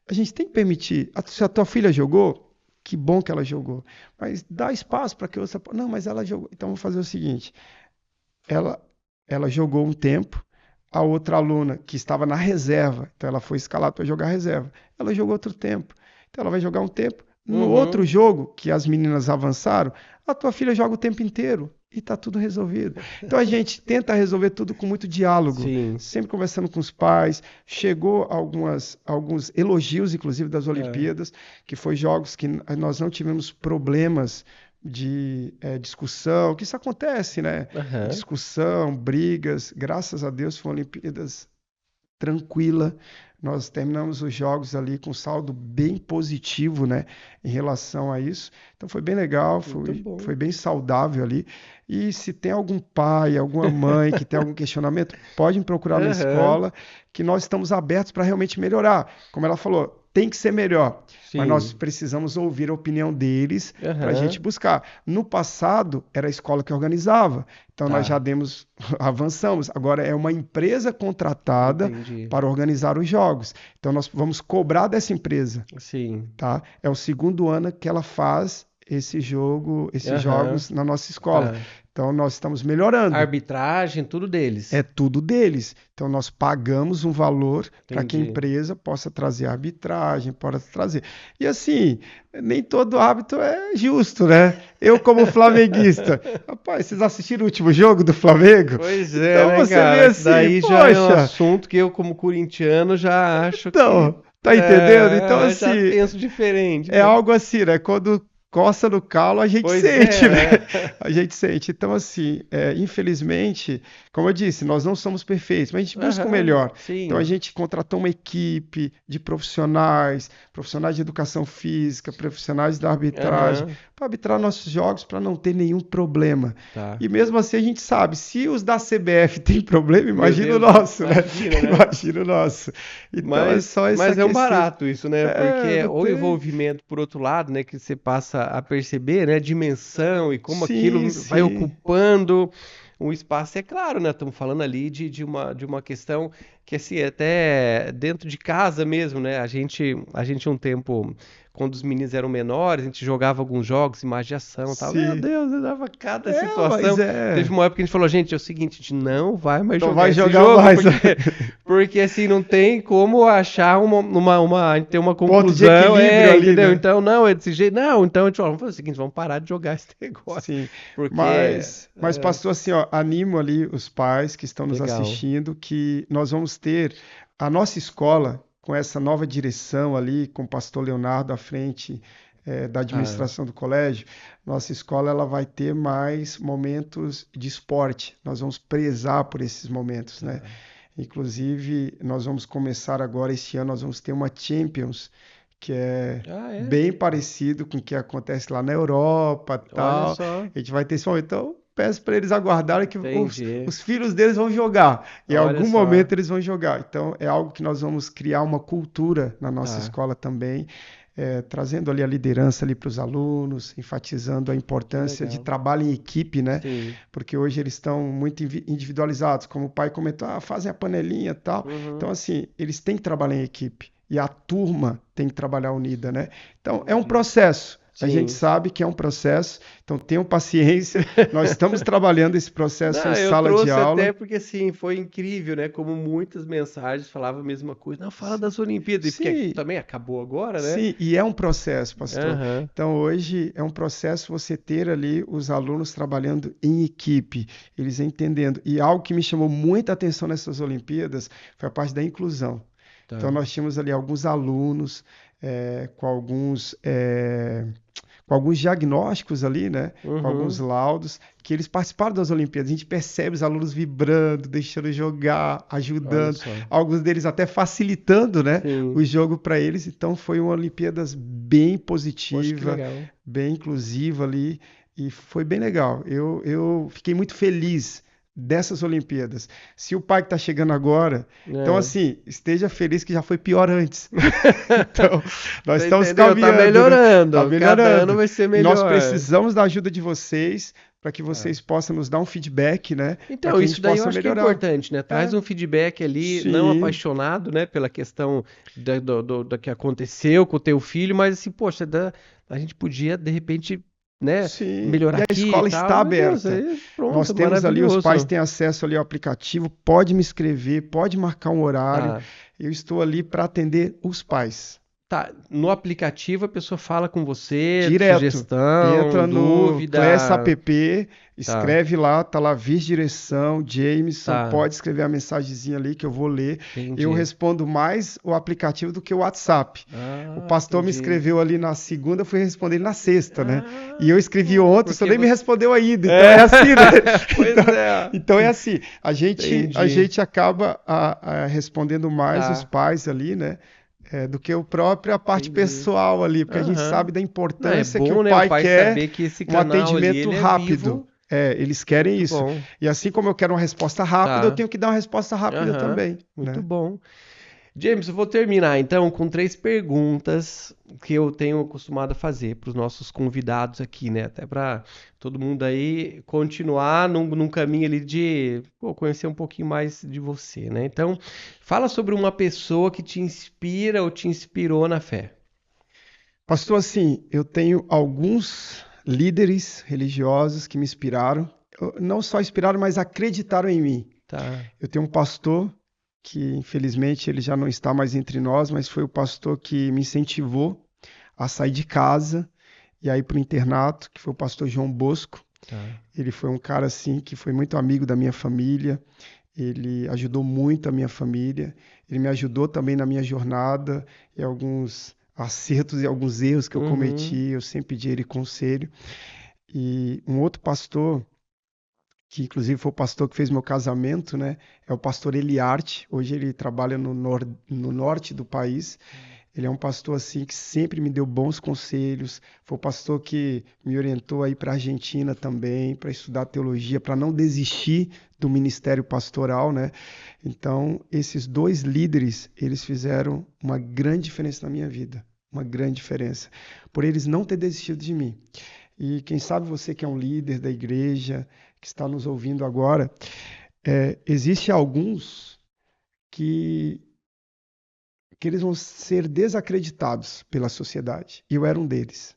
a gente tem que permitir. Se a tua filha jogou, que bom que ela jogou. Mas dá espaço para que outra. Não, mas ela jogou. Então vamos fazer o seguinte: ela, ela jogou um tempo, a outra aluna que estava na reserva, então ela foi escalada para jogar reserva, ela jogou outro tempo. Então ela vai jogar um tempo. No outro Uhum. jogo, que as meninas avançaram, a tua filha joga o tempo inteiro e está tudo resolvido. Então a gente tenta resolver tudo com muito diálogo, Sim. sempre conversando com os pais. Chegou alguns elogios, inclusive, das É. Olimpíadas, que foi jogos que nós não tivemos problemas de discussão, que isso acontece, né? Aham. Discussão, brigas. Graças a Deus foram Olimpíadas tranquila. Nós terminamos os jogos ali com saldo bem positivo, né, em relação a isso. Então foi bem legal, Muito foi bom. bem saudável ali. E se tem algum pai, alguma mãe que tem algum questionamento, pode me procurar na Aham. escola, que nós estamos abertos para realmente melhorar. Como ela falou, tem que ser melhor, mas nós Sim. precisamos ouvir a opinião deles para a gente Aham. buscar. No passado, era a escola que organizava, então nós já Tá. demos, avançamos. Agora é uma empresa contratada Entendi. para organizar os jogos. Então nós vamos cobrar dessa empresa, Sim. tá? É o segundo ano que ela faz esses Aham. jogos na nossa escola. Tá. Então nós estamos melhorando. Arbitragem, tudo É deles. tudo deles. Então nós pagamos um valor para que a Entendi. empresa possa trazer a arbitragem, possa trazer. E assim, nem todo árbitro é justo, né? Eu como flamenguista, rapaz, vocês assistiram o último jogo do Flamengo? Pois é, Então né, você vê cara? Isso assim, daí já é um poxa, assunto que eu, como corintiano, já acho que então, tá entendendo? Então já assim, penso diferente, é né? algo assim, né? Quando coça no calo, a gente Pois sente, é, né? né? A gente sente. Então, assim, infelizmente, como eu disse, nós não somos perfeitos, mas a gente busca o Aham, melhor. Então, a sim. gente contratou uma equipe de profissionais, profissionais de educação física, profissionais da arbitragem, Aham, para arbitrar nossos jogos, para não ter nenhum problema. tá. E mesmo assim, a gente sabe, se os da CBF têm problema, Meu imagina o Deus, nosso, né? imagina, né? Imagina o nosso. Então, é Mas, só essa mas é um questão. barato isso, né? É, Porque não o tem. envolvimento, por outro lado, né, que você passa a perceber, né, a dimensão e como Sim, aquilo vai sim. ocupando um espaço. É claro, né? Estamos falando ali de uma questão que, assim, até dentro de casa mesmo, né? A gente um tempo, quando os meninos eram menores, a gente jogava alguns jogos, imagem de ação e tal. Meu Sim. Deus, eu dava cada Mas situação. Teve é. uma época que a gente falou, gente, é o seguinte, a gente não vai mais Não jogar vai esse jogar jogo, mais. porque assim, não tem como achar a gente ter uma Ponto de conclusão, equilíbrio ali, entendeu? né? Então, não, é desse jeito. Não, então a gente falou, vamos fazer o seguinte, vamos parar de jogar esse negócio. Sim. Porque, Mas pastor, assim, ó, animo ali os pais que estão nos legal. assistindo que nós vamos ter a nossa escola com essa nova direção ali, com o pastor Leonardo à frente, da Ah, administração do colégio. Nossa escola ela vai ter mais momentos de esporte. Nós vamos prezar por esses momentos, né? tá. Inclusive, nós vamos começar agora, este ano, nós vamos ter uma Champions, que é Ah, é? bem parecido com o que acontece lá na Europa, Olha tal. só. A gente vai ter esse momento. Então, peço para eles aguardarem que os, Entendi. os filhos deles vão jogar. Em Olha algum só. momento eles vão jogar. Então, é algo que nós vamos criar uma cultura na nossa Tá. escola também, trazendo ali a liderança ali para os alunos, enfatizando a Que importância de legal. trabalho em equipe, né? Sim. Porque hoje eles estão muito individualizados, como o pai comentou, fazem a panelinha e tal. Então, Uhum. assim, eles têm que trabalhar em equipe e a turma tem que trabalhar unida, né? Então, é um Entendi. processo. A gente Sim. sabe que é um processo, então tenham paciência. Nós estamos trabalhando esse processo em Não, eu sala de trouxe aula. até porque assim, foi incrível, né? Como muitas mensagens falavam a mesma coisa. Não, fala das Olimpíadas, e porque Sim, também acabou agora, né? sim, e é um processo, pastor. Aham. Então, hoje é um processo você ter ali os alunos trabalhando em equipe, eles entendendo. E algo que me chamou muita atenção nessas Olimpíadas foi a parte da inclusão. Então, Tá. nós tínhamos ali alguns alunos com alguns diagnósticos ali, né? Com alguns Uhum. laudos, que eles participaram das Olimpíadas. A gente percebe os alunos vibrando, deixando jogar, Olha ajudando, só. alguns deles até facilitando, né? O Sim. jogo para eles. Então foi uma Olimpíadas bem Poxa, que positiva, legal. bem inclusiva ali, e foi bem legal. Eu fiquei muito feliz dessas Olimpíadas. Se o pai que está chegando agora, então É. assim, esteja feliz que já foi pior antes. Então, nós Você estamos entendeu? Tá caminhando, né? Tá melhorando. Cada ano melhorando. vai ser E nós melhor. precisamos da ajuda de vocês para que Tá. vocês possam nos dar um feedback, né? Para Então, que a isso gente daí eu possa acho que é melhorar. importante, né? Traz É, um feedback ali, não sim, apaixonado, né, pela questão do que aconteceu com o teu filho, mas assim, poxa, a gente podia, de repente, né, sim. melhorar E a aqui e escola tal. está Meu Deus, aberta. aí Nós pronto, temos ali, os pais maravilhoso. têm acesso ali ao aplicativo, pode me escrever, pode marcar um horário. Tá. Eu estou ali para atender os pais. Tá, no aplicativo a pessoa fala com você, Direto. sugestão, Entra no Class dúvida. App, Tá, escreve lá, tá lá vice-direção, Jameson, tá, pode escrever a mensagenzinha ali que eu vou ler. Eu entendi. respondo mais o aplicativo do que o WhatsApp. O Ah, pastor me entendi. escreveu ali na segunda, eu fui responder ele na sexta, né? E eu Ah, escrevi ontem, o senhor porque nem me você. respondeu ainda. Então É, é assim, né? pois é. Então é assim. A Entendi. gente acaba respondendo mais os Tá, pais ali, né? Do que a parte entendi. pessoal ali, porque a gente Aham. sabe da Não, é importância que o bom, né, o pai pai quer saber que esse um canal ali, atendimento ele é rápido. vivo. Eles querem Muito isso. bom. E assim como eu quero uma resposta rápida, eu Tá. tenho que dar uma resposta rápida Aham. também, Muito né? bom. James, eu vou terminar então com três perguntas que eu tenho acostumado a fazer para os nossos convidados aqui, né? Até para todo mundo aí continuar num caminho ali de conhecer um pouquinho mais de você, né? Então, fala sobre uma pessoa que te inspira ou te inspirou na fé. Pastor, assim, eu tenho alguns líderes religiosos que me inspiraram, não só inspiraram, mas acreditaram em mim. Tá. Eu tenho um pastor que, infelizmente, ele já não está mais entre nós, mas foi o pastor que me incentivou a sair de casa e a ir para o internato, que foi o pastor João Bosco. Tá. Ele foi um cara assim que foi muito amigo da minha família. Ele ajudou muito a minha família. Ele me ajudou também na minha jornada em alguns acertos e alguns erros que eu Uhum. cometi, eu sempre pedi a ele conselho. E um outro pastor, que inclusive foi o pastor que fez meu casamento, né? É o pastor Eliarte. Hoje ele trabalha no norte do país. Ele é um pastor assim que sempre me deu bons conselhos. Foi o pastor que me orientou a ir para a Argentina também, para estudar teologia, para não desistir do ministério pastoral, né? Então, esses dois líderes, eles fizeram uma grande diferença na minha vida, uma grande diferença, por eles não ter desistido de mim. E quem sabe você que é um líder da igreja, que está nos ouvindo agora, existe alguns que eles vão ser desacreditados pela sociedade. E eu era um deles.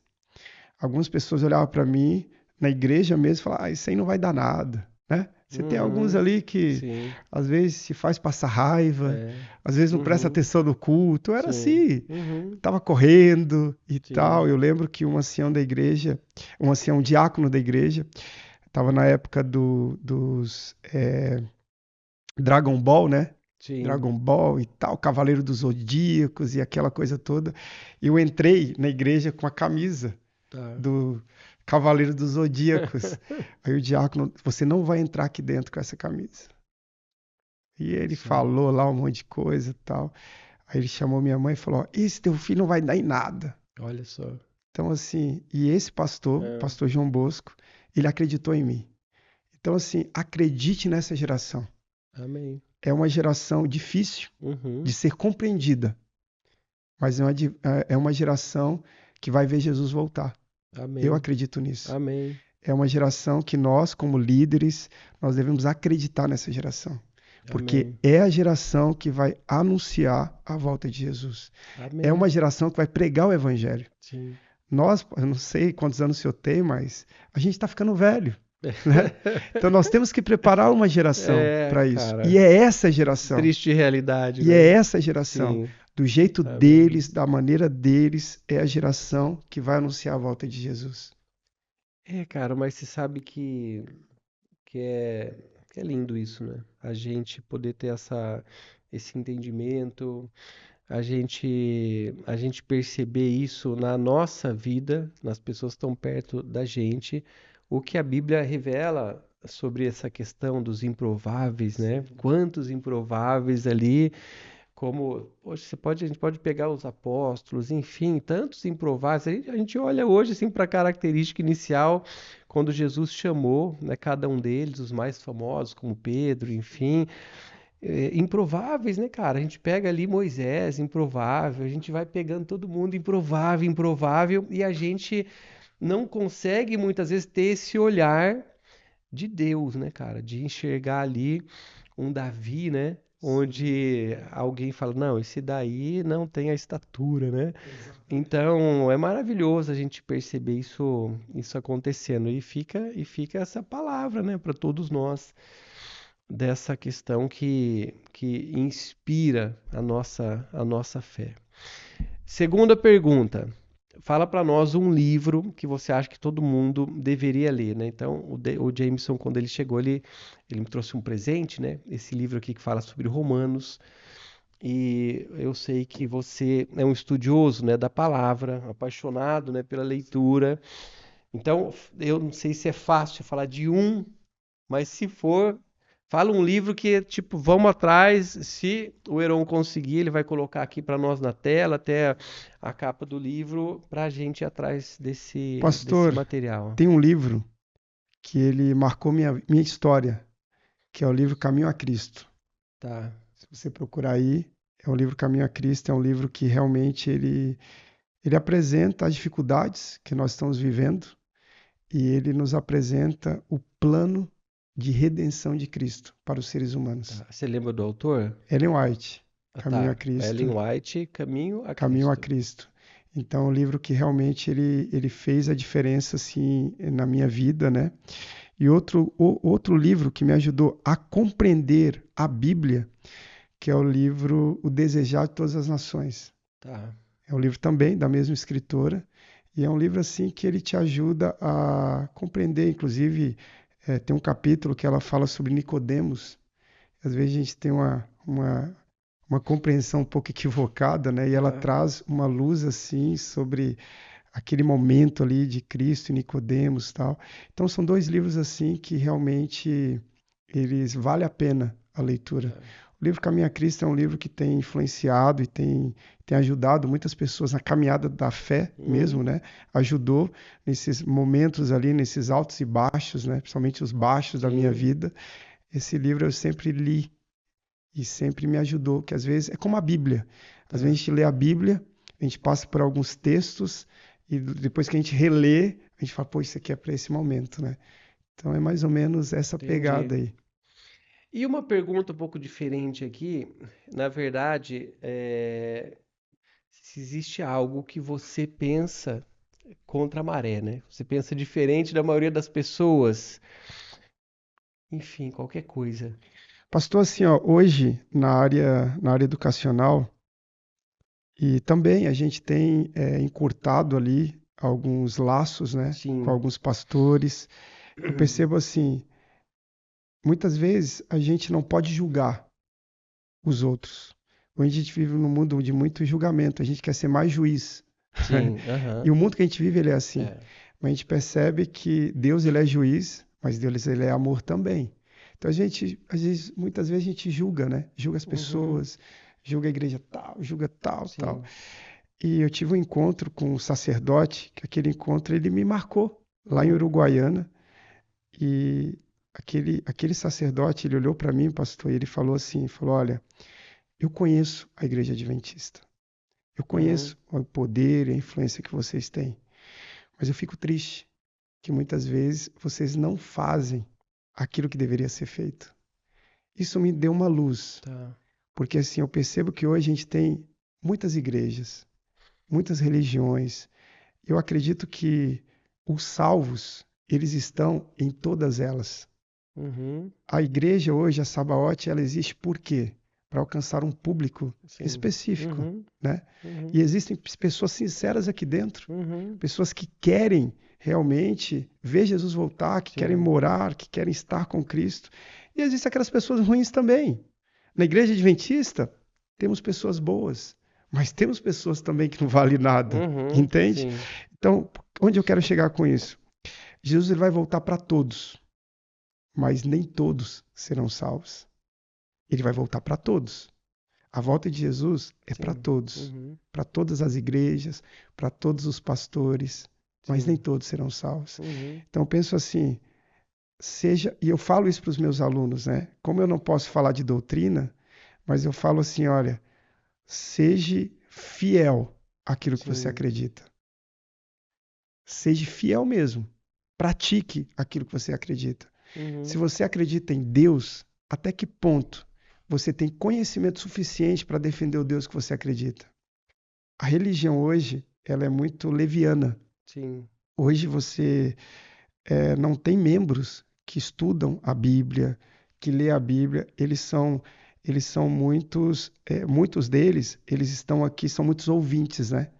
Algumas pessoas olhavam para mim na igreja mesmo e falavam, isso aí não vai dar nada, né? Você tem alguns Uhum. ali que Sim. às vezes se faz passar raiva, É. às vezes não presta Uhum. atenção no culto. Eu era Sim. assim, Uhum. estava correndo e Sim. tal. Eu lembro que um ancião da igreja, um diácono da igreja, estava na época dos Dragon Ball, né? Sim. Dragon Ball e tal, Cavaleiro dos Zodíacos e aquela coisa toda. Eu entrei na igreja com a camisa Tá. do Cavaleiro dos Zodíacos. Aí o diácono, você não vai entrar aqui dentro com essa camisa. E ele Só. falou lá um monte de coisa e tal. Aí ele chamou minha mãe e falou: ó, esse teu filho não vai dar em nada. Olha só. Então, assim, e esse pastor, o É. pastor João Bosco, ele acreditou em mim. Então, assim, acredite nessa geração. Amém. É uma geração difícil Uhum. de ser compreendida, mas é uma geração que vai ver Jesus voltar. Eu Amém. acredito nisso. Amém. É uma geração que nós, como líderes, nós devemos acreditar nessa geração. Porque Amém. é a geração que vai anunciar a volta de Jesus. É Amém. uma geração que vai pregar o evangelho. Sim. Nós, eu não sei quantos anos o senhor tem, mas a gente está ficando velho, né? Então nós temos que preparar uma geração É, para isso. E cara. é essa geração. Triste realidade, E é né? essa geração. Sim. Do jeito Amém. deles, da maneira deles, é a geração que vai anunciar a volta de Jesus. É, cara, mas você sabe que é, que é lindo isso, né? A gente poder ter esse entendimento, a gente perceber isso na nossa vida, nas pessoas que estão perto da gente, o que a Bíblia revela sobre essa questão dos improváveis, né? Sim. Quantos improváveis ali, como, poxa, a gente pode pegar os apóstolos, enfim, tantos improváveis. A gente olha hoje assim para a característica inicial, quando Jesus chamou, né, cada um deles, os mais famosos, como Pedro, enfim, improváveis, né, cara? A gente pega ali Moisés, improvável, a gente vai pegando todo mundo improvável, improvável, e a gente não consegue muitas vezes ter esse olhar de Deus, né, cara? De enxergar ali um Davi, né? Sim, Onde alguém fala, não, esse daí não tem a estatura, né? exatamente. Então é maravilhoso a gente perceber isso acontecendo e fica essa palavra, né, para todos nós dessa questão que inspira a nossa fé. Segunda pergunta. Fala para nós um livro que você acha que todo mundo deveria ler, né? Então, o Jameson, quando ele chegou, ele me trouxe um presente, né? Esse livro aqui que fala sobre Romanos. E eu sei que você é um estudioso, né, da palavra, apaixonado, né, pela leitura. Então, eu não sei se é fácil falar de um, mas se for, fala um livro que, tipo, vamos atrás. Se o Heron conseguir, ele vai colocar aqui para nós na tela, até a capa do livro, para a gente ir atrás desse Pastor, material. tem um livro que ele marcou minha história, que é o livro Caminho a Cristo. Tá. Se você procurar aí, é o livro Caminho a Cristo, é um livro que realmente ele apresenta as dificuldades que nós estamos vivendo e ele nos apresenta o plano de redenção de Cristo para os seres humanos. Tá. Você lembra do autor? Ellen White, Ah, Caminho a tá. Ellen Cristo, White, Caminho a Caminho a Cristo. Cristo. Então, é um livro que realmente ele fez a diferença assim na minha vida, né? E outro livro que me ajudou a compreender a Bíblia, que é o livro O Desejar de Todas as Nações. Tá. É um livro também da mesma escritora, e é um livro assim que ele te ajuda a compreender, inclusive tem um capítulo que ela fala sobre Nicodemos. Às vezes a gente tem uma uma compreensão um pouco equivocada, né? E ela Ah, traz uma luz assim sobre aquele momento ali de Cristo e Nicodemos, e tal. Então são dois livros assim que realmente eles vale a pena a leitura. tá. O livro Caminho a Cristo é um livro que tem influenciado e tem ajudado muitas pessoas na caminhada da fé mesmo, Uhum, né? Ajudou nesses momentos ali, nesses altos e baixos, né? Principalmente os baixos da minha sim, vida. Esse livro eu sempre li e sempre me ajudou, que às vezes é como a Bíblia. Às vezes a tá. gente lê a Bíblia, a gente passa por alguns textos e depois que a gente relê, a gente fala, pô, isso aqui é para esse momento, né? Então é mais ou menos essa Entendi. pegada aí. E uma pergunta um pouco diferente aqui, na verdade, se existe algo que você pensa contra a maré, né? Você pensa diferente da maioria das pessoas. Enfim, qualquer coisa. Pastor, assim, ó, hoje na área educacional e também a gente tem encurtado ali alguns laços, né, com Sim. alguns pastores. Eu percebo assim, muitas vezes a gente não pode julgar os outros. Hoje a gente vive num mundo de muito julgamento, a gente quer ser mais juiz. Sim, E aham. o mundo que a gente vive, ele é assim. É. Mas a gente percebe que Deus, ele é juiz, mas Deus, ele é amor também. Então a gente, às vezes, muitas vezes a gente julga, né? Julga as Uhum. pessoas, julga a igreja tal, julga tal, tal. Sim. E eu tive um encontro com um sacerdote, que aquele encontro ele me marcou lá em Uhum. Uruguaiana. E aquele sacerdote, ele olhou para mim, pastor, e ele falou assim, falou, olha, eu conheço a igreja adventista. Eu Uhum. conheço o poder e a influência que vocês têm, mas eu fico triste que muitas vezes vocês não fazem aquilo que deveria ser feito. Isso me deu uma luz, Tá. porque assim eu percebo que hoje a gente tem muitas igrejas, muitas religiões. Eu acredito que os salvos, eles estão em todas elas. Uhum. A igreja hoje, a Sabaote, ela existe por quê? Para alcançar um público Sim. específico, Uhum. né? Uhum. E existem pessoas sinceras aqui dentro, Uhum. pessoas que querem realmente ver Jesus voltar, que querem Sim. morar, que querem estar com Cristo. E existem aquelas pessoas ruins também. Na igreja adventista, temos pessoas boas, mas temos pessoas também que não valem nada, Uhum. entende? Sim. Então, onde eu quero chegar com isso? Jesus ele vai voltar para todos, mas nem todos serão salvos. Ele vai voltar para todos. A volta de Jesus é Sim. Uhum. para todas as igrejas, para todos os pastores, mas nem Sim. todos serão salvos. Uhum. Então eu penso assim, seja, e eu falo isso para os meus alunos, né? Como eu não posso falar de doutrina, mas eu falo assim, olha, seja fiel àquilo que você Sim. acredita. Seja fiel mesmo. Pratique aquilo que você acredita. Se Uhum. você acredita em Deus, até que ponto você tem conhecimento suficiente para defender o Deus que você acredita? A religião hoje, ela é muito leviana. Sim. Hoje você não tem membros que estudam a Bíblia, que lê a Bíblia. Eles são muitos deles, eles estão aqui, são muitos ouvintes, né?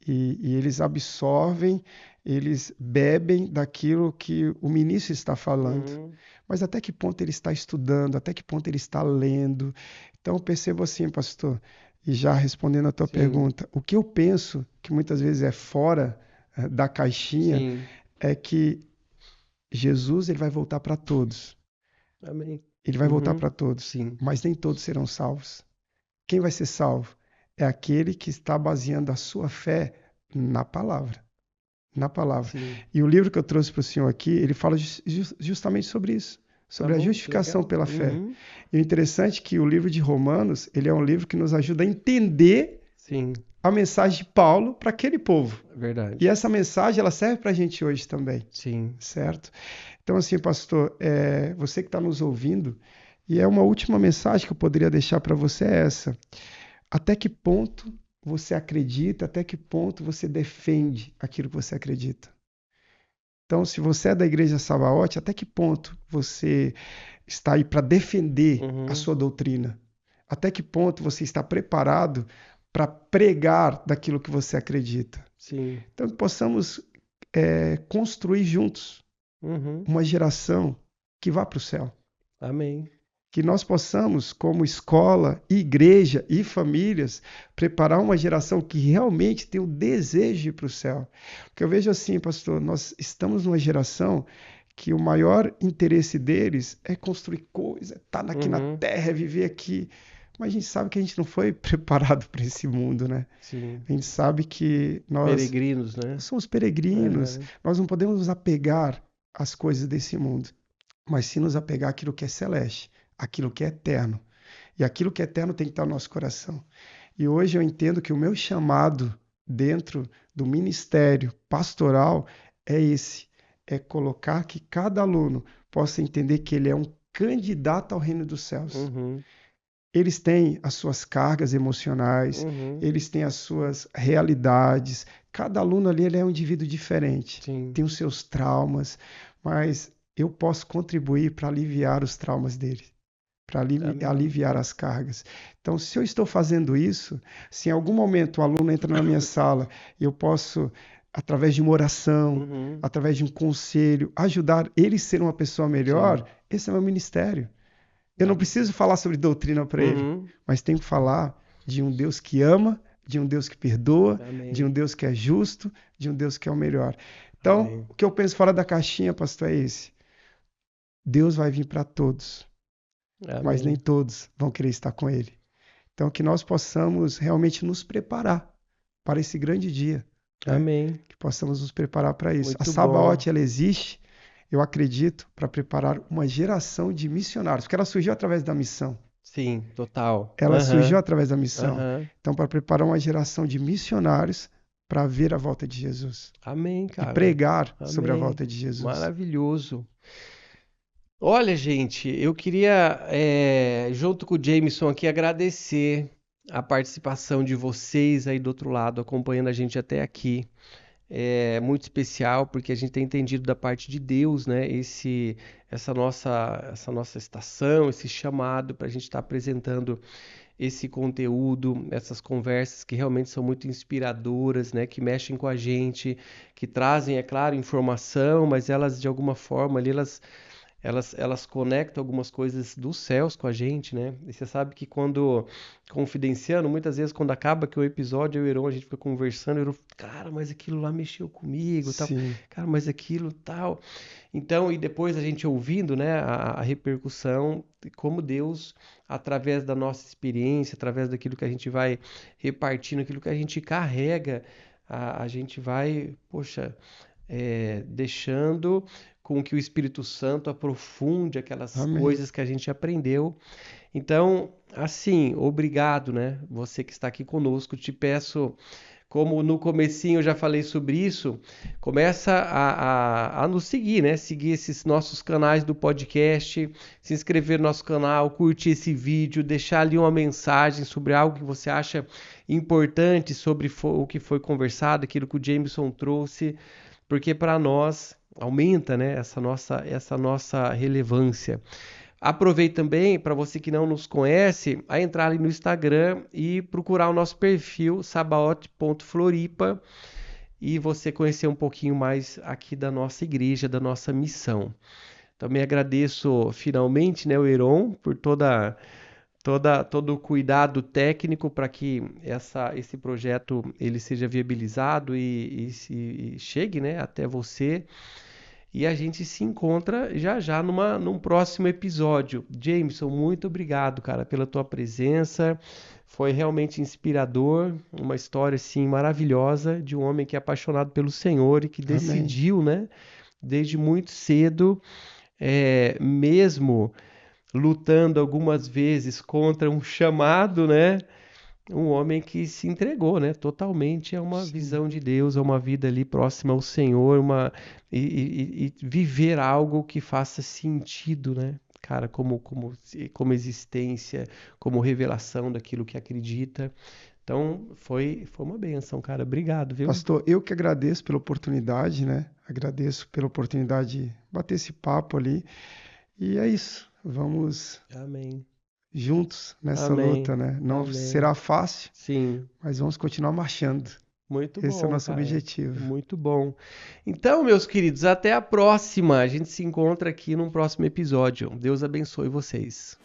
E eles absorvem, eles bebem daquilo que o ministro está falando. Uhum. Mas até que ponto ele está estudando, até que ponto ele está lendo. Então eu percebo assim, pastor, e já respondendo a tua Sim. pergunta, o que eu penso que muitas vezes é fora da caixinha Sim. é que Jesus ele vai voltar para todos. Amém. Ele vai voltar Uhum. para todos, Sim. mas nem todos serão salvos. Quem vai ser salvo? É aquele que está baseando a sua fé na palavra. Na palavra. Sim. E o livro que eu trouxe para o senhor aqui, ele fala justamente sobre isso, Tá sobre a bom, que justificação legal. pela fé. Uhum. E o interessante é que o livro de Romanos, ele é um livro que nos ajuda a entender Sim. a mensagem de Paulo para aquele povo. É E verdade. essa mensagem, ela serve para a gente hoje também, Sim. certo? Então, assim, pastor, você que está nos ouvindo, e é uma última mensagem que eu poderia deixar para você é essa. Até que ponto você acredita, até que ponto você defende aquilo que você acredita? Então, se você é da Igreja Sabaote, até que ponto você está aí para defender a Uhum. sua doutrina? Até que ponto você está preparado para pregar daquilo que você acredita? Sim. Então, que possamos construir juntos Uhum. uma geração que vá para o céu. Amém. Que nós possamos, como escola, igreja e famílias, preparar uma geração que realmente tem o desejo de ir para o céu. Porque eu vejo assim, pastor, nós estamos numa geração que o maior interesse deles é construir coisa, estar aqui na Uhum. terra, é viver aqui. Mas a gente sabe que a gente não foi preparado para esse mundo, né? Sim. A gente sabe que nós Peregrinos, né? somos peregrinos, Aham. nós não podemos nos apegar às coisas desse mundo, mas sim nos apegar àquilo que é celeste, aquilo que é eterno. E aquilo que é eterno tem que estar no nosso coração. E hoje eu entendo que o meu chamado dentro do ministério pastoral é esse, é colocar que cada aluno possa entender que ele é um candidato ao reino dos céus. Uhum. Eles têm as suas cargas emocionais, Uhum. eles têm as suas realidades. Cada aluno ali ele é um indivíduo diferente, Sim. tem os seus traumas, mas eu posso contribuir para aliviar os traumas dele, para Amém. aliviar as cargas. Então, se eu estou fazendo isso, se em algum momento o aluno entra na minha sala, eu posso, através de uma oração, Uhum. através de um conselho, ajudar ele a ser uma pessoa melhor, Sim. esse é meu ministério. Eu não Amém. preciso falar sobre doutrina para ele, Uhum. mas tenho que falar de um Deus que ama, de um Deus que perdoa, de um Amém. Deus que é justo, de um Deus que é o melhor. Então, Amém. o que eu penso fora da caixinha, pastor, é esse. Deus vai vir para todos, mas nem Amém. todos vão querer estar com ele. Então, que nós possamos realmente nos preparar para esse grande dia, né? Amém. Que possamos nos preparar para isso. A Muito bom. Sabaoth, ela existe, eu acredito, para preparar uma geração de missionários, porque ela surgiu através da missão. Sim, total. Ela surgiu Aham. através da missão. Aham. Então, para preparar uma geração de missionários para ver a volta de Jesus Amém, e cara. pregar sobre a Amém. volta de Jesus. Maravilhoso. Olha, gente, eu queria, junto com o Jameson aqui, agradecer a participação de vocês aí do outro lado, acompanhando a gente até aqui. É muito especial porque a gente tem entendido da parte de Deus, né? Essa nossa estação, esse chamado para a gente estar apresentando esse conteúdo, essas conversas que realmente são muito inspiradoras, né? Que mexem com a gente, que trazem, é claro, informação, mas elas de alguma forma ali elas conectam algumas coisas dos céus com a gente, né? E você sabe que quando, confidenciando, muitas vezes quando acaba que o episódio, eu e o Heron, a gente fica conversando, eu, cara, mas aquilo lá mexeu comigo, tal. Sim, Cara, mas aquilo tal. Então, e depois a gente ouvindo, né, a repercussão, de como Deus, através da nossa experiência, através daquilo que a gente vai repartindo, aquilo que a gente carrega, a gente vai, poxa, deixando com que o Espírito Santo aprofunde aquelas amém. coisas que a gente aprendeu. Então, assim, obrigado, né? Você que está aqui conosco, te peço, como no comecinho eu já falei sobre isso, começa a nos seguir, né? Seguir esses nossos canais do podcast, se inscrever no nosso canal, curtir esse vídeo, deixar ali uma mensagem sobre algo que você acha importante sobre o que foi conversado, aquilo que o Jameson trouxe, porque para nós aumenta, né, essa nossa relevância. Aproveite também, para você que não nos conhece, a entrar ali no Instagram e procurar o nosso perfil sabaote.floripa e você conhecer um pouquinho mais aqui da nossa igreja, da nossa missão. Também agradeço finalmente, né, o Heron por todo o cuidado técnico para que esse projeto ele seja viabilizado e chegue, né, até você. E a gente se encontra já já num próximo episódio. Jameson, muito obrigado, cara, pela tua presença. Foi realmente inspirador, uma história assim maravilhosa de um homem que é apaixonado pelo Senhor e que Amém. decidiu, né, desde muito cedo, mesmo lutando algumas vezes contra um chamado, né? Um homem que se entregou, né, totalmente a uma Sim. visão de Deus, a uma vida ali próxima ao Senhor, e viver algo que faça sentido, né, cara, como existência, como revelação daquilo que acredita. Então, foi uma benção, cara. Obrigado, viu? Pastor, eu que agradeço pela oportunidade, né? Agradeço pela oportunidade de bater esse papo ali. E é isso. Vamos Amém. juntos nessa luta, Amém. né? Não Amém. será fácil, Sim. mas vamos continuar marchando. Muito bom, Esse é o nosso cara. objetivo. Muito bom. Então, meus queridos, até a próxima. A gente se encontra aqui num próximo episódio. Deus abençoe vocês.